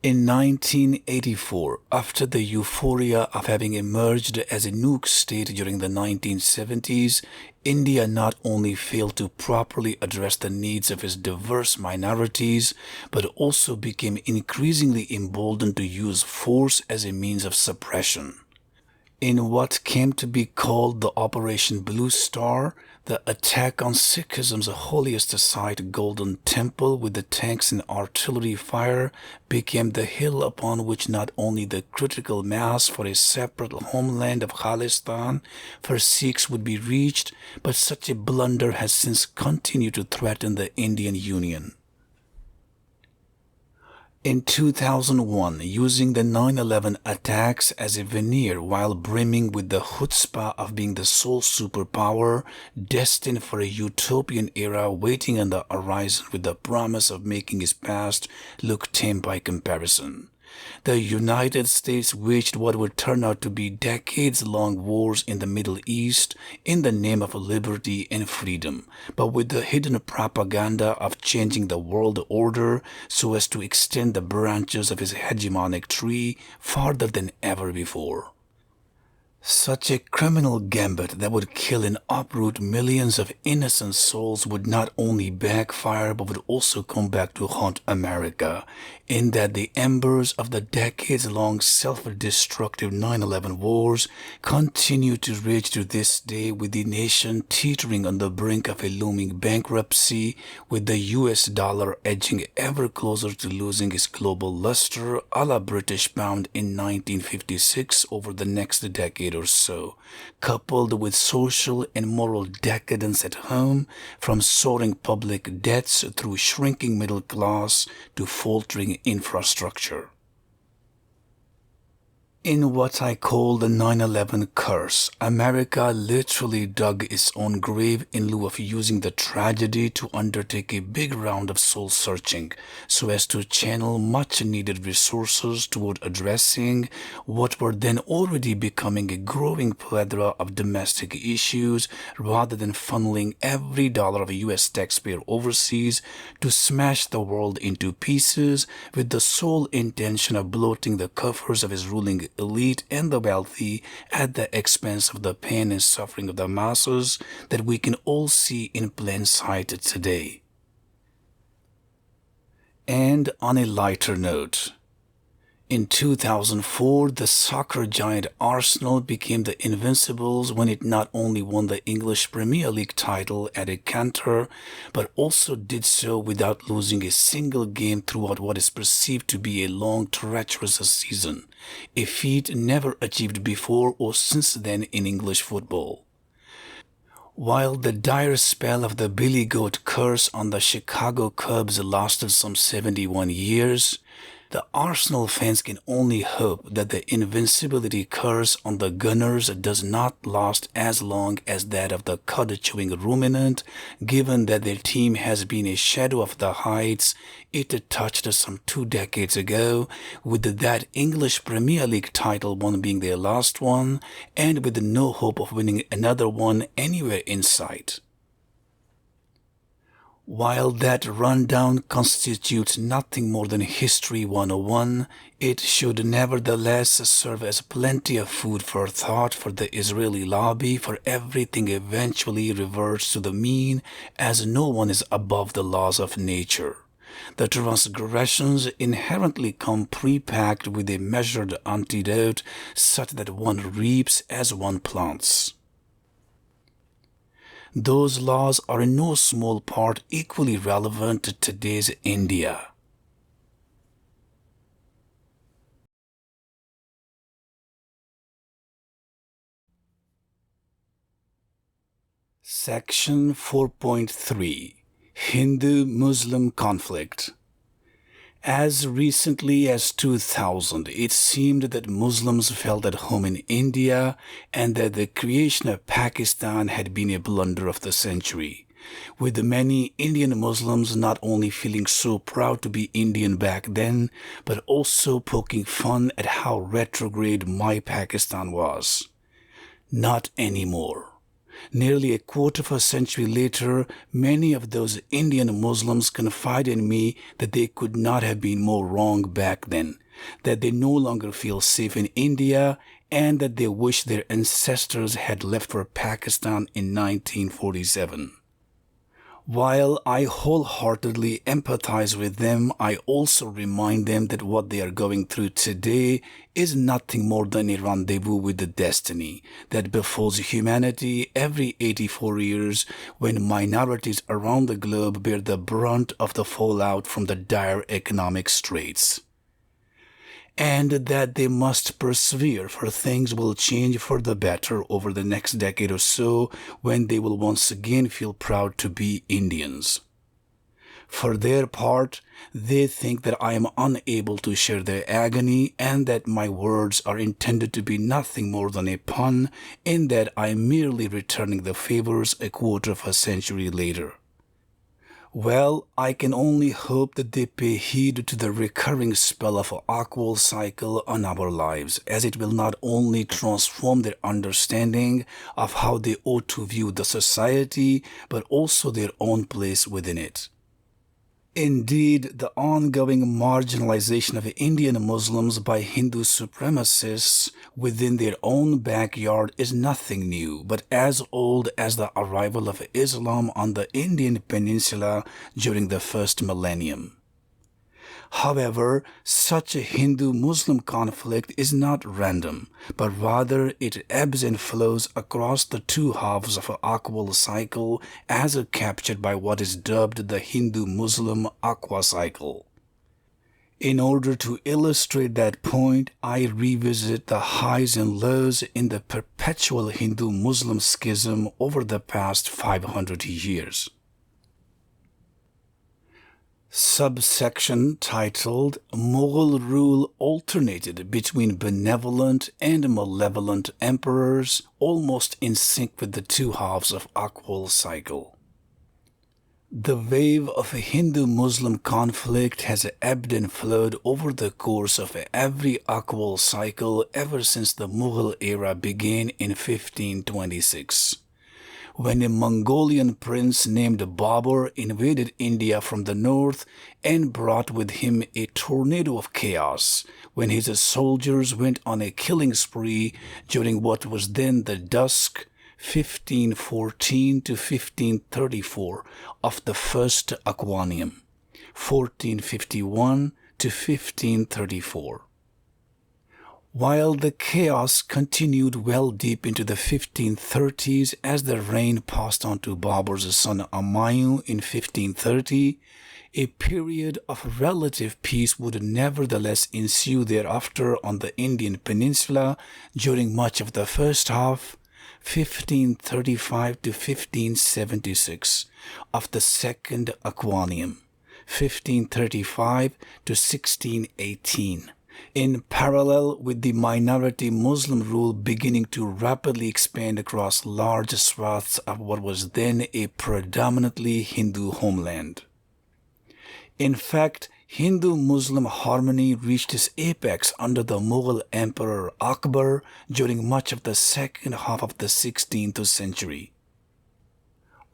In 1984, after the euphoria of having emerged as a nuke state during the 1970s, India not only failed to properly address the needs of its diverse minorities, but also became increasingly emboldened to use force as a means of suppression. In what came to be called the Operation Blue Star, the attack on Sikhism's holiest site, Golden Temple, with the tanks and artillery fire, became the hill upon which not only the critical mass for a separate homeland of Khalistan for Sikhs would be reached, but such a blunder has since continued to threaten the Indian Union. In 2001, using the 9/11 attacks as a veneer while brimming with the chutzpah of being the sole superpower, destined for a utopian era waiting on the horizon with the promise of making its past look tame by comparison. The United States waged what would turn out to be decades-long wars in the Middle East in the name of liberty and freedom, but with the hidden propaganda of changing the world order so as to extend the branches of its hegemonic tree farther than ever before. Such a criminal gambit that would kill and uproot millions of innocent souls would not only backfire but would also come back to haunt America, in that the embers of the decades-long self-destructive 9/11 wars continue to rage to this day, with the nation teetering on the brink of a looming bankruptcy, with the US dollar edging ever closer to losing its global luster a la British pound in 1956 over the next decade or so, coupled with social and moral decadence at home, from soaring public debts through shrinking middle class to faltering infrastructure. In what I call the 9/11 curse, America literally dug its own grave in lieu of using the tragedy to undertake a big round of soul-searching so as to channel much-needed resources toward addressing what were then already becoming a growing plethora of domestic issues, rather than funneling every dollar of a U.S. taxpayer overseas to smash the world into pieces with the sole intention of bloating the coffers of its ruling elite and the wealthy at the expense of the pain and suffering of the masses that we can all see in plain sight today. And on a lighter note, in 2004, the soccer giant Arsenal became the Invincibles when it not only won the English Premier League title at a canter, but also did so without losing a single game throughout what is perceived to be a long, treacherous season, a feat never achieved before or since then in English football. While the dire spell of the Billy Goat curse on the Chicago Cubs lasted some 71 years, the Arsenal fans can only hope that the invincibility curse on the Gunners does not last as long as that of the cud-chewing ruminant, given that their team has been a shadow of the heights it touched some 2 decades ago, with that English Premier League title one being their last one, and with no hope of winning another one anywhere in sight. While that rundown constitutes nothing more than History 101, it should nevertheless serve as plenty of food for thought for the Israeli lobby, for everything eventually reverts to the mean, as no one is above the laws of nature. The transgressions inherently come pre-packed with a measured antidote, such that one reaps as one plants. Those laws are in no small part equally relevant to today's India. Section 4.3 Hindu-Muslim Conflict. As recently as 2000, it seemed that Muslims felt at home in India and that the creation of Pakistan had been a blunder of the century, with many Indian Muslims not only feeling so proud to be Indian back then, but also poking fun at how retrograde my Pakistan was. Not anymore. Nearly a quarter of a century later, many of those Indian Muslims confide in me that they could not have been more wrong back then, that they no longer feel safe in India, and that they wish their ancestors had left for Pakistan in 1947. While I wholeheartedly empathize with them, I also remind them that what they are going through today is nothing more than a rendezvous with the destiny that befalls humanity every 84 years when minorities around the globe bear the brunt of the fallout from the dire economic straits. And that they must persevere, for things will change for the better over the next decade or so when they will once again feel proud to be Indians. For their part, they think that I am unable to share their agony and that my words are intended to be nothing more than a pun, in that I am merely returning the favors a quarter of a century later. Well, I can only hope that they pay heed to the recurring spell of an Oqual cycle on our lives, as it will not only transform their understanding of how they ought to view the society, but also their own place within it. Indeed, the ongoing marginalization of Indian Muslims by Hindu supremacists within their own backyard is nothing new, but as old as the arrival of Islam on the Indian peninsula during the first millennium. However, such a Hindu-Muslim conflict is not random, but rather it ebbs and flows across the two halves of an Oqual cycle as captured by what is dubbed the Hindu-Muslim Aqua cycle. In order to illustrate that point, I revisit the highs and lows in the perpetual Hindu-Muslim schism over the past 500 years. Subsection titled Mughal Rule Alternated Between Benevolent and Malevolent Emperors, almost in sync with the two halves of Oqual cycle. The wave of a Hindu-Muslim conflict has ebbed and flowed over the course of every Oqual cycle ever since the Mughal era began in 1526. When a Mongolian prince named Babur invaded India from the north and brought with him a tornado of chaos, when his soldiers went on a killing spree during what was then the dusk 1514 to 1534 of the first Aquanium, 1451 to 1534. While the chaos continued well deep into the 1530s as the reign passed on to Babur's son Humayun in 1530, a period of relative peace would nevertheless ensue thereafter on the Indian peninsula during much of the first half, 1535 to 1576, of the second Aquanium, 1535 to 1618. In parallel with the minority Muslim rule beginning to rapidly expand across large swaths of what was then a predominantly Hindu homeland. In fact, Hindu-Muslim harmony reached its apex under the Mughal Emperor Akbar during much of the second half of the 16th century.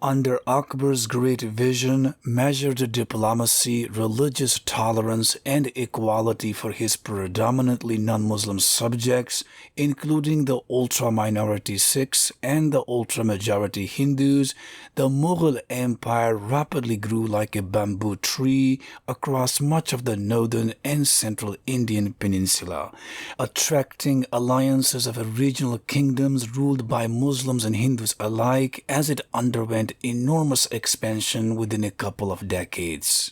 Under Akbar's great vision, measured diplomacy, religious tolerance, and equality for his predominantly non-Muslim subjects, including the ultra-minority Sikhs and the ultra-majority Hindus, the Mughal Empire rapidly grew like a bamboo tree across much of the northern and central Indian peninsula, attracting alliances of regional kingdoms ruled by Muslims and Hindus alike as it underwent enormous expansion within a couple of decades.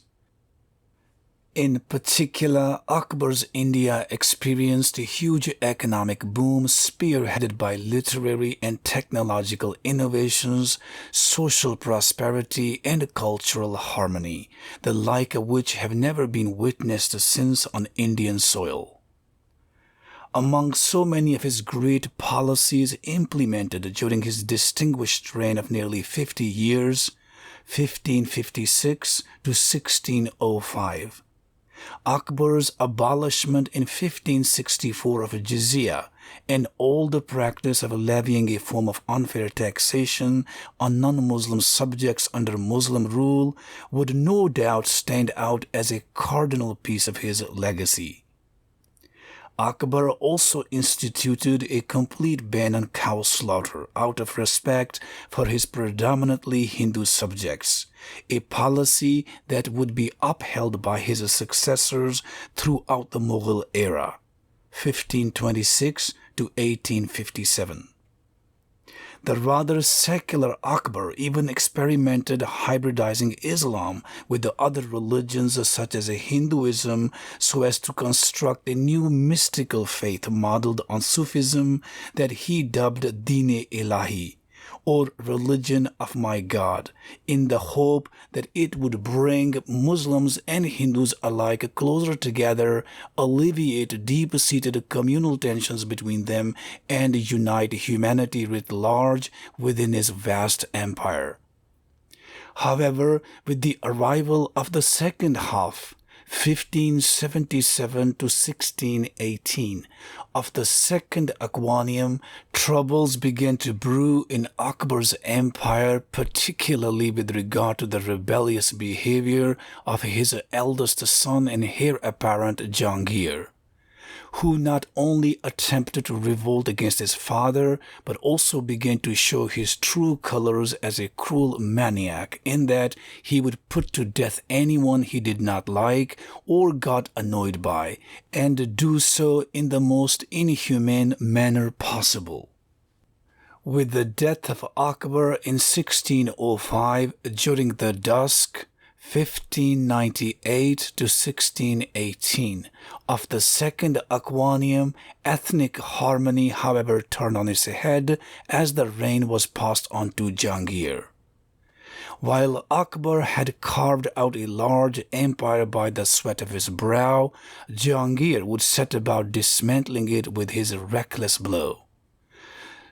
In particular, Akbar's India experienced a huge economic boom spearheaded by literary and technological innovations, social prosperity, and cultural harmony, the like of which have never been witnessed since on Indian soil. Among so many of his great policies implemented during his distinguished reign of nearly 50 years, 1556 to 1605, Akbar's abolishment in 1564 of jizya, an old practice of levying a form of unfair taxation on non-Muslim subjects under Muslim rule, would no doubt stand out as a cardinal piece of his legacy. Akbar also instituted a complete ban on cow slaughter out of respect for his predominantly Hindu subjects, a policy that would be upheld by his successors throughout the Mughal era, 1526 to 1857. The rather secular Akbar even experimented hybridizing Islam with the other religions such as Hinduism so as to construct a new mystical faith modeled on Sufism that he dubbed Din-e-Ilahi, or religion of my God, in the hope that it would bring Muslims and Hindus alike closer together, alleviate deep-seated communal tensions between them, and unite humanity writ large within his vast empire. However, with the arrival of the second half, 1577 to 1618, of the second Aquanium, troubles began to brew in Akbar's empire, particularly with regard to the rebellious behavior of his eldest son and heir apparent Jahangir, who not only attempted to revolt against his father, but also began to show his true colors as a cruel maniac, in that he would put to death anyone he did not like or got annoyed by, and do so in the most inhumane manner possible. With the death of Akbar in 1605, during the dusk, 1598 to 1618, of the second Aquanium, ethnic harmony, however, turned on its head as the reign was passed on to Jahangir. While Akbar had carved out a large empire by the sweat of his brow, Jahangir would set about dismantling it with his reckless blow.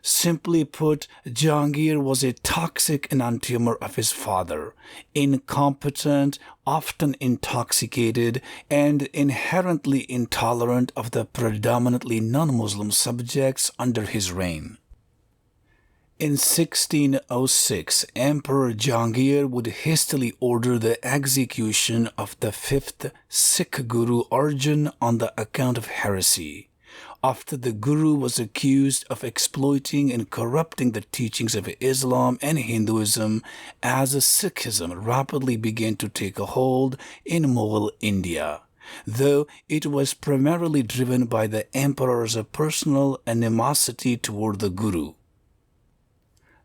Simply put, Jahangir was a toxic enantiomer of his father, incompetent, often intoxicated, and inherently intolerant of the predominantly non-Muslim subjects under his reign. In 1606, Emperor Jahangir would hastily order the execution of the fifth Sikh Guru Arjan on the account of heresy, after the Guru was accused of exploiting and corrupting the teachings of Islam and Hinduism as Sikhism rapidly began to take a hold in Mughal India, though it was primarily driven by the emperor's personal animosity toward the Guru.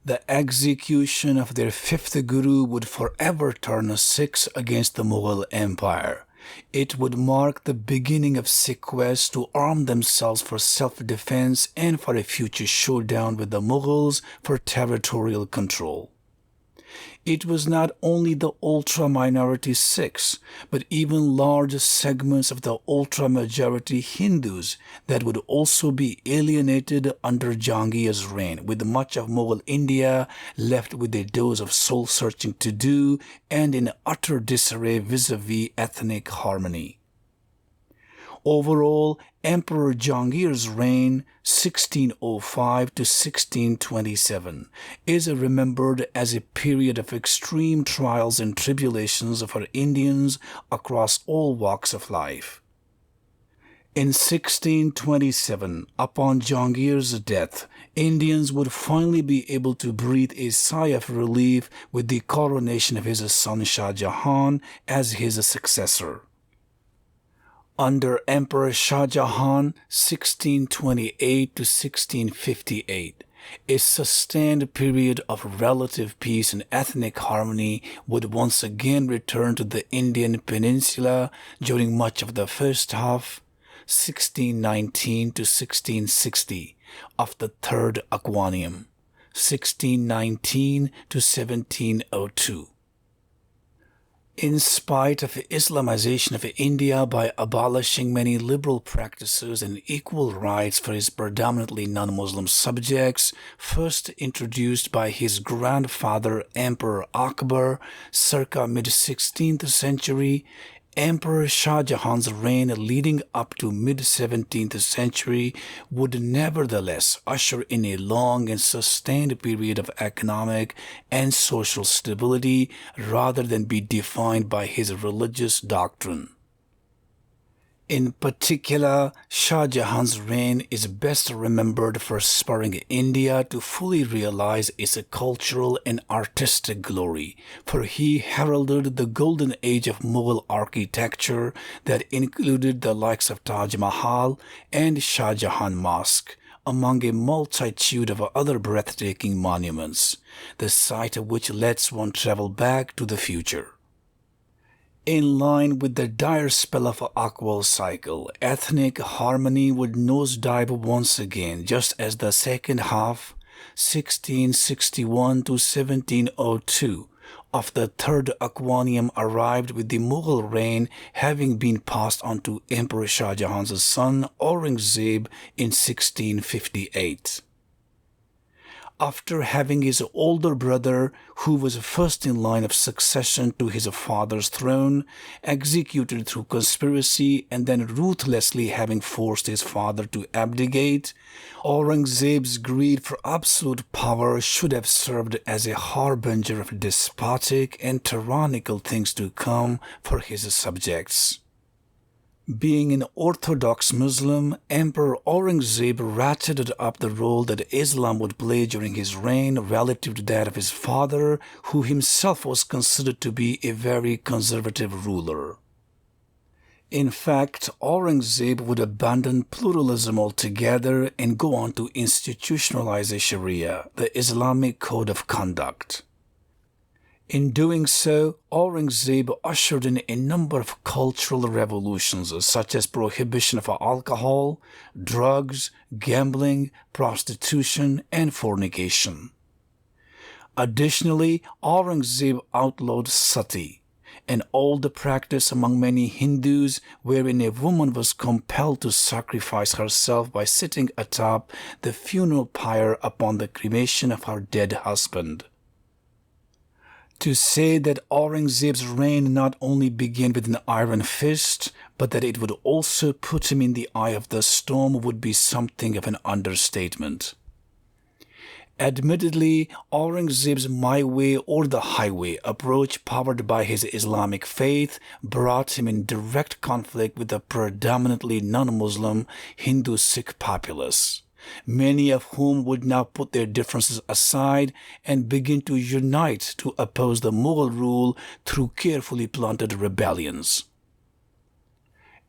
The execution of their fifth Guru would forever turn the Sikhs against the Mughal Empire. It would mark the beginning of Sikh quests to arm themselves for self-defense and for a future showdown with the Mughals for territorial control. It was not only the ultra-minority Sikhs, but even large segments of the ultra-majority Hindus that would also be alienated under Jahangir's reign, with much of Mughal India left with a dose of soul-searching to do and in utter disarray vis-a-vis ethnic harmony. Overall, Emperor Jahangir's reign, 1605 to 1627, is remembered as a period of extreme trials and tribulations for Indians across all walks of life. In 1627, upon Jahangir's death, Indians would finally be able to breathe a sigh of relief with the coronation of his son Shah Jahan as his successor. Under Emperor Shah Jahan, 1628 to 1658, a sustained period of relative peace and ethnic harmony would once again return to the Indian peninsula during much of the first half, 1619 to 1660, of the third Aquanium, 1619 to 1702. In spite of the Islamization of India by abolishing many liberal practices and equal rights for his predominantly non-Muslim subjects, first introduced by his grandfather Emperor Akbar circa mid-16th century, Emperor Shah Jahan's reign leading up to mid-17th century would nevertheless usher in a long and sustained period of economic and social stability rather than be defined by his religious doctrine. In particular, Shah Jahan's reign is best remembered for spurring India to fully realize its cultural and artistic glory, for he heralded the golden age of Mughal architecture that included the likes of Taj Mahal and Shah Jahan Mosque, among a multitude of other breathtaking monuments, the sight of which lets one travel back to the future. In line with the dire spell of an Oqual cycle, ethnic harmony would nosedive once again, just as the second half, 1661 to 1702, of the third Aquanium arrived, with the Mughal reign having been passed on to Emperor Shah Jahan's son Aurangzeb in 1658. After having his older brother, who was first in line of succession to his father's throne, executed through conspiracy and then ruthlessly having forced his father to abdicate, Aurangzeb's greed for absolute power should have served as a harbinger of despotic and tyrannical things to come for his subjects. Being an Orthodox Muslim, Emperor Aurangzeb ratcheted up the role that Islam would play during his reign relative to that of his father, who himself was considered to be a very conservative ruler. In fact, Aurangzeb would abandon pluralism altogether and go on to institutionalize the Sharia, the Islamic code of conduct. In doing so, Aurangzeb ushered in a number of cultural revolutions such as prohibition of alcohol, drugs, gambling, prostitution, and fornication. Additionally, Aurangzeb outlawed sati, an old practice among many Hindus wherein a woman was compelled to sacrifice herself by sitting atop the funeral pyre upon the cremation of her dead husband. To say that Aurangzeb's reign not only began with an iron fist, but that it would also put him in the eye of the storm would be something of an understatement. Admittedly, Aurangzeb's my way or the highway approach, powered by his Islamic faith, brought him in direct conflict with the predominantly non-Muslim Hindu Sikh populace, many of whom would now put their differences aside and begin to unite to oppose the Mughal rule through carefully planted rebellions.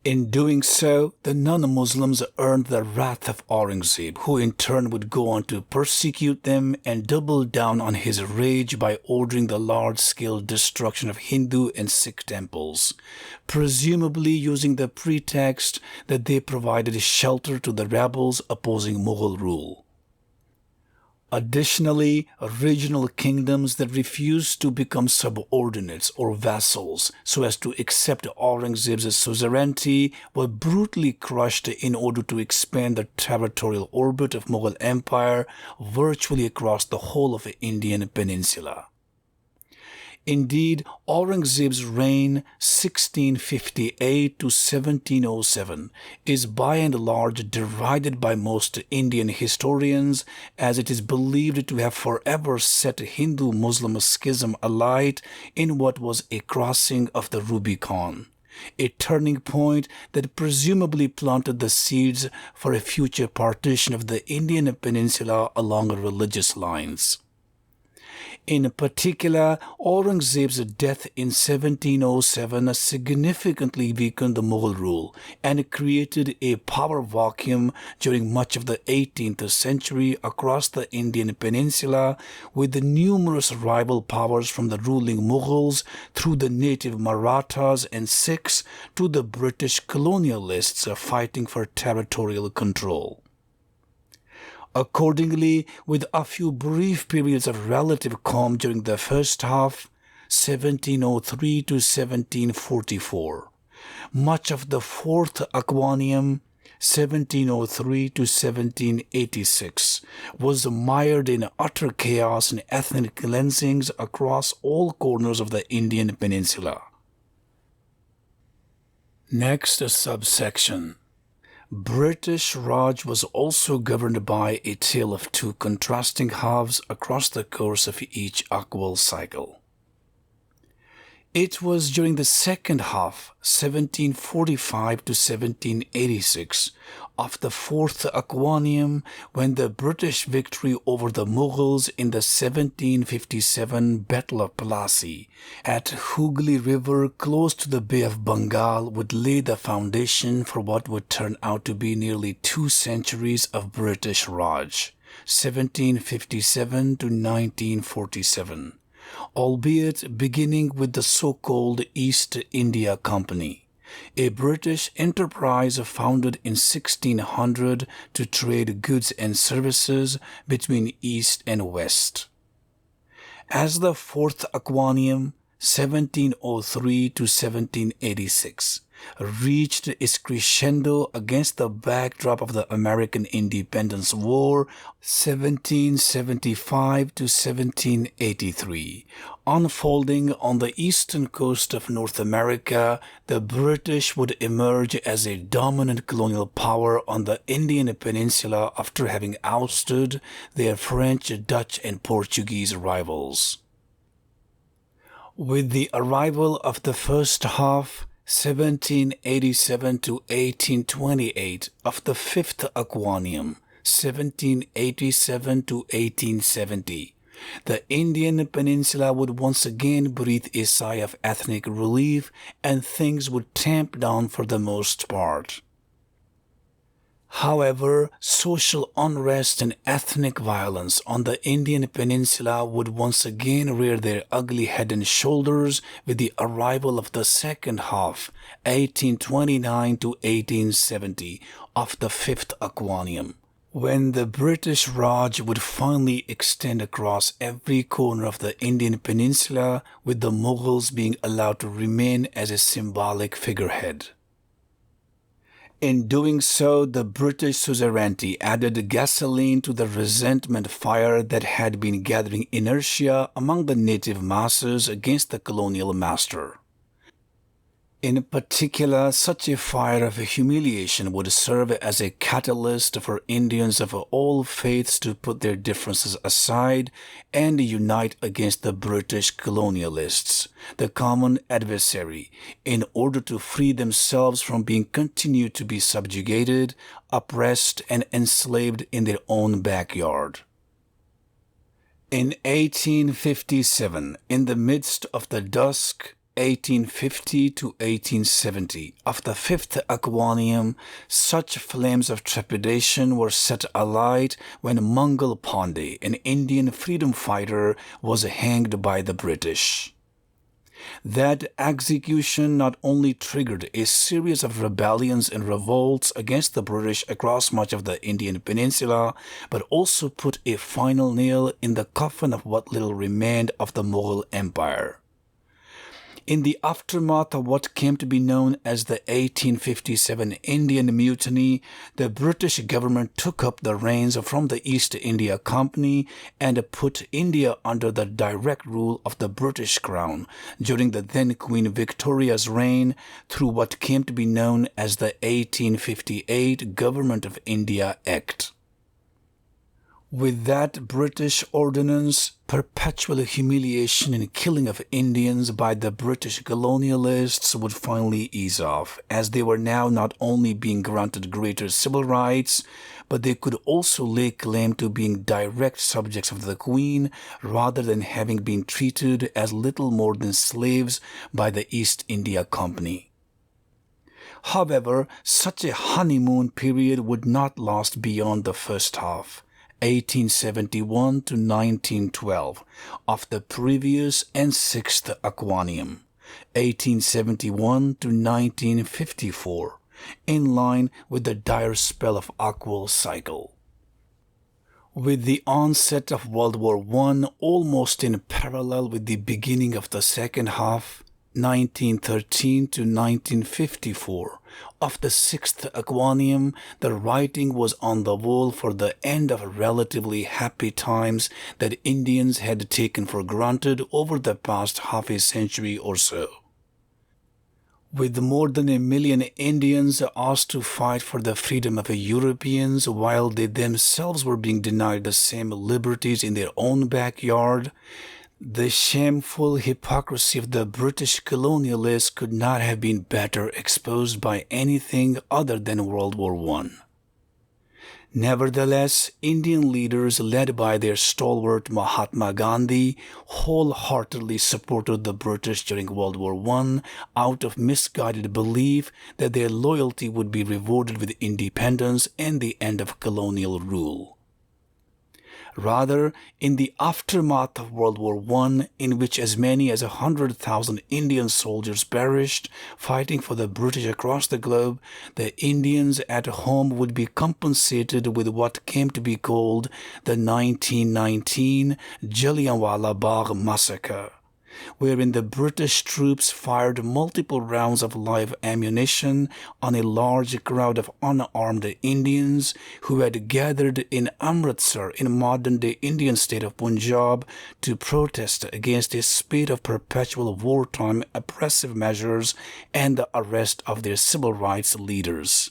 In doing so, the non-Muslims earned the wrath of Aurangzeb, who in turn would go on to persecute them and double down on his rage by ordering the large-scale destruction of Hindu and Sikh temples, presumably using the pretext that they provided shelter to the rebels opposing Mughal rule. Additionally, regional kingdoms that refused to become subordinates or vassals so as to accept Aurangzeb's suzerainty were brutally crushed in order to expand the territorial orbit of Mughal Empire virtually across the whole of the Indian peninsula. Indeed, Aurangzeb's reign, 1658 to 1707, is by and large derided by most Indian historians, as it is believed to have forever set Hindu-Muslim schism alight in what was a crossing of the Rubicon, a turning point that presumably planted the seeds for a future partition of the Indian peninsula along religious lines. In particular, Aurangzeb's death in 1707 significantly weakened the Mughal rule and created a power vacuum during much of the 18th century across the Indian peninsula, with numerous rival powers from the ruling Mughals through the native Marathas and Sikhs to the British colonialists fighting for territorial control. Accordingly, with a few brief periods of relative calm during the first half, 1703 to 1744, much of the fourth Aquanium, 1703 to 1786, was mired in utter chaos and ethnic cleansings across all corners of the Indian peninsula. Next, a subsection. British Raj was also governed by a tale of two contrasting halves across the course of each Oqual cycle. It was during the second half, 1745 to 1786, of the fourth Aquanium when the British victory over the Mughals in the 1757 Battle of Plassey at Hooghly River close to the Bay of Bengal would lay the foundation for what would turn out to be nearly 2 centuries of British Raj, 1757 to 1947. Albeit beginning with the so-called East India Company, a British enterprise founded in 1600 to trade goods and services between East and West. As the fourth Aquanium, 1703 to 1786, reached its crescendo against the backdrop of the American Independence War 1775 to 1783. Unfolding on the eastern coast of North America, the British would emerge as a dominant colonial power on the Indian peninsula after having ousted their French, Dutch, and Portuguese rivals. With the arrival of the first half, 1787 to 1828, of the fifth Aquanium, 1787 to 1870, the Indian peninsula would once again breathe a sigh of ethnic relief and things would tamp down for the most part. However, social unrest and ethnic violence on the Indian peninsula would once again rear their ugly head and shoulders with the arrival of the second half, 1829 to 1870, of the fifth Aquanium, when the British Raj would finally extend across every corner of the Indian peninsula, with the Mughals being allowed to remain as a symbolic figurehead. In doing so, the British suzerainty added gasoline to the resentment fire that had been gathering inertia among the native masses against the colonial master. In particular, such a fire of humiliation would serve as a catalyst for Indians of all faiths to put their differences aside and unite against the British colonialists, the common adversary, in order to free themselves from being continued to be subjugated, oppressed, and enslaved in their own backyard. In 1857, in the midst of the dusk, 1850 to 1870, of the fifth Aquanium, such flames of trepidation were set alight when Mangal Pandey, an Indian freedom fighter, was hanged by the British. That execution not only triggered a series of rebellions and revolts against the British across much of the Indian peninsula, but also put a final nail in the coffin of what little remained of the Mughal Empire. In the aftermath of what came to be known as the 1857 Indian Mutiny, the British government took up the reins from the East India Company and put India under the direct rule of the British Crown during the then Queen Victoria's reign through what came to be known as the 1858 Government of India Act. With that British ordinance, perpetual humiliation and killing of Indians by the British colonialists would finally ease off, as they were now not only being granted greater civil rights, but they could also lay claim to being direct subjects of the Queen rather than having been treated as little more than slaves by the East India Company. However, such a honeymoon period would not last beyond the first half, 1871 to 1912, of the previous and sixth Aquanium, 1871 to 1954, in line with the dire spell of Oqual cycle. With the onset of World War I almost in parallel with the beginning of the second half, 1913 to 1954, of the sixth Aquanium, the writing was on the wall for the end of relatively happy times that Indians had taken for granted over the past half a century or so. With more than 1 million Indians asked to fight for the freedom of Europeans while they themselves were being denied the same liberties in their own backyard, the shameful hypocrisy of the British colonialists could not have been better exposed by anything other than World War I. Nevertheless, Indian leaders led by their stalwart Mahatma Gandhi wholeheartedly supported the British during World War I out of misguided belief that their loyalty would be rewarded with independence and the end of colonial rule. Rather, in the aftermath of World War I, in which as many as 100,000 Indian soldiers perished fighting for the British across the globe, the Indians at home would be compensated with what came to be called the 1919 Jallianwala Bagh massacre, wherein the British troops fired multiple rounds of live ammunition on a large crowd of unarmed Indians who had gathered in Amritsar in modern-day Indian state of Punjab to protest against a spate of perpetual wartime oppressive measures and the arrest of their civil rights leaders.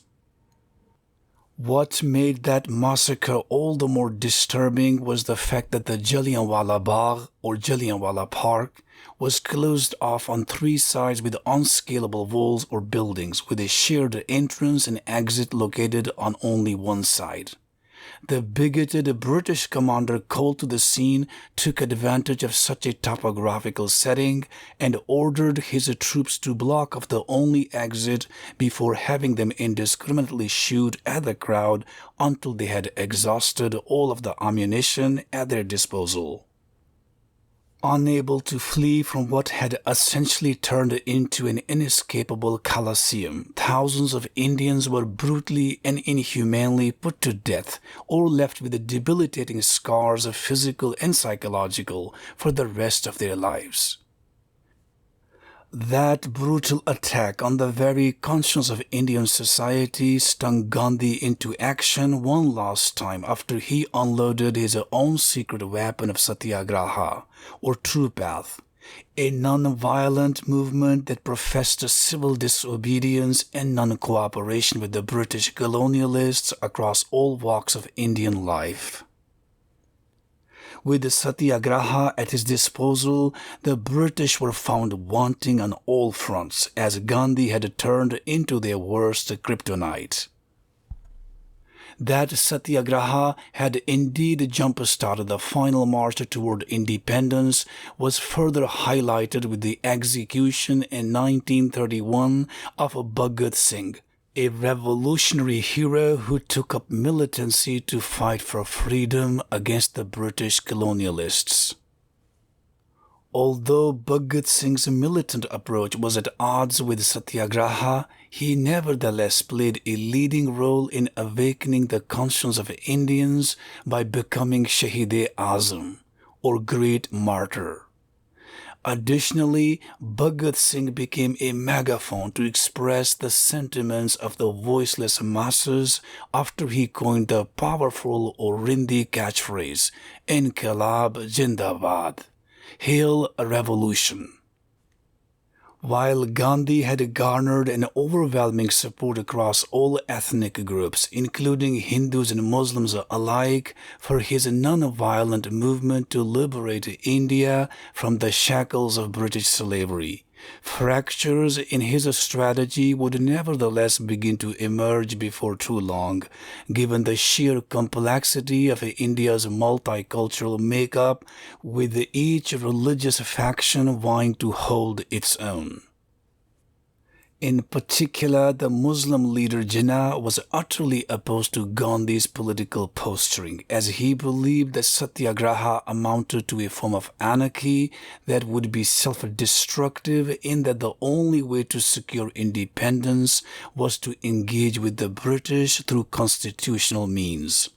What made that massacre all the more disturbing was the fact that the Jallianwala Bagh, or Jallianwala Park, was closed off on 3 sides with unscalable walls or buildings with a shared entrance and exit located on only one side. The bigoted British commander called to the scene took advantage of such a topographical setting and ordered his troops to block off the only exit before having them indiscriminately shoot at the crowd until they had exhausted all of the ammunition at their disposal. Unable to flee from what had essentially turned into an inescapable coliseum, thousands of Indians were brutally and inhumanely put to death or left with debilitating scars, physical and psychological, for the rest of their lives. That brutal attack on the very conscience of Indian society stung Gandhi into action one last time after he unloaded his own secret weapon of satyagraha, or true path, a non-violent movement that professed civil disobedience and non-cooperation with the British colonialists across all walks of Indian life. With the satyagraha at his disposal, the British were found wanting on all fronts, as Gandhi had turned into their worst kryptonite. That satyagraha had indeed jump-started the final march toward independence was further highlighted with the execution in 1931 of Bhagat Singh, a revolutionary hero who took up militancy to fight for freedom against the British colonialists. Although Bhagat Singh's militant approach was at odds with satyagraha, he nevertheless played a leading role in awakening the conscience of Indians by becoming Shahid-e-Azam, or Great Martyr. Additionally, Bhagat Singh became a megaphone to express the sentiments of the voiceless masses after he coined the powerful Orindi catchphrase, Inqilab Jindabad, Hail a Revolution. While Gandhi had garnered an overwhelming support across all ethnic groups, including Hindus and Muslims alike, for his non-violent movement to liberate India from the shackles of British slavery, fractures in his strategy would nevertheless begin to emerge before too long, given the sheer complexity of India's multicultural makeup, with each religious faction vying to hold its own. In particular, the Muslim leader Jinnah was utterly opposed to Gandhi's political posturing, as he believed that satyagraha amounted to a form of anarchy that would be self-destructive, in that the only way to secure independence was to engage with the British through constitutional means.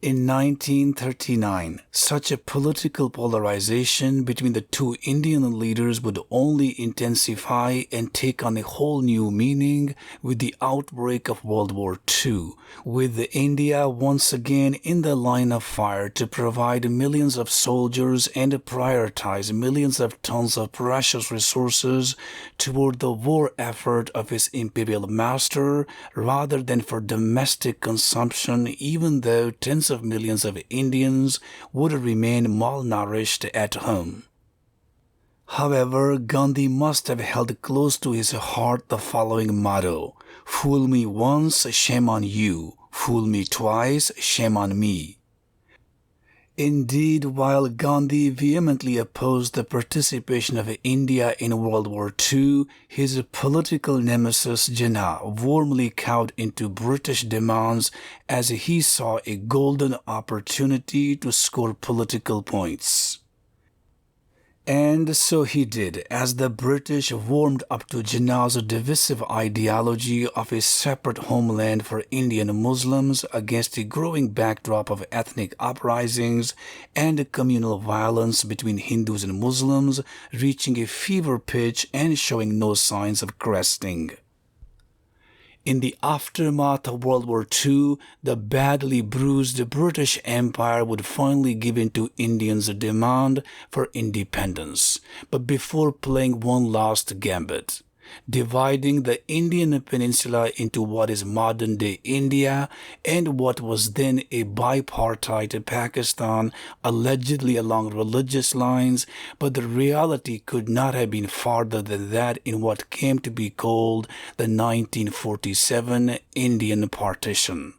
In 1939, such a political polarization between the two Indian leaders would only intensify and take on a whole new meaning with the outbreak of World War II, with India once again in the line of fire to provide millions of soldiers and prioritize millions of tons of precious resources toward the war effort of his imperial master rather than for domestic consumption, even though tens of millions of Indians would remain malnourished at home. However, Gandhi must have held close to his heart the following motto: "Fool me once, shame on you. Fool me twice, shame on me." Indeed, while Gandhi vehemently opposed the participation of India in World War II, his political nemesis Jinnah warmly cowed into British demands as he saw a golden opportunity to score political points. And so he did, as the British warmed up to Jinnah's divisive ideology of a separate homeland for Indian Muslims against a growing backdrop of ethnic uprisings and communal violence between Hindus and Muslims, reaching a fever pitch and showing no signs of cresting. In the aftermath of World War II, the badly bruised British Empire would finally give in to Indians' demand for independence, but before playing one last gambit, dividing the Indian peninsula into what is modern-day India and what was then a bipartite Pakistan, allegedly along religious lines, but the reality could not have been farther than that in what came to be called the 1947 Indian Partition.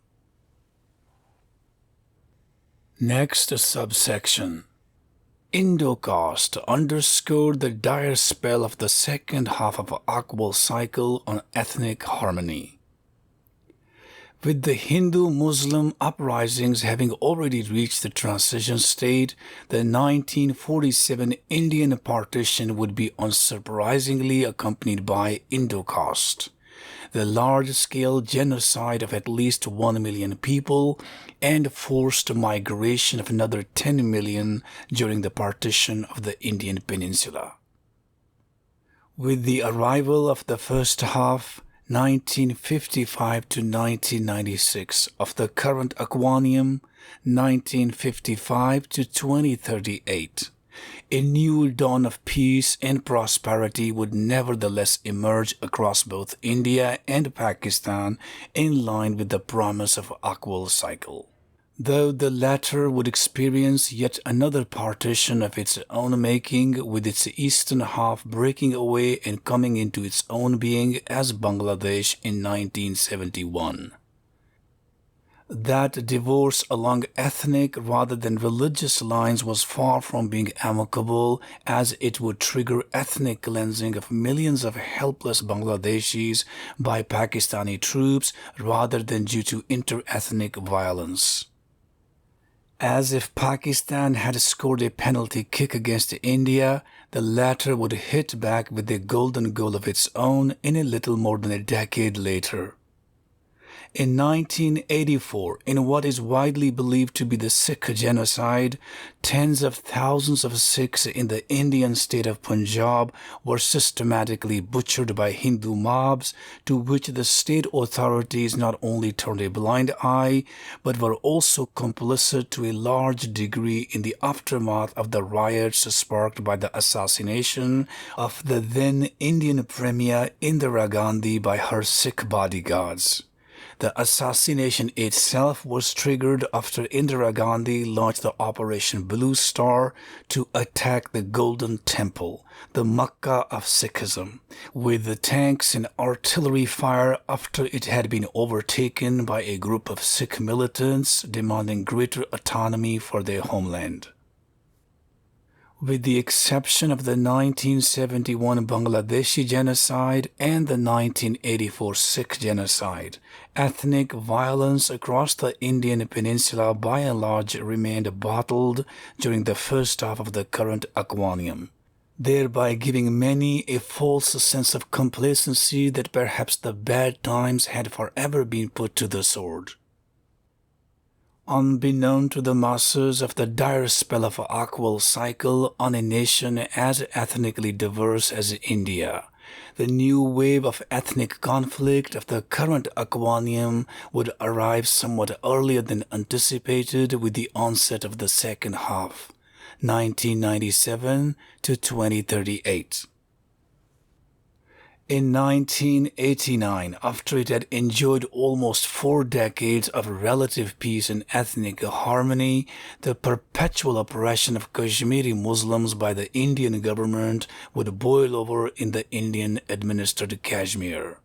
Next subsection. Indo-caste underscored the dire spell of the second half of Oqual cycle on ethnic harmony. With the Hindu-Muslim uprisings having already reached the transition state, the 1947 Indian partition would be unsurprisingly accompanied by Indo-caste, the large-scale genocide of at least 1 million people and forced migration of another 10 million during the partition of the Indian peninsula. With the arrival of the first half, 1955 to 1996, of the current Aquanium, 1955 to 2038, a new dawn of peace and prosperity would nevertheless emerge across both India and Pakistan in line with the promise of Oqual cycle. Though the latter would experience yet another partition of its own making, with its eastern half breaking away and coming into its own being as Bangladesh in 1971. That divorce along ethnic rather than religious lines was far from being amicable, as it would trigger ethnic cleansing of millions of helpless Bangladeshis by Pakistani troops rather than due to inter-ethnic violence. As if Pakistan had scored a penalty kick against India, the latter would hit back with a golden goal of its own in a little more than a decade later. In 1984, in what is widely believed to be the Sikh genocide, tens of thousands of Sikhs in the Indian state of Punjab were systematically butchered by Hindu mobs, to which the state authorities not only turned a blind eye, but were also complicit to a large degree in the aftermath of the riots sparked by the assassination of the then Indian Premier Indira Gandhi by her Sikh bodyguards. The assassination itself was triggered after Indira Gandhi launched the Operation Blue Star to attack the Golden Temple, the Mecca of Sikhism, with the tanks and artillery fire after it had been overtaken by a group of Sikh militants demanding greater autonomy for their homeland. With the exception of the 1971 Bangladeshi genocide and the 1984 Sikh genocide, ethnic violence across the Indian peninsula by and large remained bottled during the first half of the current Aquanium, thereby giving many a false sense of complacency that perhaps the bad times had forever been put to the sword. Unbeknown to the masses of the dire spell of Oqual cycle on a nation as ethnically diverse as India, the new wave of ethnic conflict of the current Aquanium would arrive somewhat earlier than anticipated with the onset of the second half, 1997 to 2038. In 1989, after it had enjoyed almost 4 decades of relative peace and ethnic harmony, the perpetual oppression of Kashmiri Muslims by the Indian government would boil over in the Indian-administered Kashmir.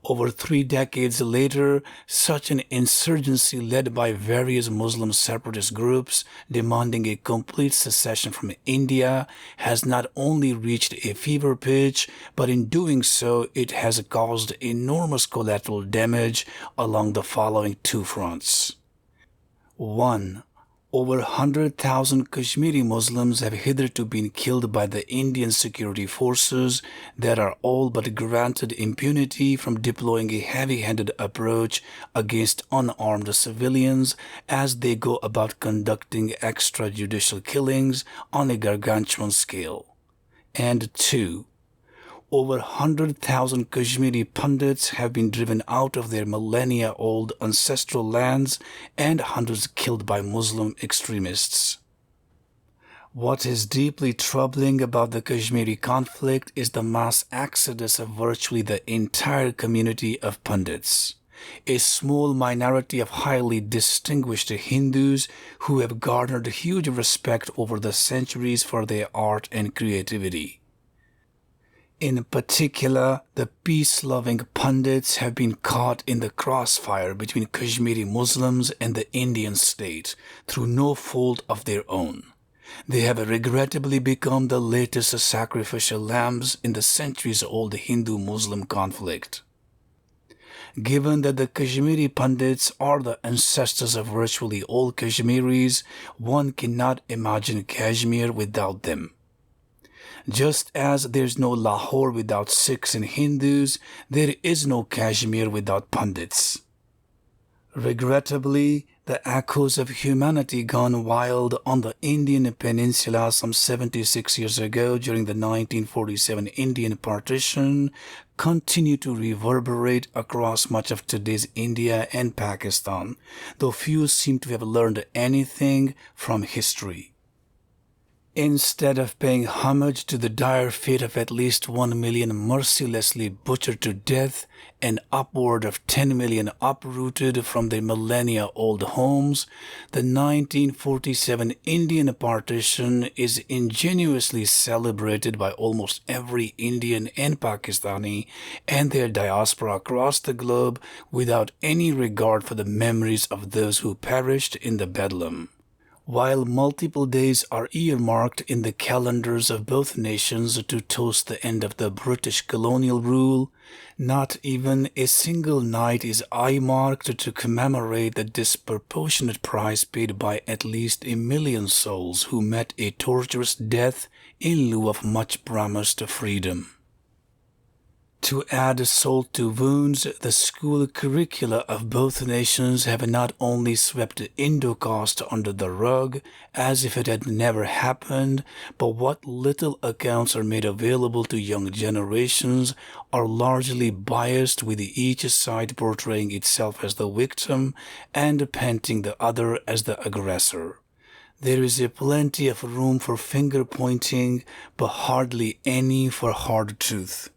Over 3 decades later, such an insurgency led by various Muslim separatist groups demanding a complete secession from India has not only reached a fever pitch, but in doing so, it has caused enormous collateral damage along the following 2 fronts. 1. Over 100,000 Kashmiri Muslims have hitherto been killed by the Indian security forces that are all but granted impunity from deploying a heavy-handed approach against unarmed civilians as they go about conducting extrajudicial killings on a gargantuan scale. And 2. Over 100,000 Kashmiri Pandits have been driven out of their millennia-old ancestral lands and hundreds killed by Muslim extremists. What is deeply troubling about the Kashmiri conflict is the mass exodus of virtually the entire community of Pandits, a small minority of highly distinguished Hindus who have garnered huge respect over the centuries for their art and creativity. In particular, the peace-loving Pandits have been caught in the crossfire between Kashmiri Muslims and the Indian state through no fault of their own. They have regrettably become the latest sacrificial lambs in the centuries-old Hindu-Muslim conflict. Given that the Kashmiri Pandits are the ancestors of virtually all Kashmiris, one cannot imagine Kashmir without them. Just as there's no Lahore without Sikhs and Hindus, there is no Kashmir without Pandits. Regrettably, the echoes of humanity gone wild on the Indian peninsula some 76 years ago during the 1947 Indian partition continue to reverberate across much of today's India and Pakistan, though few seem to have learned anything from history. Instead of paying homage to the dire fate of at least 1 million mercilessly butchered to death and upward of 10 million uprooted from their millennia-old homes, the 1947 Indian partition is ingenuously celebrated by almost every Indian and Pakistani and their diaspora across the globe without any regard for the memories of those who perished in the bedlam. While multiple days are earmarked in the calendars of both nations to toast the end of the British colonial rule, not even a single night is eye-marked to commemorate the disproportionate price paid by at least 1 million souls who met a torturous death in lieu of much promised freedom. To add salt to wounds, the school curricula of both nations have not only swept Indo-caste under the rug as if it had never happened, but what little accounts are made available to young generations are largely biased, with each side portraying itself as the victim and painting the other as the aggressor. There is plenty of room for finger-pointing, but hardly any for hard truth.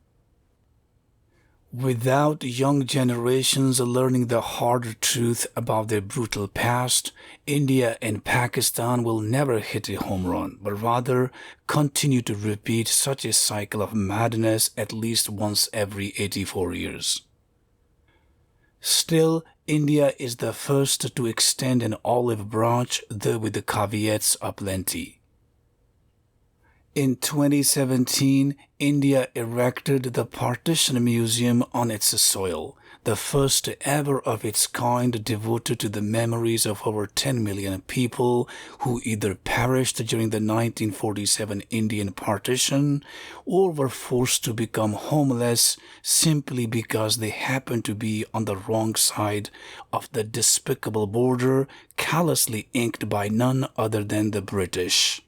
Without young generations learning the hard truth about their brutal past, India and Pakistan will never hit a home run, but rather continue to repeat such a cycle of madness at least once every 84 years. Still, India is the first to extend an olive branch, though with the caveats aplenty. In 2017, India erected the Partition Museum on its soil, the first ever of its kind devoted to the memories of over 10 million people who either perished during the 1947 Indian partition or were forced to become homeless simply because they happened to be on the wrong side of the despicable border callously inked by none other than the British.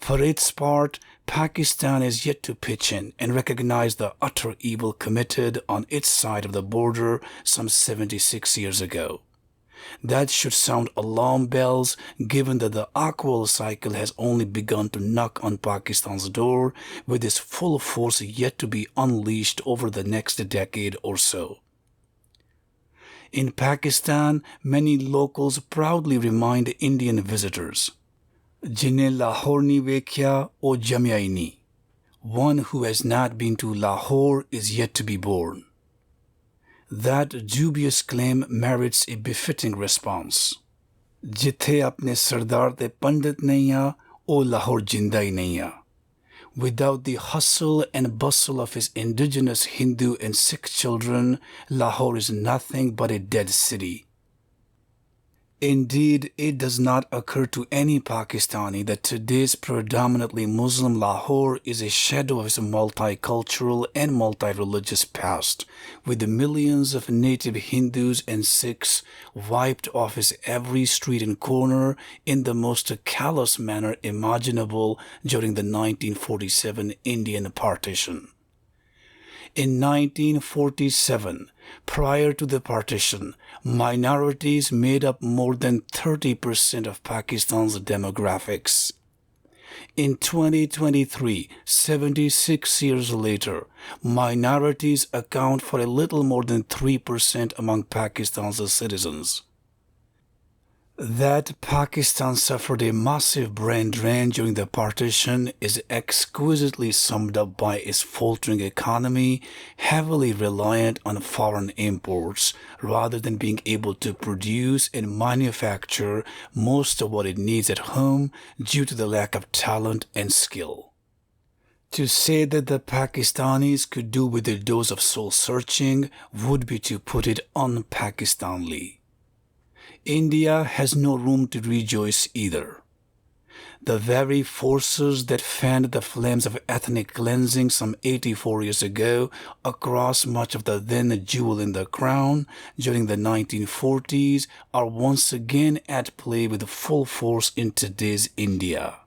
For its part, Pakistan is yet to pitch in and recognize the utter evil committed on its side of the border some 76 years ago. That should sound alarm bells given that the Oqual cycle has only begun to knock on Pakistan's door with its full force yet to be unleashed over the next decade or so. In Pakistan, many locals proudly remind Indian visitors, "Jinne Lahore ni vekhya o jamya hi nahi." One who has not been to Lahore is yet to be born. That dubious claim merits a befitting response. Jithe apne sardar te pandit nahi hai, o Lahore jinda hi nahi hai. Without the hustle and bustle of his indigenous Hindu and Sikh children, Lahore is nothing but a dead city. Indeed, it does not occur to any Pakistani that today's predominantly Muslim Lahore is a shadow of his multicultural and multi-religious past, with the millions of native Hindus and Sikhs wiped off his every street and corner in the most callous manner imaginable during the 1947 Indian partition. In 1947, prior to the partition, minorities made up more than 30% of Pakistan's demographics. In 2023, 76 years later, minorities account for a little more than 3% among Pakistan's citizens. That Pakistan suffered a massive brain drain during the partition is exquisitely summed up by its faltering economy, heavily reliant on foreign imports, rather than being able to produce and manufacture most of what it needs at home due to the lack of talent and skill. To say that the Pakistanis could do with a dose of soul-searching would be to put it un-Pakistanly. India has no room to rejoice either. The very forces that fanned the flames of ethnic cleansing some 84 years ago across much of the then jewel in the crown during the 1940s are once again at play with full force in today's India.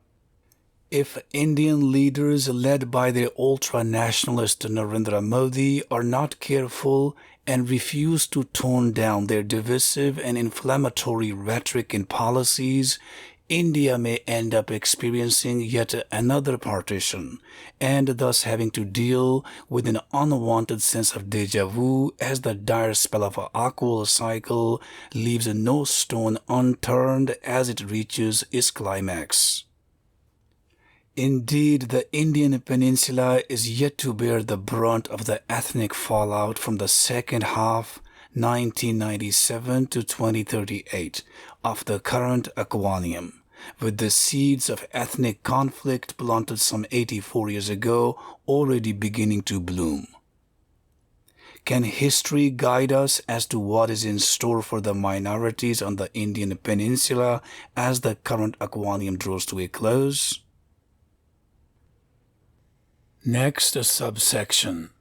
If Indian leaders led by their ultra-nationalist Narendra Modi are not careful and refuse to tone down their divisive and inflammatory rhetoric and policies, India may end up experiencing yet another partition, and thus having to deal with an unwanted sense of déjà vu as the dire spell of an Oqual cycle leaves no stone unturned as it reaches its climax. Indeed, the Indian peninsula is yet to bear the brunt of the ethnic fallout from the second half, 1997 to 2038, of the current Aquanium, with the seeds of ethnic conflict planted some 84 years ago already beginning to bloom. Can history guide us as to what is in store for the minorities on the Indian peninsula as the current Aquanium draws to a close? Next subsection.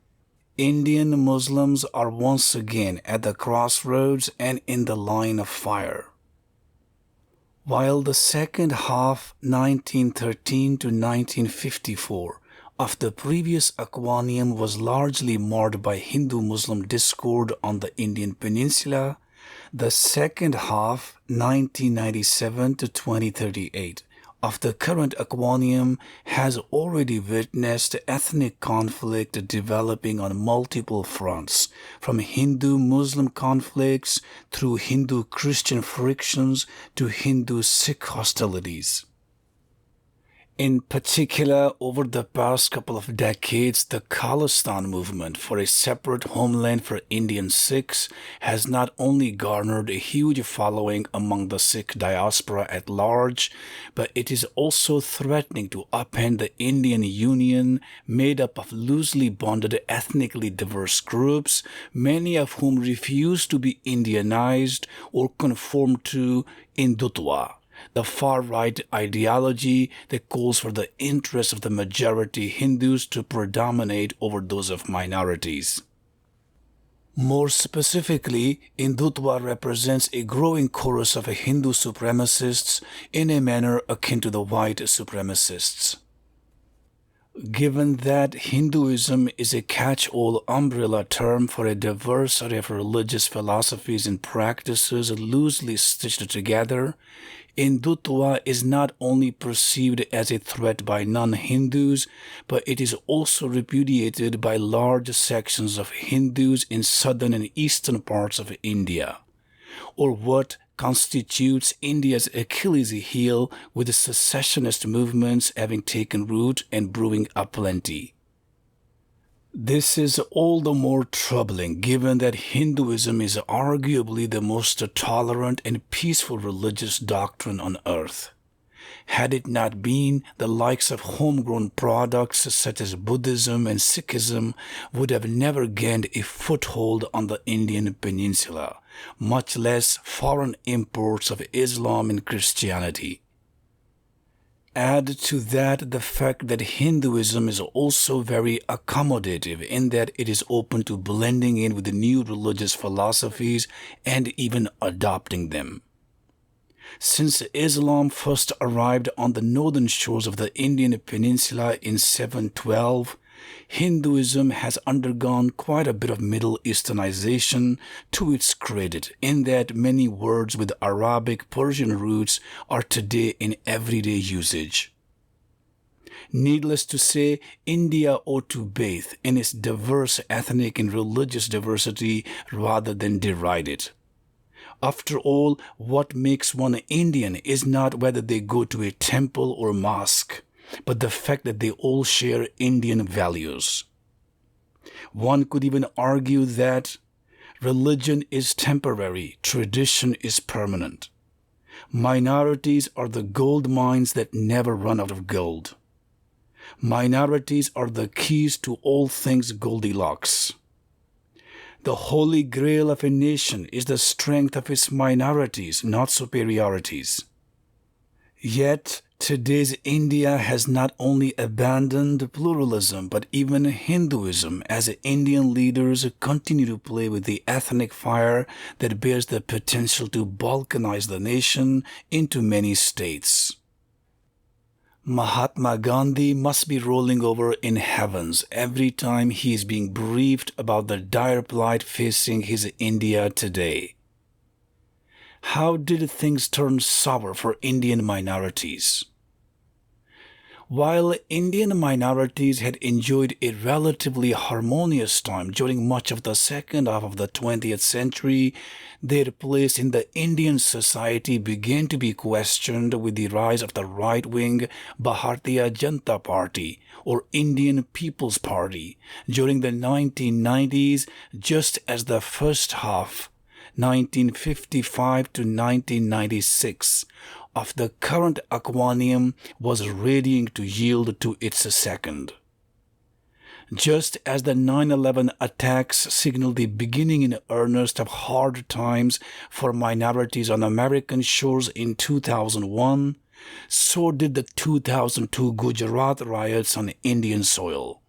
Indian Muslims are once again at the crossroads and in the line of fire. While the second half 1913 to 1954 of the previous Aquanium was largely marred by Hindu-Muslim discord on the Indian peninsula, the second half 1997 to 2038 of the current Aquanium has already witnessed ethnic conflict developing on multiple fronts, from Hindu-Muslim conflicts through Hindu-Christian frictions to Hindu-Sikh hostilities. In particular, over the past couple of decades, the Khalistan movement for a separate homeland for Indian Sikhs has not only garnered a huge following among the Sikh diaspora at large, but it is also threatening to upend the Indian Union made up of loosely bonded ethnically diverse groups, many of whom refuse to be Indianized or conform to Hindutva, the far-right ideology that calls for the interests of the majority Hindus to predominate over those of minorities. More specifically, Hindutva represents a growing chorus of Hindu supremacists in a manner akin to the white supremacists. Given that Hinduism is a catch-all umbrella term for a diverse array of religious philosophies and practices loosely stitched together, Hindutva is not only perceived as a threat by non-Hindus, but it is also repudiated by large sections of Hindus in southern and eastern parts of India, or what constitutes India's Achilles heel, with the secessionist movements having taken root and brewing aplenty. This is all the more troubling given that Hinduism is arguably the most tolerant and peaceful religious doctrine on earth. Had it not been, the likes of homegrown products such as Buddhism and Sikhism would have never gained a foothold on the Indian peninsula, much less foreign imports of Islam and Christianity. Add to that the fact that Hinduism is also very accommodative in that it is open to blending in with the new religious philosophies and even adopting them. Since Islam first arrived on the northern shores of the Indian peninsula in 712, Hinduism has undergone quite a bit of Middle Easternization to its credit, in that many words with Arabic Persian roots are today in everyday usage. Needless to say, India ought to bathe in its diverse ethnic and religious diversity rather than deride it. After all, what makes one Indian is not whether they go to a temple or mosque, but the fact that they all share Indian values. One could even argue that religion is temporary, tradition is permanent. Minorities are the gold mines that never run out of gold. Minorities are the keys to all things Goldilocks. The holy grail of a nation is the strength of its minorities, not superiorities. Yet, today's India has not only abandoned pluralism, but even Hinduism, as Indian leaders continue to play with the ethnic fire that bears the potential to balkanize the nation into many states. Mahatma Gandhi must be rolling over in heavens every time he is being briefed about the dire plight facing his India today. How did things turn sour for Indian minorities? While Indian minorities had enjoyed a relatively harmonious time during much of the second half of the 20th century, their place in the Indian society began to be questioned with the rise of the right-wing Bharatiya Janata Party, or Indian People's Party, during the 1990s, just as the first half 1955 to 1996, of the current Aquanium was readying to yield to its second. Just as the 9/11 attacks signaled the beginning in earnest of hard times for minorities on American shores in 2001, so did the 2002 Gujarat riots on Indian soil.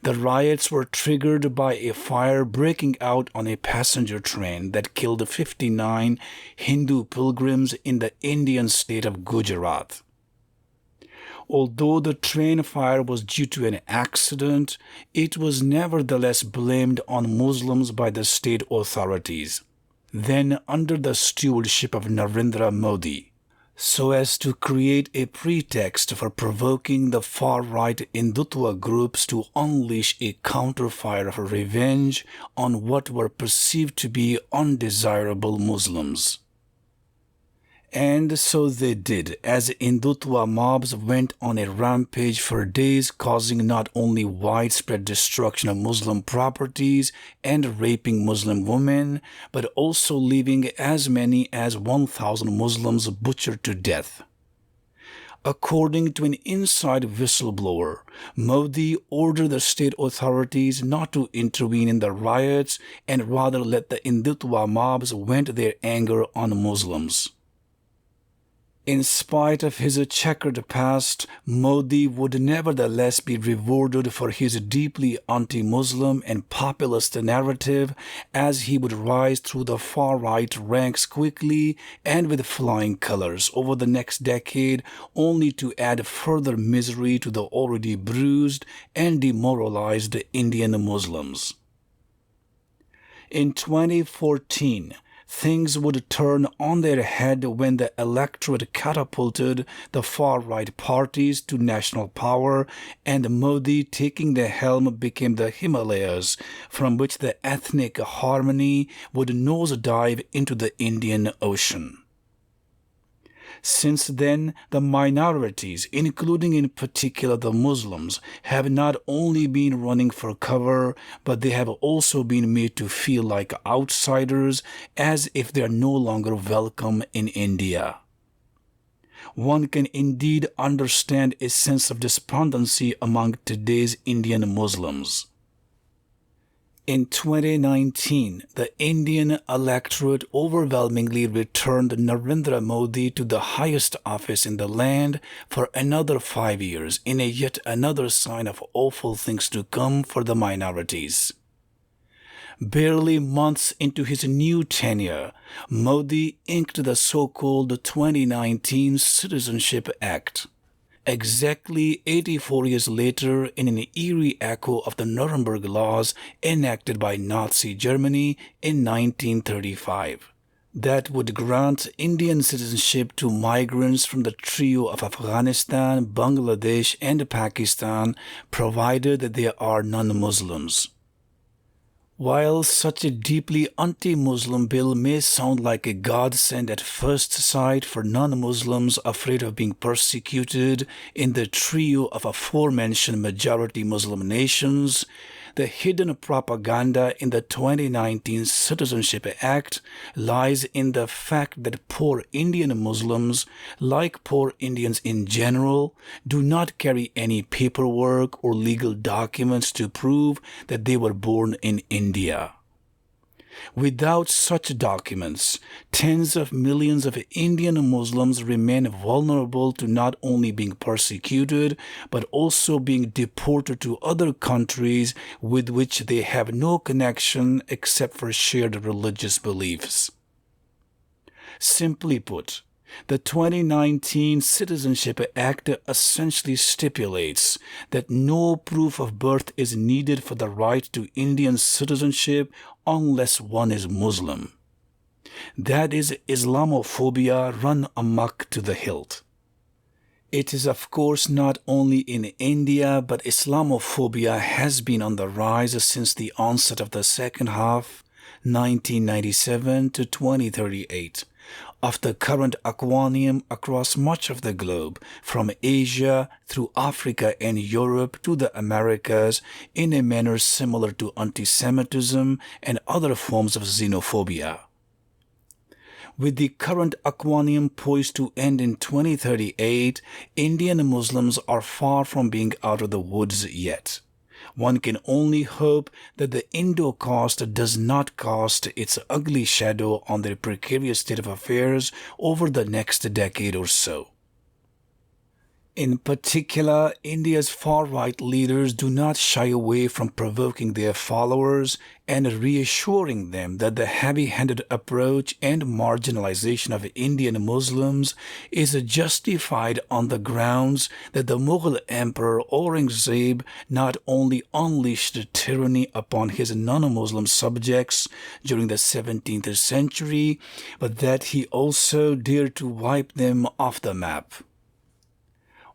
The riots were triggered by a fire breaking out on a passenger train that killed 59 Hindu pilgrims in the Indian state of Gujarat. Although the train fire was due to an accident, it was nevertheless blamed on Muslims by the state authorities, then under the stewardship of Narendra Modi, so as to create a pretext for provoking the far-right Hindutva groups to unleash a counterfire of revenge on what were perceived to be undesirable Muslims. And so they did, as Hindutva mobs went on a rampage for days, causing not only widespread destruction of Muslim properties and raping Muslim women, but also leaving as many as 1,000 Muslims butchered to death. According to an inside whistleblower, Modi ordered the state authorities not to intervene in the riots and rather let the Hindutva mobs vent their anger on Muslims. In spite of his checkered past, Modi would nevertheless be rewarded for his deeply anti-Muslim and populist narrative, as he would rise through the far-right ranks quickly and with flying colors over the next decade, only to add further misery to the already bruised and demoralized Indian Muslims. In 2014, things would turn on their head when the electorate catapulted the far-right parties to national power, and Modi taking the helm became the Himalayas, from which the ethnic harmony would nosedive into the Indian Ocean. Since then, the minorities, including in particular the Muslims, have not only been running for cover, but they have also been made to feel like outsiders, as if they are no longer welcome in India. One can indeed understand a sense of despondency among today's Indian Muslims. In 2019, the Indian electorate overwhelmingly returned Narendra Modi to the highest office in the land for another 5 years, in a yet another sign of awful things to come for the minorities. Barely months into his new tenure, Modi inked the so-called 2019 Citizenship Act. Exactly 84 years later, in an eerie echo of the Nuremberg laws enacted by Nazi Germany in 1935, that would grant Indian citizenship to migrants from the trio of Afghanistan, Bangladesh, and Pakistan, provided that they are non-Muslims. While such a deeply anti-Muslim bill may sound like a godsend at first sight for non-Muslims afraid of being persecuted in the trio of aforementioned majority Muslim nations, the hidden propaganda in the 2019 Citizenship Act lies in the fact that poor Indian Muslims, like poor Indians in general, do not carry any paperwork or legal documents to prove that they were born in India. Without such documents, tens of millions of Indian Muslims remain vulnerable to not only being persecuted, but also being deported to other countries with which they have no connection except for shared religious beliefs. Simply put, the 2019 Citizenship Act essentially stipulates that no proof of birth is needed for the right to Indian citizenship unless one is Muslim. That is Islamophobia run amok to the hilt. It is of course not only in India, but Islamophobia has been on the rise since the onset of the second half, 1997 to 2038. Of the current aquanium across much of the globe, from Asia through Africa and Europe to the Americas, in a manner similar to anti-Semitism and other forms of xenophobia. With the current aquanium poised to end in 2038, Indian Muslims are far from being out of the woods yet. One can only hope that the Indo-caste does not cast its ugly shadow on their precarious state of affairs over the next decade or so. In particular, India's far-right leaders do not shy away from provoking their followers and reassuring them that the heavy-handed approach and marginalization of Indian Muslims is justified on the grounds that the Mughal Emperor Aurangzeb not only unleashed tyranny upon his non-Muslim subjects during the 17th century, but that he also dared to wipe them off the map.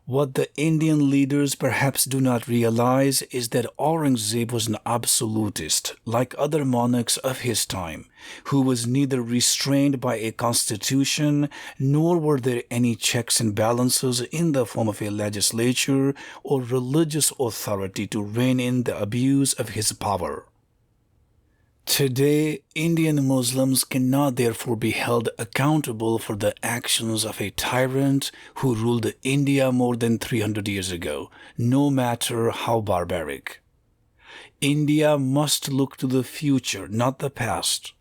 What the Indian leaders perhaps do not realize is that Aurangzeb was an absolutist, like other monarchs of his time, who was neither restrained by a constitution, nor were there any checks and balances in the form of a legislature or religious authority to rein in the abuse of his power. Today, Indian Muslims cannot therefore be held accountable for the actions of a tyrant who ruled India more than 300 years ago, no matter how barbaric. India must look to the future, not the past.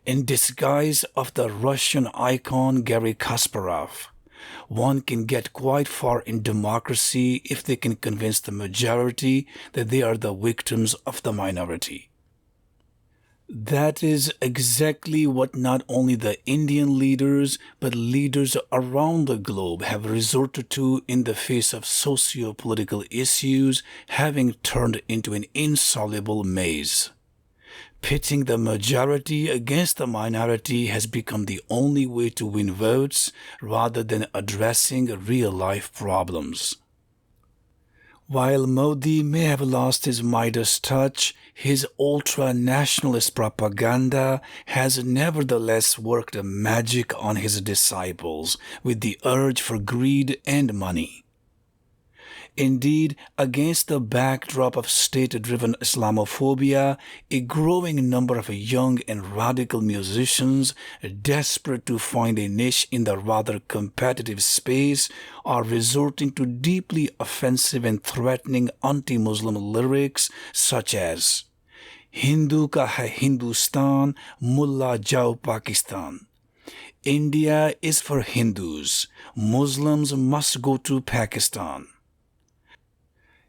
In disguise of the Russian icon Garry Kasparov, one can get quite far in democracy if they can convince the majority that they are the victims of the minority. That is exactly what not only the Indian leaders, but leaders around the globe have resorted to in the face of socio-political issues having turned into an insoluble maze. Pitting the majority against the minority has become the only way to win votes rather than addressing real-life problems. While Modi may have lost his Midas touch, his ultra-nationalist propaganda has nevertheless worked a magic on his disciples with the urge for greed and money. Indeed, against the backdrop of state-driven Islamophobia, a growing number of young and radical musicians, desperate to find a niche in the rather competitive space, are resorting to deeply offensive and threatening anti-Muslim lyrics such as "Hindu ka hai Hindustan, Mullah jao Pakistan." India is for Hindus. Muslims must go to Pakistan.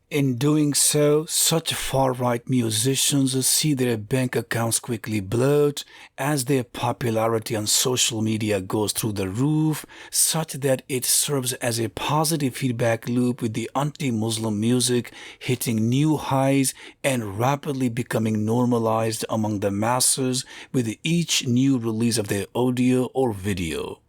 In doing so, such far-right musicians see their bank accounts quickly bloat as their popularity on social media goes through the roof, such that it serves as a positive feedback loop with the anti-Muslim music hitting new highs and rapidly becoming normalized among the masses with each new release of their audio or video.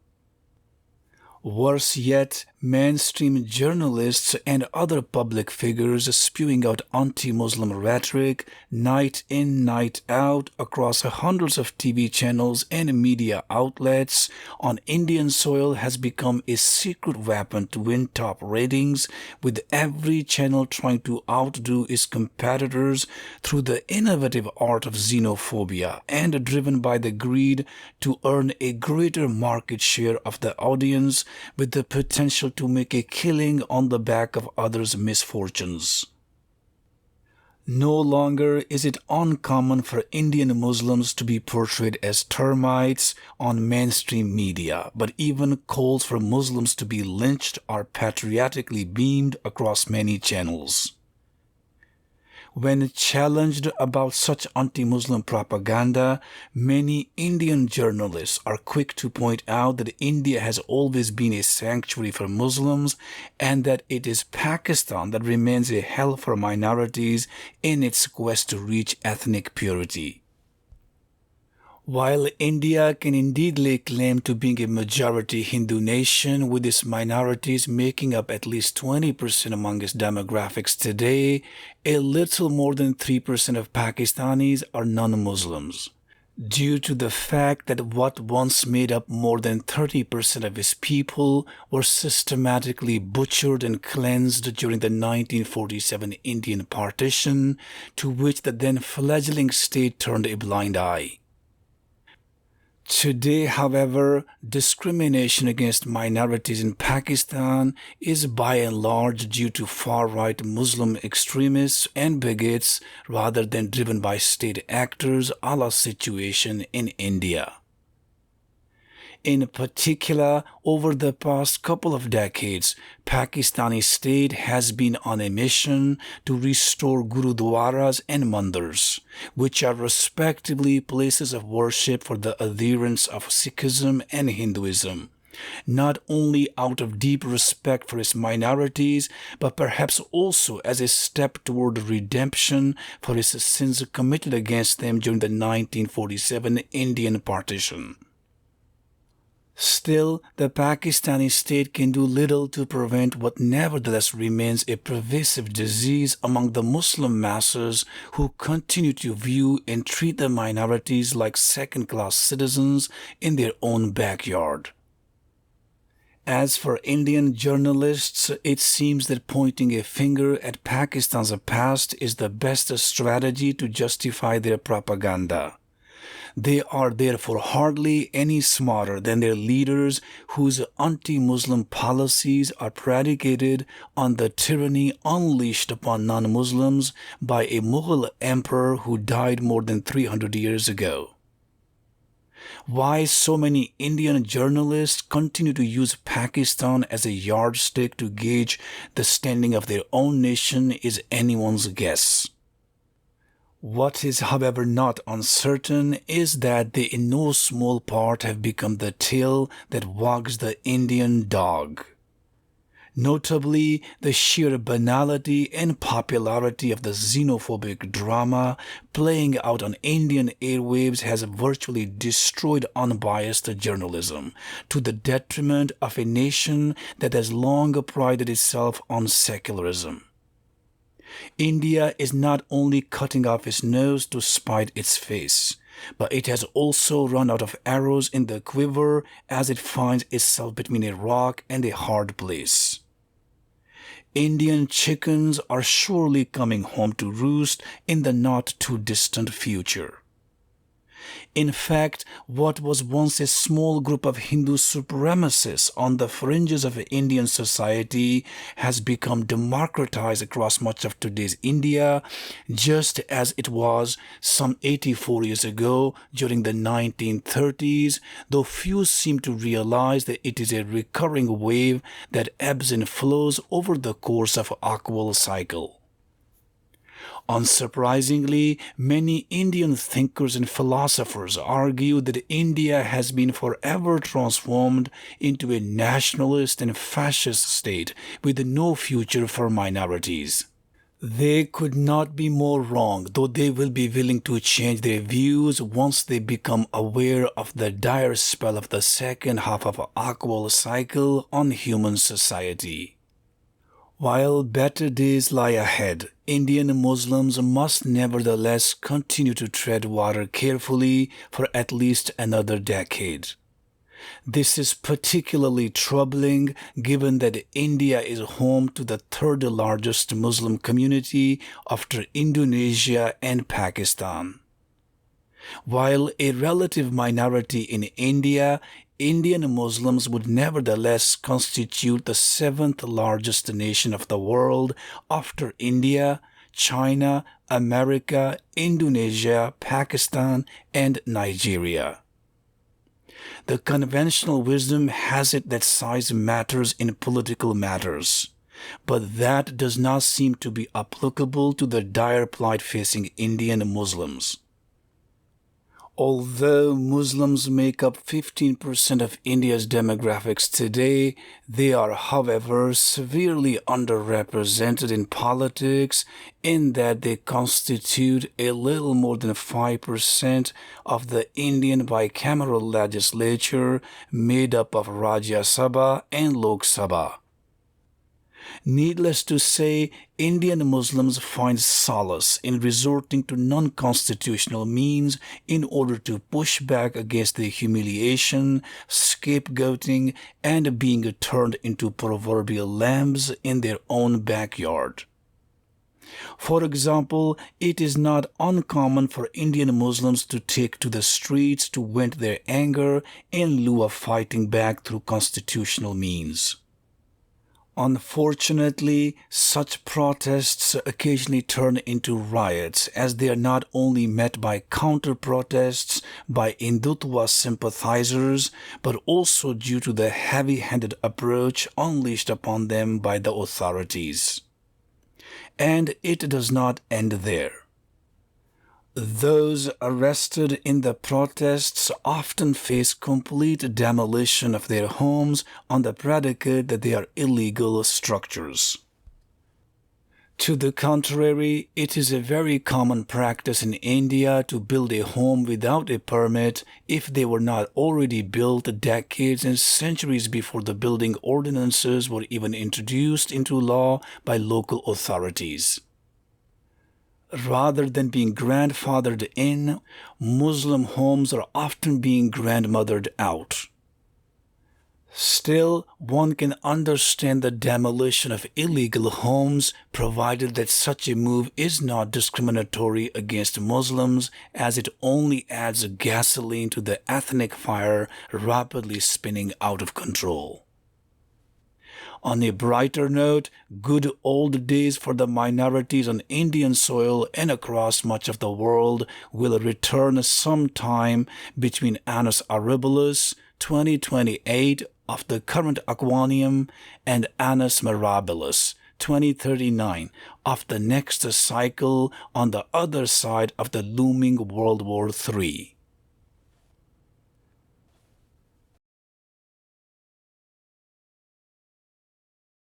Worse yet, mainstream journalists and other public figures spewing out anti-Muslim rhetoric night in, night out across hundreds of TV channels and media outlets on Indian soil has become a secret weapon to win top ratings, with every channel trying to outdo its competitors through the innovative art of xenophobia and driven by the greed to earn a greater market share of the audience with the potential to make a killing on the back of others' misfortunes. No longer is it uncommon for Indian Muslims to be portrayed as termites on mainstream media, but even calls for Muslims to be lynched are patriotically beamed across many channels. When challenged about such anti-Muslim propaganda, many Indian journalists are quick to point out that India has always been a sanctuary for Muslims and that it is Pakistan that remains a hell for minorities in its quest to reach ethnic purity. While India can indeed lay claim to being a majority Hindu nation with its minorities making up at least 20% among its demographics today, a little more than 3% of Pakistanis are non-Muslims. Due to the fact that what once made up more than 30% of its people were systematically butchered and cleansed during the 1947 Indian partition, to which the then fledgling state turned a blind eye. Today, however, discrimination against minorities in Pakistan is by and large due to far-right Muslim extremists and bigots rather than driven by state actors a la situation in India. In particular, over the past couple of decades, Pakistani state has been on a mission to restore gurudwaras and mandirs, which are respectively places of worship for the adherents of Sikhism and Hinduism, not only out of deep respect for its minorities, but perhaps also as a step toward redemption for its sins committed against them during the 1947 Indian partition. Still, the Pakistani state can do little to prevent what nevertheless remains a pervasive disease among the Muslim masses who continue to view and treat the minorities like second-class citizens in their own backyard. As for Indian journalists, it seems that pointing a finger at Pakistan's past is the best strategy to justify their propaganda. They are therefore hardly any smarter than their leaders whose anti-Muslim policies are predicated on the tyranny unleashed upon non-Muslims by a Mughal emperor who died more than 300 years ago. Why so many Indian journalists continue to use Pakistan as a yardstick to gauge the standing of their own nation is anyone's guess. What is, however, not uncertain is that they in no small part have become the tail that wags the Indian dog. Notably, the sheer banality and popularity of the xenophobic drama playing out on Indian airwaves has virtually destroyed unbiased journalism, to the detriment of a nation that has long prided itself on secularism. India is not only cutting off its nose to spite its face, but it has also run out of arrows in the quiver as it finds itself between a rock and a hard place. Indian chickens are surely coming home to roost in the not-too-distant future. In fact, what was once a small group of Hindu supremacists on the fringes of Indian society has become democratized across much of today's India, just as it was some 84 years ago during the 1930s, though few seem to realize that it is a recurring wave that ebbs and flows over the course of an Oqual cycle. Unsurprisingly, many Indian thinkers and philosophers argue that India has been forever transformed into a nationalist and fascist state with no future for minorities. They could not be more wrong, though they will be willing to change their views once they become aware of the dire spell of the second half of an Oqual cycle on human society. While better days lie ahead, Indian Muslims must nevertheless continue to tread water carefully for at least another decade. This is particularly troubling given that India is home to the third largest Muslim community after Indonesia and Pakistan. While a relative minority in India, Indian Muslims would nevertheless constitute the seventh largest nation of the world after India, China, America, Indonesia, Pakistan, and Nigeria. The conventional wisdom has it that size matters in political matters, but that does not seem to be applicable to the dire plight facing Indian Muslims. Although Muslims make up 15% of India's demographics today, they are, however, severely underrepresented in politics in that they constitute a little more than 5% of the Indian bicameral legislature made up of Rajya Sabha and Lok Sabha. Needless to say, Indian Muslims find solace in resorting to non-constitutional means in order to push back against the humiliation, scapegoating, and being turned into proverbial lambs in their own backyard. For example, it is not uncommon for Indian Muslims to take to the streets to vent their anger in lieu of fighting back through constitutional means. Unfortunately, such protests occasionally turn into riots as they are not only met by counter-protests by Hindutva sympathizers, but also due to the heavy-handed approach unleashed upon them by the authorities. And it does not end there. Those arrested in the protests often face complete demolition of their homes on the predicate that they are illegal structures. To the contrary, it is a very common practice in India to build a home without a permit if they were not already built decades and centuries before the building ordinances were even introduced into law by local authorities. Rather than being grandfathered in, Muslim homes are often being grandmothered out. Still, one can understand the demolition of illegal homes provided that such a move is not discriminatory against Muslims, as it only adds gasoline to the ethnic fire rapidly spinning out of control. On a brighter note, good old days for the minorities on Indian soil and across much of the world will return sometime between Annus Horribilis 2028 of the current Aquanium and Annus Mirabilis 2039 of the next cycle on the other side of the looming World War III.